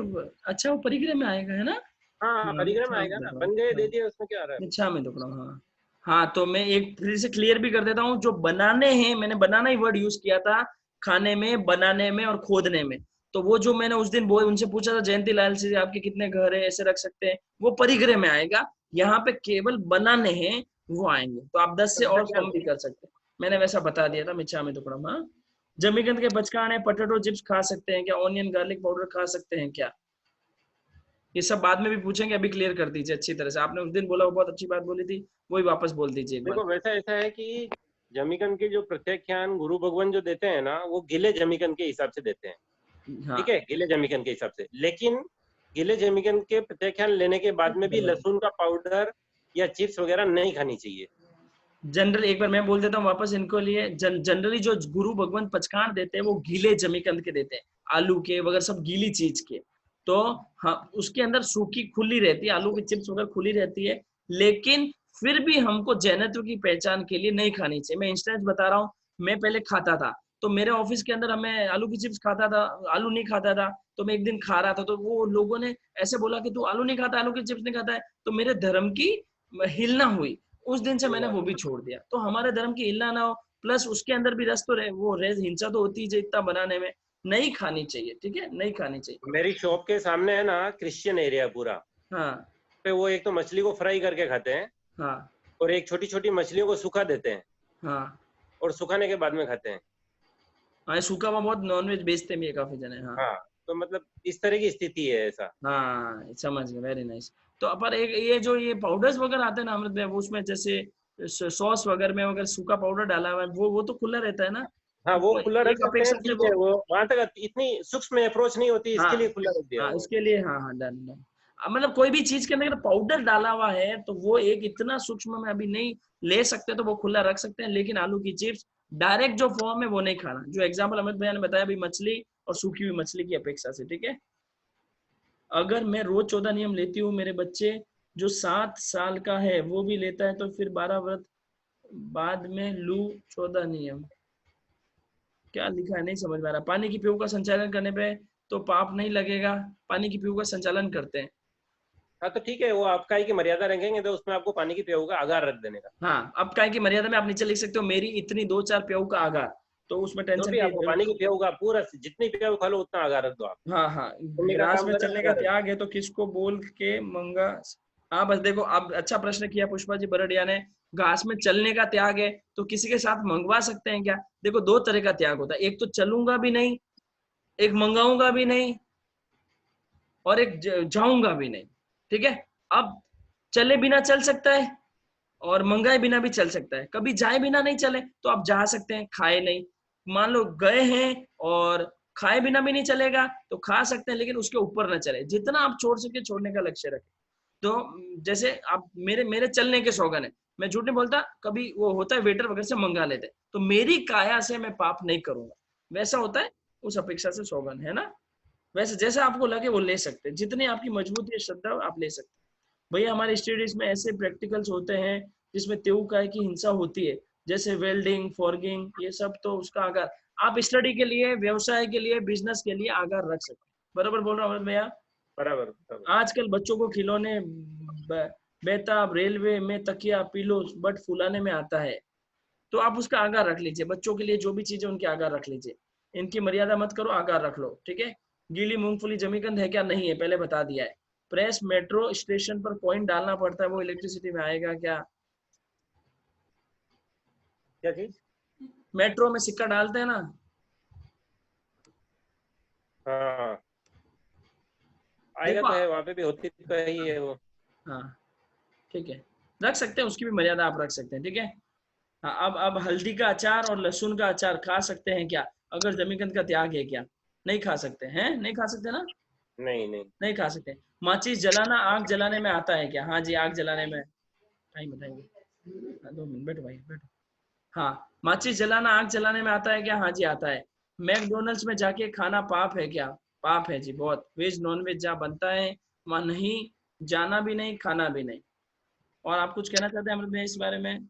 अच्छा वो परिग्रह में आएगा है ना? हाँ परिग्रह में आएगा ना, बन गए दे दिए, उसमें क्या आ रहा है? अच्छा मैं टुकड़ा, हाँ हाँ। तो मैं एक फिर से क्लियर भी कर देता हूँ, जो बनाने हैं, मैंने बनाना ही वर्ड यूज किया था, खाने में, बनाने में और खोदने में। तो वो जो मैंने उस दिन उनसे पूछा था जयंती लाल से, आपके कितने घर है, ऐसे रख सकते हैं, वो परिग्रह में आएगा। यहाँ पे केवल बनाने हैं वो आएंगे, तो आप 10 से और कम भी कर सकते हैं। मैंने वैसा बता दिया था मिच्छा में टुकड़ा। हाँ जमीकंद के बचकाने, पोटैटो चिप्स खा सकते हैं क्या? ऑनियन गार्लिक पाउडर खा सकते हैं क्या? ये सब बाद में भी पूछेंगे, अभी क्लियर कर दीजिए अच्छी तरह से। आपने उस दिन बोला, वो बहुत अच्छी बात बोली थी, वही वापस बोल दीजिए एक बार। देखो वैसा ऐसा है कि जमीकंद के जो प्रत्याख्यान गुरु भगवान जो देते हैं ना, वो गीले जमीकंद के हिसाब से देते हैं। हाँ। ठीक है, गीले जमीकंद के हिसाब से। लेकिन गीले जमीकंद के प्रत्याख्यान लेने के बाद में भी लहसुन का पाउडर या चिप्स वगैरह नहीं खानी चाहिए। जनरल एक बार मैं बोल देता हूँ वापस इनको लिए, जनरली जो गुरु भगवान पचकान देते हैं वो गीले जमीकंद के देते हैं, आलू के वगैरह सब गीली चीज के। तो हाँ, उसके अंदर सूखी खुली रहती है, आलू की चिप्स वगैरह खुली रहती है, लेकिन फिर भी हमको जैनत्व की पहचान के लिए नहीं खानी चाहिए। मैं इंस्टेंस बता रहा हूँ, मैं पहले खाता था, तो मेरे ऑफिस के अंदर हमें आलू की चिप्स खाता था, आलू नहीं खाता था, तो मैं एक दिन खा रहा था, तो वो लोगों ने ऐसे बोला कि तू आलू नहीं खाता, आलू की चिप्स नहीं खाता है, तो मेरे धर्म की हिलना हुई। उस दिन से मैंने वो भी छोड़ दिया। तो हमारे धर्म की हिलना ना हो, प्लस उसके अंदर भी रस तो रहे, वो हिंसा तो होती है इतना बनाने में, नहीं खानी चाहिए। ठीक है, नहीं खानी चाहिए। मेरी शॉप के सामने है ना क्रिश्चियन एरिया पूरा, हाँ पे वो एक तो मछली को फ्राई करके खाते हैं, हाँ और एक छोटी छोटी मछलियों को सुखा देते हैं, हाँ और सुखाने के बाद में खाते हैं। हाँ, सूखा में बहुत नॉनवेज बेचते भी है काफी जने। हाँ हाँ, तो मतलब इस तरह की स्थिति है ऐसा। हाँ, समझ गए, वेरी नाइस। तो पर एक ये जो ये पाउडर्स वगैरह आते हैं ना अमृत भाई, वो उसमें जैसे सॉस वगैरह में अगर सूखा पाउडर डाला हुआ है, वो तो खुला रहता है ना? हाँ, वो तो खुला रख एक सकते अपेक्षा हैं, से ठीक है, वो वहां तक इतनी सूक्ष्म अप्रोच नहीं होती, इसके हाँ, लिए खुला रख दिया हाँ, वो। इसके लिए हाँ हाँ, डन डन। मतलब कोई भी चीज के अंदर पाउडर डाला हुआ है तो वो एक इतना सूक्ष्म में अभी नहीं ले सकते, तो वो खुला रख सकते हैं। लेकिन आलू की चिप्स डायरेक्ट जो फॉर्म है वो नहीं खाना, जो एग्जाम्पल अमित भैया ने बताया अभी मछली और सूखी हुई मछली की अपेक्षा से। ठीक है, अगर मैं रोज 14 नियम लेती हूँ, मेरे बच्चे जो 7 साल का है वो भी लेता है, तो फिर 12 व्रत बाद में लू 14 नियम, क्या लिखा है नहीं समझ में आ रहा। पानी की पीऊ का संचालन करने पे तो पाप नहीं लगेगा? पानी की पीऊ का संचालन करते हैं। हाँ, तो ठीक है, वो आपका ही की मर्यादा रखेंगे, तो उसमें आपको पानी की प्याऊ का आगार रख देने का। हाँ, अब काय की मर्यादा में आप नीचे लिख सकते हो, मेरी इतनी 2-4 प्याऊ का आगार, तो उसमें जो टेंशन भी आपको पानी की प्याऊ का पूरा जितनी प्याऊ खा लो उतना आगार रख दो आप। हाँ हाँ, पुण्य का ग्रास काम में करें, चलने का करें। त्याग है तो किसको बोल के मंगा? हाँ बस देखो, अब अच्छा प्रश्न किया पुष्पा जी बरड़िया ने। घास में चलने का त्याग है तो किसी के साथ मंगवा सकते हैं क्या? देखो, 2 तरह का त्याग होता है, एक तो चलूंगा भी नहीं, एक मंगाऊंगा भी नहीं, और एक जाऊंगा भी नहीं। ठीक है, अब चले बिना चल सकता है और मंगाए बिना भी चल सकता है। कभी जाए बिना नहीं चले तो आप जा सकते हैं, खाए नहीं। मान लो गए हैं और खाए बिना भी नहीं चलेगा तो खा सकते हैं, लेकिन उसके ऊपर ना चले। जितना आप छोड़ सके छोड़ने का लक्ष्य रखें। तो जैसे आप मेरे चलने के शौगन है, मैं झूठ नहीं बोलता, कभी वो होता है वेटर वगैरह से मंगा लेते, तो मेरी काया से मैं पाप नहीं करूंगा, वैसा होता है, उस अपेक्षा से शौगन है ना। वैसे जैसा आपको लगे वो ले सकते हैं, जितनी आपकी मजबूती है, श्रद्धा आप ले सकते हैं। भैया हमारे स्टडीज में ऐसे प्रैक्टिकल्स होते हैं जिसमें तेऊकाय की हिंसा होती है, जैसे वेल्डिंग, फॉर्गिंग, ये सब, तो उसका आगार आप स्टडी के लिए, व्यवसाय के लिए, बिजनेस के लिए आगार रख सकते हैं। बराबर बोल रहा हूँ भैया? बराबर। आजकल बच्चों को खिलौने, बेताब, रेलवे में तकिया, पिलो, बट फुलाने में आता है, तो आप उसका आगार रख लीजिए। बच्चों के लिए जो भी चीजें उनके आगार रख लीजिए, इनकी मर्यादा मत करो, आगार रख लो। ठीक है, गीली मूंगफली जमीकंद है क्या? नहीं है, पहले बता दिया है। प्रेस मेट्रो स्टेशन पर कॉइन डालना पड़ता है, वो इलेक्ट्रिसिटी में आएगा क्या? क्या चीज? मेट्रो में सिक्का डालते हैं ना, हाँ, आएगा तो है, वहां पे भी होती तो है ही है वो। हाँ ठीक है, रख सकते हैं, उसकी भी मर्यादा आप रख सकते हैं। ठीक है, हाँ, अब हल्दी का अचार और लहसुन का अचार खा सकते हैं क्या, अगर जमीकंद का त्याग है क्या? नहीं खा सकते हैं, नहीं खा सकते ना? नहीं खा सकते। माचिस जलाना आग जलाने में आता है क्या? हाँ जी, आग जलाने में। टाइम बताएंगे, 2 मिनट, बैठो भाई बैठो। हाँ, माचिस जलाना आग जलाने में आता है क्या? हाँ जी, आता है। मैकडोनल्ड्स में जाके खाना पाप है क्या? पाप है जी, बहुत। वेज नॉन वेज जहाँ बनता है वहाँ नहीं जाना भी नहीं, खाना भी नहीं। और आप कुछ कहना चाहते हैं अमृत भाई इस बारे में?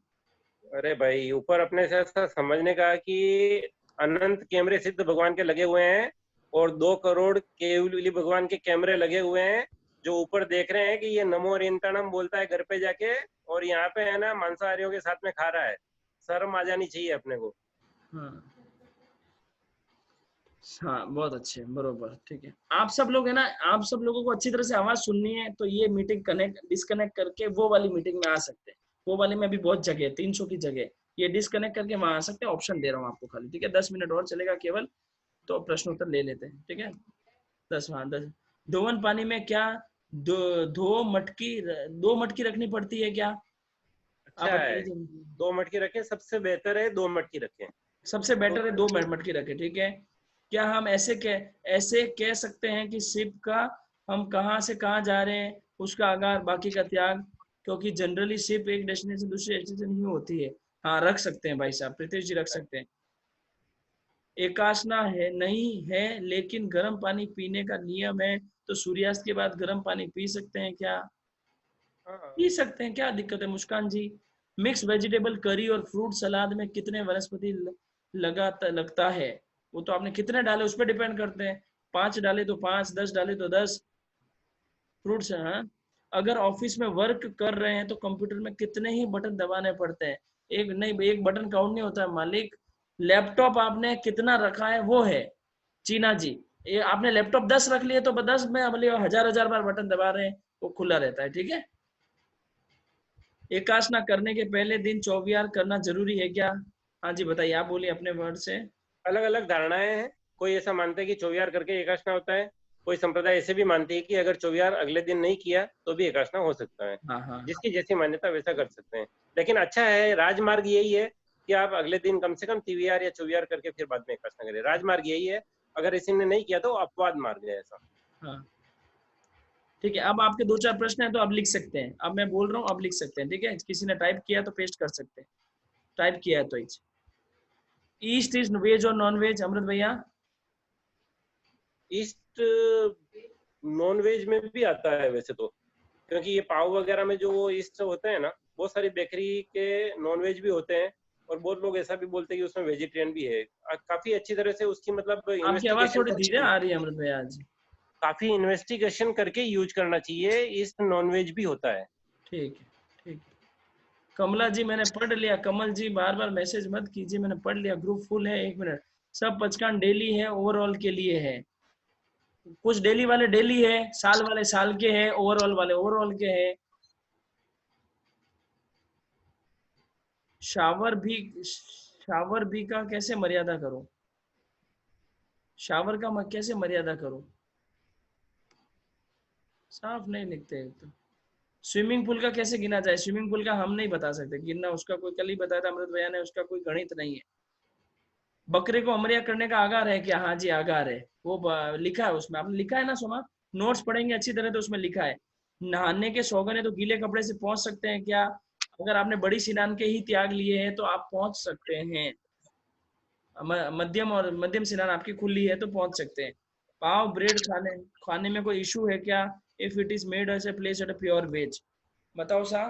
अरे भाई, ऊपर अपने से ऐसा समझने का कि अनंत कैमरे सिद्ध भगवान के लगे हुए हैं, और 2 करोड़ केवली भगवान के कैमरे लगे हुए हैं, जो ऊपर देख रहे हैं कि ये नमो रिंतणम बोलता है घर पे जाके, और यहाँ पे है ना मांसाहारियों के साथ में खा रहा है। शर्म आ जानी चाहिए अपने को। हाँ, बहुत अच्छे, बरोबर। ठीक है, आप सब लोग है ना, आप सब लोगों को अच्छी तरह से आवाज सुननी है, तो ये मीटिंग कनेक्ट डिस्कनेक्ट करके वो वाली मीटिंग में आ सकते हैं। वो वाले में भी बहुत जगह है, 300 की जगह, ये डिस्कनेक्ट करके वहां आ सकते हैं, ऑप्शन दे रहा हूँ आपको खाली, ठीक है। 10 मिनट और चलेगा केवल, तो प्रश्न उत्तर ले लेते हैं, ठीक है। 10 धोवन पानी में क्या दो मटकी रखनी पड़ती है क्या? अच्छा आप है, बताइए। 2 मटकी रखें, सबसे बेहतर है 2 मटकी रखें। सबसे बेटर है 2 मटकी रखें, ठीक है। क्या हम ऐसे कह सकते हैं कि शिप का हम कहाँ से कहाँ जा रहे हैं, उसका आगार बाकी का त्याग, क्योंकि जनरली शिप एक डेस्टिनेशन दूसरे डेस्टिनेशन ही होती है। हाँ रख सकते हैं भाई साहब, प्रीतेश जी रख सकते हैं। एकाशना है नहीं है, लेकिन गर्म पानी पीने का नियम है, तो सूर्यास्त के बाद गर्म पानी पी सकते हैं क्या? हाँ, पी सकते हैं, क्या दिक्कत है मुस्कान जी? मिक्स वेजिटेबल करी और फ्रूट सलाद में कितने वनस्पति लगता है? वो तो आपने कितने डाले उस पर डिपेंड करते हैं। 5 डाले तो 5, 10 डाले तो 10 फ्रूट्स हैं। हाँ? अगर ऑफिस में वर्क कर रहे हैं तो कंप्यूटर में कितने ही बटन दबाने पड़ते हैं? एक नहीं, एक बटन काउंट नहीं होता है मालिक। लैपटॉप आपने कितना रखा है वो है। चीना जी, ये आपने लैपटॉप 10 रख लिए तो 10 में हजार बार बटन दबा रहे हैं, वो खुला रहता है, ठीक है। एकाशना करने के पहले दिन चौवियार करना जरूरी है क्या? हाँ जी बताइए, आप बोलिए अपने वर्ड से। अलग अलग धारणाएं हैं। कोई ऐसा मानता है कि चौवियार करके एकाशना होता है, कोई संप्रदाय ऐसे भी मानती है कि अगर चौवियार अगले दिन नहीं किया तो भी एकाशना हो सकता है। हाँ हाँ जिसकी जैसी मान्यता वैसा कर सकते हैं, लेकिन अच्छा है, राजमार्ग यही है कि आप अगले दिन कम से कम तिवियार या चौवियार करके फिर बाद में एकाशना करें। राजमार्ग यही है, अगर इसी ने नहीं किया तो अपवाद मार्ग है ऐसा। हाँ ठीक है। अब आपके 2-4 प्रश्न है तो अब लिख सकते हैं, अब मैं बोल रहा हूँ अब लिख सकते हैं, ठीक है। किसी ने टाइप किया तो पेस्ट कर सकते हैं, टाइप किया है तो। ईस्ट इज वेज और नॉन वेज, अमृत भैया? ईस्ट नॉन वेज में भी आता है वैसे तो, क्योंकि ये पाव वगैरह में जो वो ईस्ट होते हैं ना, बहुत सारी बेकरी के नॉन वेज भी होते हैं, और बहुत लोग ऐसा भी बोलते हैं कि उसमें वेजिटेरियन भी है। काफी अच्छी तरह से उसकी मतलब आपकी आवाज थोड़ी धीरे आ रही है अमृत भैया आज। काफी इन्वेस्टिगेशन करके यूज करना चाहिए। ईस्ट नॉन वेज भी होता है। ठीक है ठीक है। कमला जी मैंने पढ़ लिया, कमल जी बार बार मैसेज मत कीजिए, मैंने पढ़ लिया, ग्रुप फुल है। 1 मिनट। सब पचकान डेली है, ओवरऑल के लिए है। कुछ डेली वाले डेली है, साल वाले साल के है, ओवरऑल वाले ओवरऑल के है। शावर भी का कैसे मर्यादा करो? शावर का कैसे मर्यादा करो? साफ नहीं लिखते तो। स्विमिंग पूल का कैसे गिना जाए? स्विमिंग पूल का हम नहीं बता सकते गिनना, उसका कोई कल ही बताया था अमृत भैया ने, उसका कोई गणित नहीं है। बकरे को अमरिया करने का आगार है क्या? हाँ जी आगार है, वो लिखा है उसमें, आपने लिखा है ना सोमा? नोट्स पढ़ेंगे अच्छी तरह तो उसमें लिखा है। नहाने के शौकीन है तो गीले कपड़े से पहुंच सकते हैं क्या? अगर आपने बड़ी स्नान के ही त्याग लिए हैं तो आप पहुंच सकते हैं। मध्यम स्नान आपकी खुली है तो पहुंच सकते हैं। पाव ब्रेड खाने में कोई इशू है क्या? If it is made as a place at a pure veg, बताओ सा।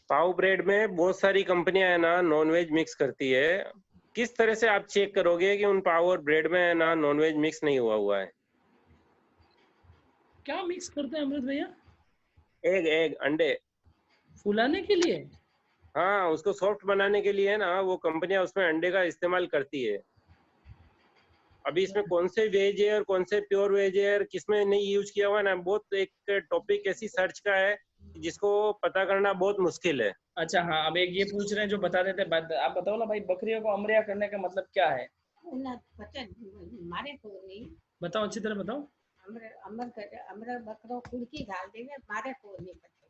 पाव ब्रेड में बहुत सारी कंपनियां है ना नॉन वेज मिक्स करती है। किस तरह से आप चेक करोगे कि उन पाव और ब्रेड में है ना नॉन वेज मिक्स नहीं हुआ है? क्या मिक्स करते हैं अमृत भैया? एग अंडे फुलाने के लिए? हाँ, उसको सॉफ्ट बनाने के लिए ना वो कंपनियां उसमें अंडे का इस्तेमाल करती है। अभी इसमें कौन से वेज है और कौन से प्योर वेज है और किसमें नहीं यूज किया हुआ है ना, बहुत एक टॉपिक ऐसी सर्च का है जिसको पता करना बहुत मुश्किल है। अच्छा हाँ, अब एक ये पूछ रहे हैं जो बता देते हैं, आप बताओ ना भाई, बकरियों को अमरिया करने का मतलब क्या है? बताओ अच्छी तरह बताओ।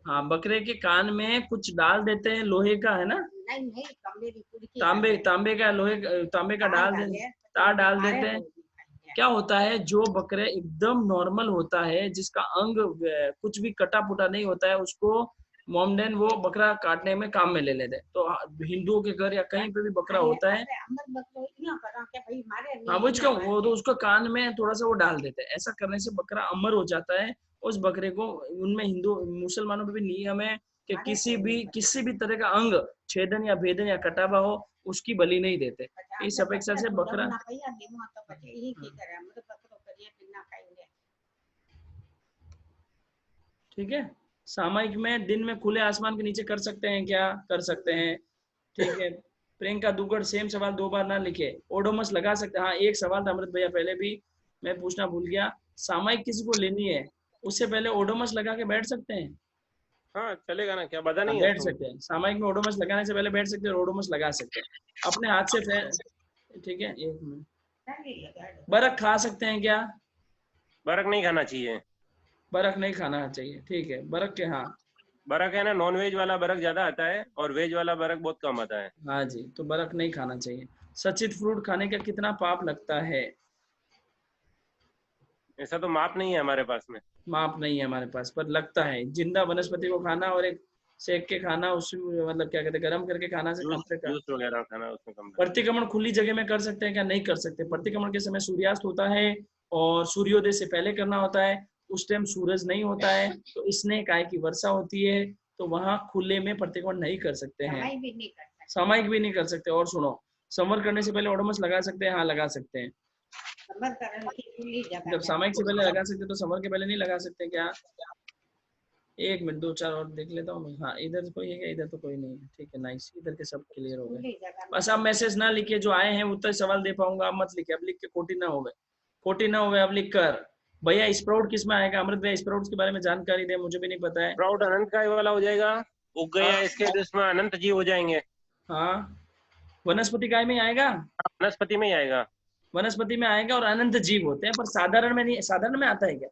हाँ, बकरे के कान में कुछ डाल देते हैं लोहे का, है ना? तांबे का तांबे का तार डाल देते हैं। क्या होता है, जो बकरे एकदम नॉर्मल होता है, जिसका अंग कुछ भी कटा पुटा नहीं होता है, उसको मोमडेन वो बकरा काटने में काम में ले लेते हैं। तो हिंदुओं के घर या कहीं पे भी बकरा होता है, हाँ वो तो उसको कान में थोड़ा सा वो डाल देते हैं। ऐसा करने से बकरा अमर हो जाता है। उस बकरे को, उनमें हिंदू मुसलमानों में भी नियम है कि किसी भी तरह का अंग छेदन या भेदन या कटावा हो, उसकी बलि नहीं देते। इस अपेक्षा से बकरा, ठीक है। सामयिक में दिन में खुले आसमान के नीचे कर सकते हैं क्या? कर सकते हैं, ठीक है। प्रियंका दुगड़ सेम सवाल 2 बार ना लिखे। ओडोमस लगा सकते हैं, हाँ एक सवाल था अमृत भैया पहले भी, मैं पूछना भूल गया। सामयिक किसी को लेनी है उससे पहले ओडोमस लगा के बैठ सकते हैं? हाँ चलेगा ना, क्या बाधा नहीं है बैठ उसमें। सकते हैं, सामयिक में ओडोमस लगाने से पहले बैठ सकते हैं, ओडोमस लगा सकते हैं अपने हाथ से ठीक है। 1 मिनट, बरक खा सकते हैं क्या? बरक नहीं खाना चाहिए। बरक नहीं खाना चाहिए, ठीक है। बरक के, हाँ बरक है ना, नॉन वेज वाला बरक ज्यादा आता है और वेज वाला बरक बहुत कम आता है। हाँ जी, तो बरक नहीं खाना चाहिए। सचित फ्रूट खाने का कितना पाप लगता है? ऐसा तो माप नहीं है हमारे पास में। माप नहीं है हमारे पास, पर लगता है। जिंदा वनस्पति को खाना और एक सेक के खाना, उसमें मतलब क्या कहते हैं, गर्म करके खाना से कम से कम। जूस वगैरह खाना उसमें कम। प्रतिक्रमण खुली जगह में कर सकते हैं क्या? नहीं कर सकते। प्रतिक्रमण के समय सूर्यास्त होता है और सूर्योदय से पहले करना होता है, उस टाइम सूरज नहीं होता है, तो स्नेह काय की वर्षा होती है, तो वहां खुले में प्रतिक्रमण नहीं कर सकते हैं, सामयिक भी नहीं कर सकते। और सुनो, संवर करने से पहले ओडोमस लगा सकते हैं? हाँ लगा सकते हैं। जब सामयिक से पहले लगा सकते हैं तो संवर के पहले नहीं लगा सकते क्या? 1 मिनट, 2-4 और देख लेता हूँ मैं। हाँ इधर कोई है क्या? इधर तो कोई नहीं है, ठीक है, नाइस। इधर के सब क्लियर हो गए। बस आप मैसेज ना लिखिए, जो आए हैं उत्तर सवाल दे पाऊंगा, आप मत लिखिए। अब लिख के खोटी ना हो गए, खोटी ना हो गए। अब लिख कर, भैया स्प्राउट किस में आएगा? अमृत भैया स्प्राउट के बारे में जानकारी दे, मुझे भी नहीं पता है। स्प्राउट अनंत काय वाला हो जाएगा, उग गया हाँ। इसके तो इसमें अनंत जीव हो जाएंगे। हाँ, वनस्पति काय में आएगा? वनस्पति में ही आएगा। वनस्पति में आएगा और अनंत जीव होते हैं, पर साधारण में नहीं। साधारण में आता है क्या?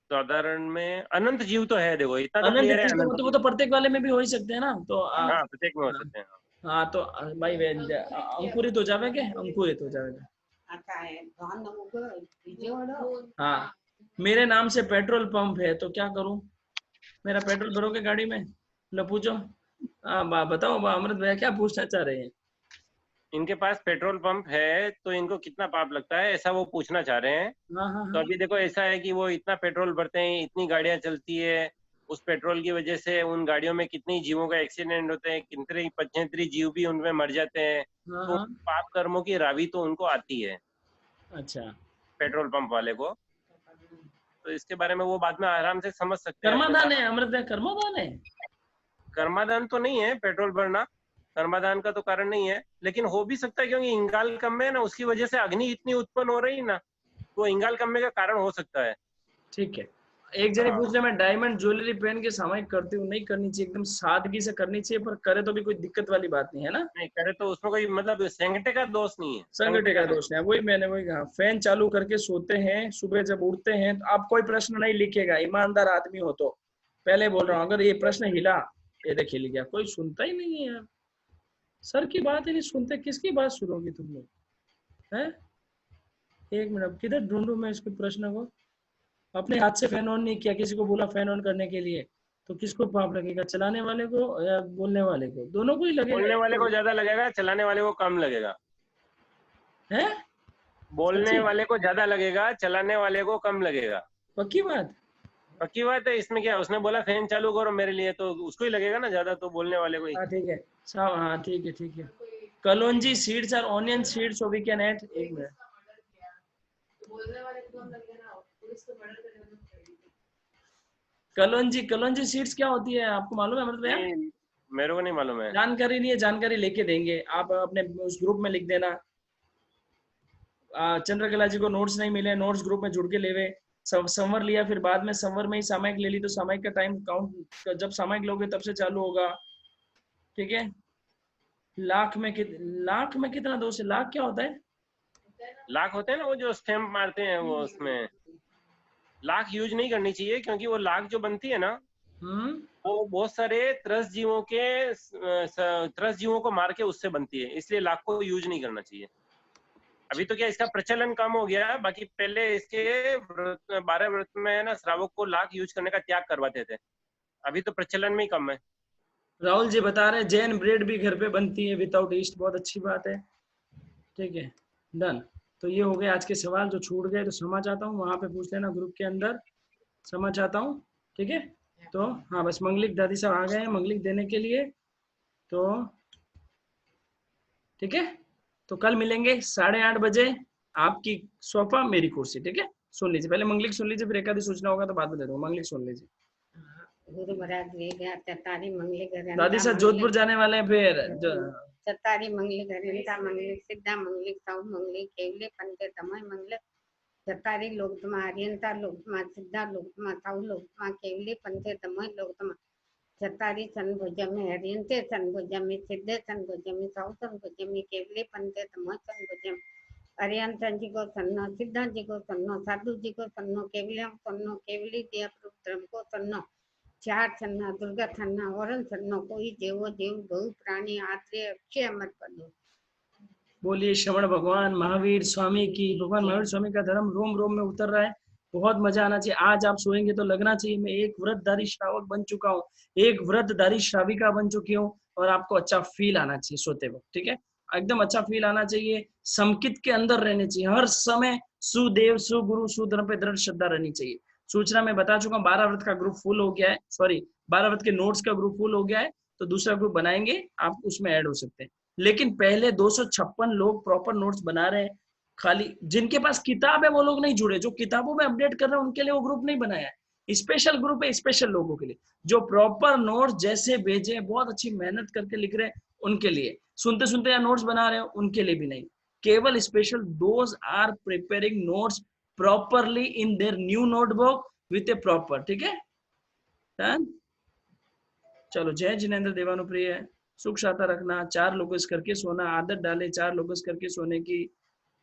साधारण में अनंत जीव तो है, देखो इतना तो अनंत क्लियर है। जीव अनंत तो वो तो प्रत्येक वाले में भी हो ही सकते हैं ना, तो हाँ प्रत्येक में हो सकते हैं। हाँ तो भाई अंकुरित हो जावे क्या? अंकुरित हो जाएगा। हाँ, मेरे नाम से पेट्रोल पंप है तो क्या करूं? मेरा पेट्रोल भरोगे गाड़ी में? लो पूछो। हाँ बताओ अमृत भैया क्या पूछना चाह रहे हैं? इनके पास पेट्रोल पंप है तो इनको कितना पाप लगता है, ऐसा वो पूछना चाह रहे हैं। हाँ तो अभी देखो ऐसा है कि वो इतना पेट्रोल भरते हैं, इतनी गाड़ियां चलती है, उस पेट्रोल की वजह से उन गाड़ियों में कितनी जीवों का एक्सीडेंट होते हैं, कितने पचहत्तरी जीव भी उनमें मर जाते हैं। तो हाँ। पाप कर्मों की रावी तो उनको आती है अच्छा, पेट्रोल पंप वाले को। तो इसके बारे में वो बाद में आराम से समझ सकते हैं। कर्मादान है अमृत भैया, कर्मादान है। कर्मादान तो नहीं है पेट्रोल भरना, कर्मादान का तो कारण नहीं है, लेकिन हो भी सकता है क्योंकि इंगाल कम्मे है ना, उसकी वजह से अग्नि इतनी उत्पन्न हो रही ना, तो इंगाल कम्मे का कारण हो सकता है। ठीक है। एक जने पूछ रहे, मैं डायमंड ज्वेलरी पहन के सामयिक करती हूँ, नहीं करनी चाहिए, एकदम सादगी से करनी चाहिए, पर करे तो भी कोई दिक्कत वाली बात नहीं है ना? नहीं करे तो उसमें कोई मतलब संगठे का दोष नहीं है। संगठे का दोष नहीं है, वही कहा। फैन चालू करके सोते हैं, सुबह जब उठते हैं तो आप कोई प्रश्न नहीं लिखेगा, ईमानदार आदमी हो तो। पहले बोल रहा हूँ, अगर ये प्रश्न हिला, ये देख हिल गया, कोई सुनता ही नहीं है यार। सर की बात ही नहीं सुनते, किसकी बात सुनोगी तुम लोग? है 1 मिनट, किधर ढूंढूं मैं इसके प्रश्न को? अपने हाथ से फैन ऑन नहीं किया, किसी को बोला फैन ऑन करने के लिए, तो किसको पाप लगेगा? चलाने वाले को या बोलने वाले को? दोनों को ही लगेगा। बोलने वाले को ज्यादा लगेगा, चलाने वाले को कम लगेगा। है बोलने वाले को ज्यादा लगेगा, चलाने वाले को कम लगेगा। पक्की बात? पक्की बात है। इसमें क्या, उसने बोला फैन चालू करो मेरे लिए, तो उसको ही लगेगा ना ज्यादा, तो बोलने वाले को ही। हाँ ठीक है, हाँ ठीक है। कलौंजी सीड्स और onion seeds so we can add. 1 minute, kalonji seeds क्या होती है आपको मालूम है अमृत भैया? मेरे को नहीं मालूम है। जानकारी नहीं है, जानकारी लेके देंगे, आप अपने उस ग्रुप में लिख देना। चंद्रकला जी को नोट्स नहीं मिले, नोट्स ग्रुप में जुड़ के लेवे। संवर लिया, फिर बाद में संवर में ही सामयिक ले ली, तो सामयिक का टाइम काउंट जब सामयिक लोगे तब से चालू होगा। ठीक है। लाख में कितना दोष है? लाख क्या होता है? लाख होते हैं ना वो जो स्टैम्प मारते हैं, वो उसमें लाख यूज नहीं करनी चाहिए, क्योंकि वो लाख जो बनती है ना, वो बहुत सारे त्रस्त जीवों को मार के उससे बनती है, इसलिए लाख को यूज नहीं करना चाहिए। अभी तो क्या इसका प्रचलन कम हो गया, बाकी पहले इसके 12 व्रत में ना श्रावक को लाख यूज करने का त्याग करवाते थे, अभी तो प्रचलन में ही कम है। राहुल जी बता रहे हैं जैन ब्रेड भी घर पे बनती है विदाउट ईस्ट, बहुत अच्छी बात है। ठीक है, डन। तो ये हो गए आज के सवाल, जो छूट गए तो क्षमा चाहता हूँ, वहां पे पूछ लेना ग्रुप के अंदर, क्षमा चाहता हूँ। ठीक है, तो हाँ बस मंगलिक दादी साहब आ गए हैं मंगलिक देने के लिए, तो ठीक है। तो कल मिलेंगे 8:30 बजे, आपकी सोफा मेरी कुर्सी। ठीक है, सुन लीजिए पहले मंगलिक सुन लीजिए, फिर एकादी सूचना होगा तो बाद में दे दूंगा। मंगलिक सुन लीजिए। गुरु महाराज चतारी मंगली दादी साहब जोधपुर जाने वाले हैं, फिर चतारी मंगली घरेंदा मंगली सिद्धा मंगली साउ मंगली केवले पंचे तमय मंगल चतारी लोकतमा आर्यंता लोकतमा सिद्धा लोकतमा ताऊ लोकतमा केवली पंथे तमय लोकतमा चतारी सन भुजमी हरियंते सन भुजमी सिद्धे सन भुजमी ताऊ सन भुजमी केवली पंथे तमय सन भुजमी अरियंतन जी को सन्नो सिद्धा जी को सन्नो साधु जी को सन्नो केवलियम सन्नो केवली दिया प्रभु को सन्नो चार सन्ना दुर्गा सन्ना औरन सन्नो कोई देवो देव बहु प्राणी आत्रे अक्षय अमर पदो। बोलिए श्रवण भगवान महावीर स्वामी की। भगवान महावीर स्वामी का धर्म रोम रोम में उतर रहा है। बहुत मजा आना चाहिए। आज आप सोएंगे तो लगना चाहिए मैं एक व्रतधारी श्रावक बन चुका हूँ, एक व्रतधारी श्राविका बन चुकी हूँ, और आपको अच्छा फील आना चाहिए सोते वक्त। ठीक है, एकदम अच्छा फील आना चाहिए। समकित के अंदर रहने चाहिए हर समय। सुदेव सुगुरु सुधर्म पे दृढ़ श्रद्धा रहनी चाहिए। सूचना में बता चुका हूँ 12 व्रत का ग्रुप फुल हो गया है, सॉरी 12 व्रत के नोट्स का ग्रुप फुल हो गया है, तो दूसरा ग्रुप बनाएंगे, आप उसमें ऐड हो सकते हैं। लेकिन पहले 256 लोग प्रॉपर नोट्स बना रहे हैं। खाली जिनके पास किताब है वो लोग नहीं जुड़े, जो किताबों में अपडेट कर रहे हैं उनके लिए वो ग्रुप नहीं बनाया है। स्पेशल ग्रुप है स्पेशल लोगों के लिए, जो प्रॉपर नोट्स जैसे भेजे बहुत अच्छी मेहनत करके लिख रहे हैं उनके लिए। सुनते सुनते या नोट्स बना रहे हो उनके लिए भी नहीं, केवल special those are preparing notes properly in their new notebook with a proper. ठीक है, चलो। जय जिनेंद्र देवानुप्रिय। सुख शांता रखना, 4 लोगों करके सोना, आदत डाले 4 लोगों करके सोने की।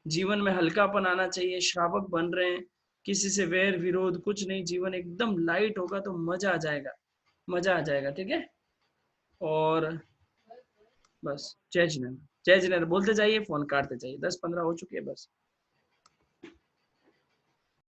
जीवन में हल्कापन आना चाहिए। श्रावक बन रहे हैं, किसी से वैर विरोध कुछ नहीं, जीवन एकदम लाइट होगा तो मजा आ जाएगा, मजा आ जाएगा। ठीक है, और बस जय जिनेंद्र, जय जिनेंद्र बोलते जाइए, फोन काटते जाइए। 10-15 हो चुके हैं बस।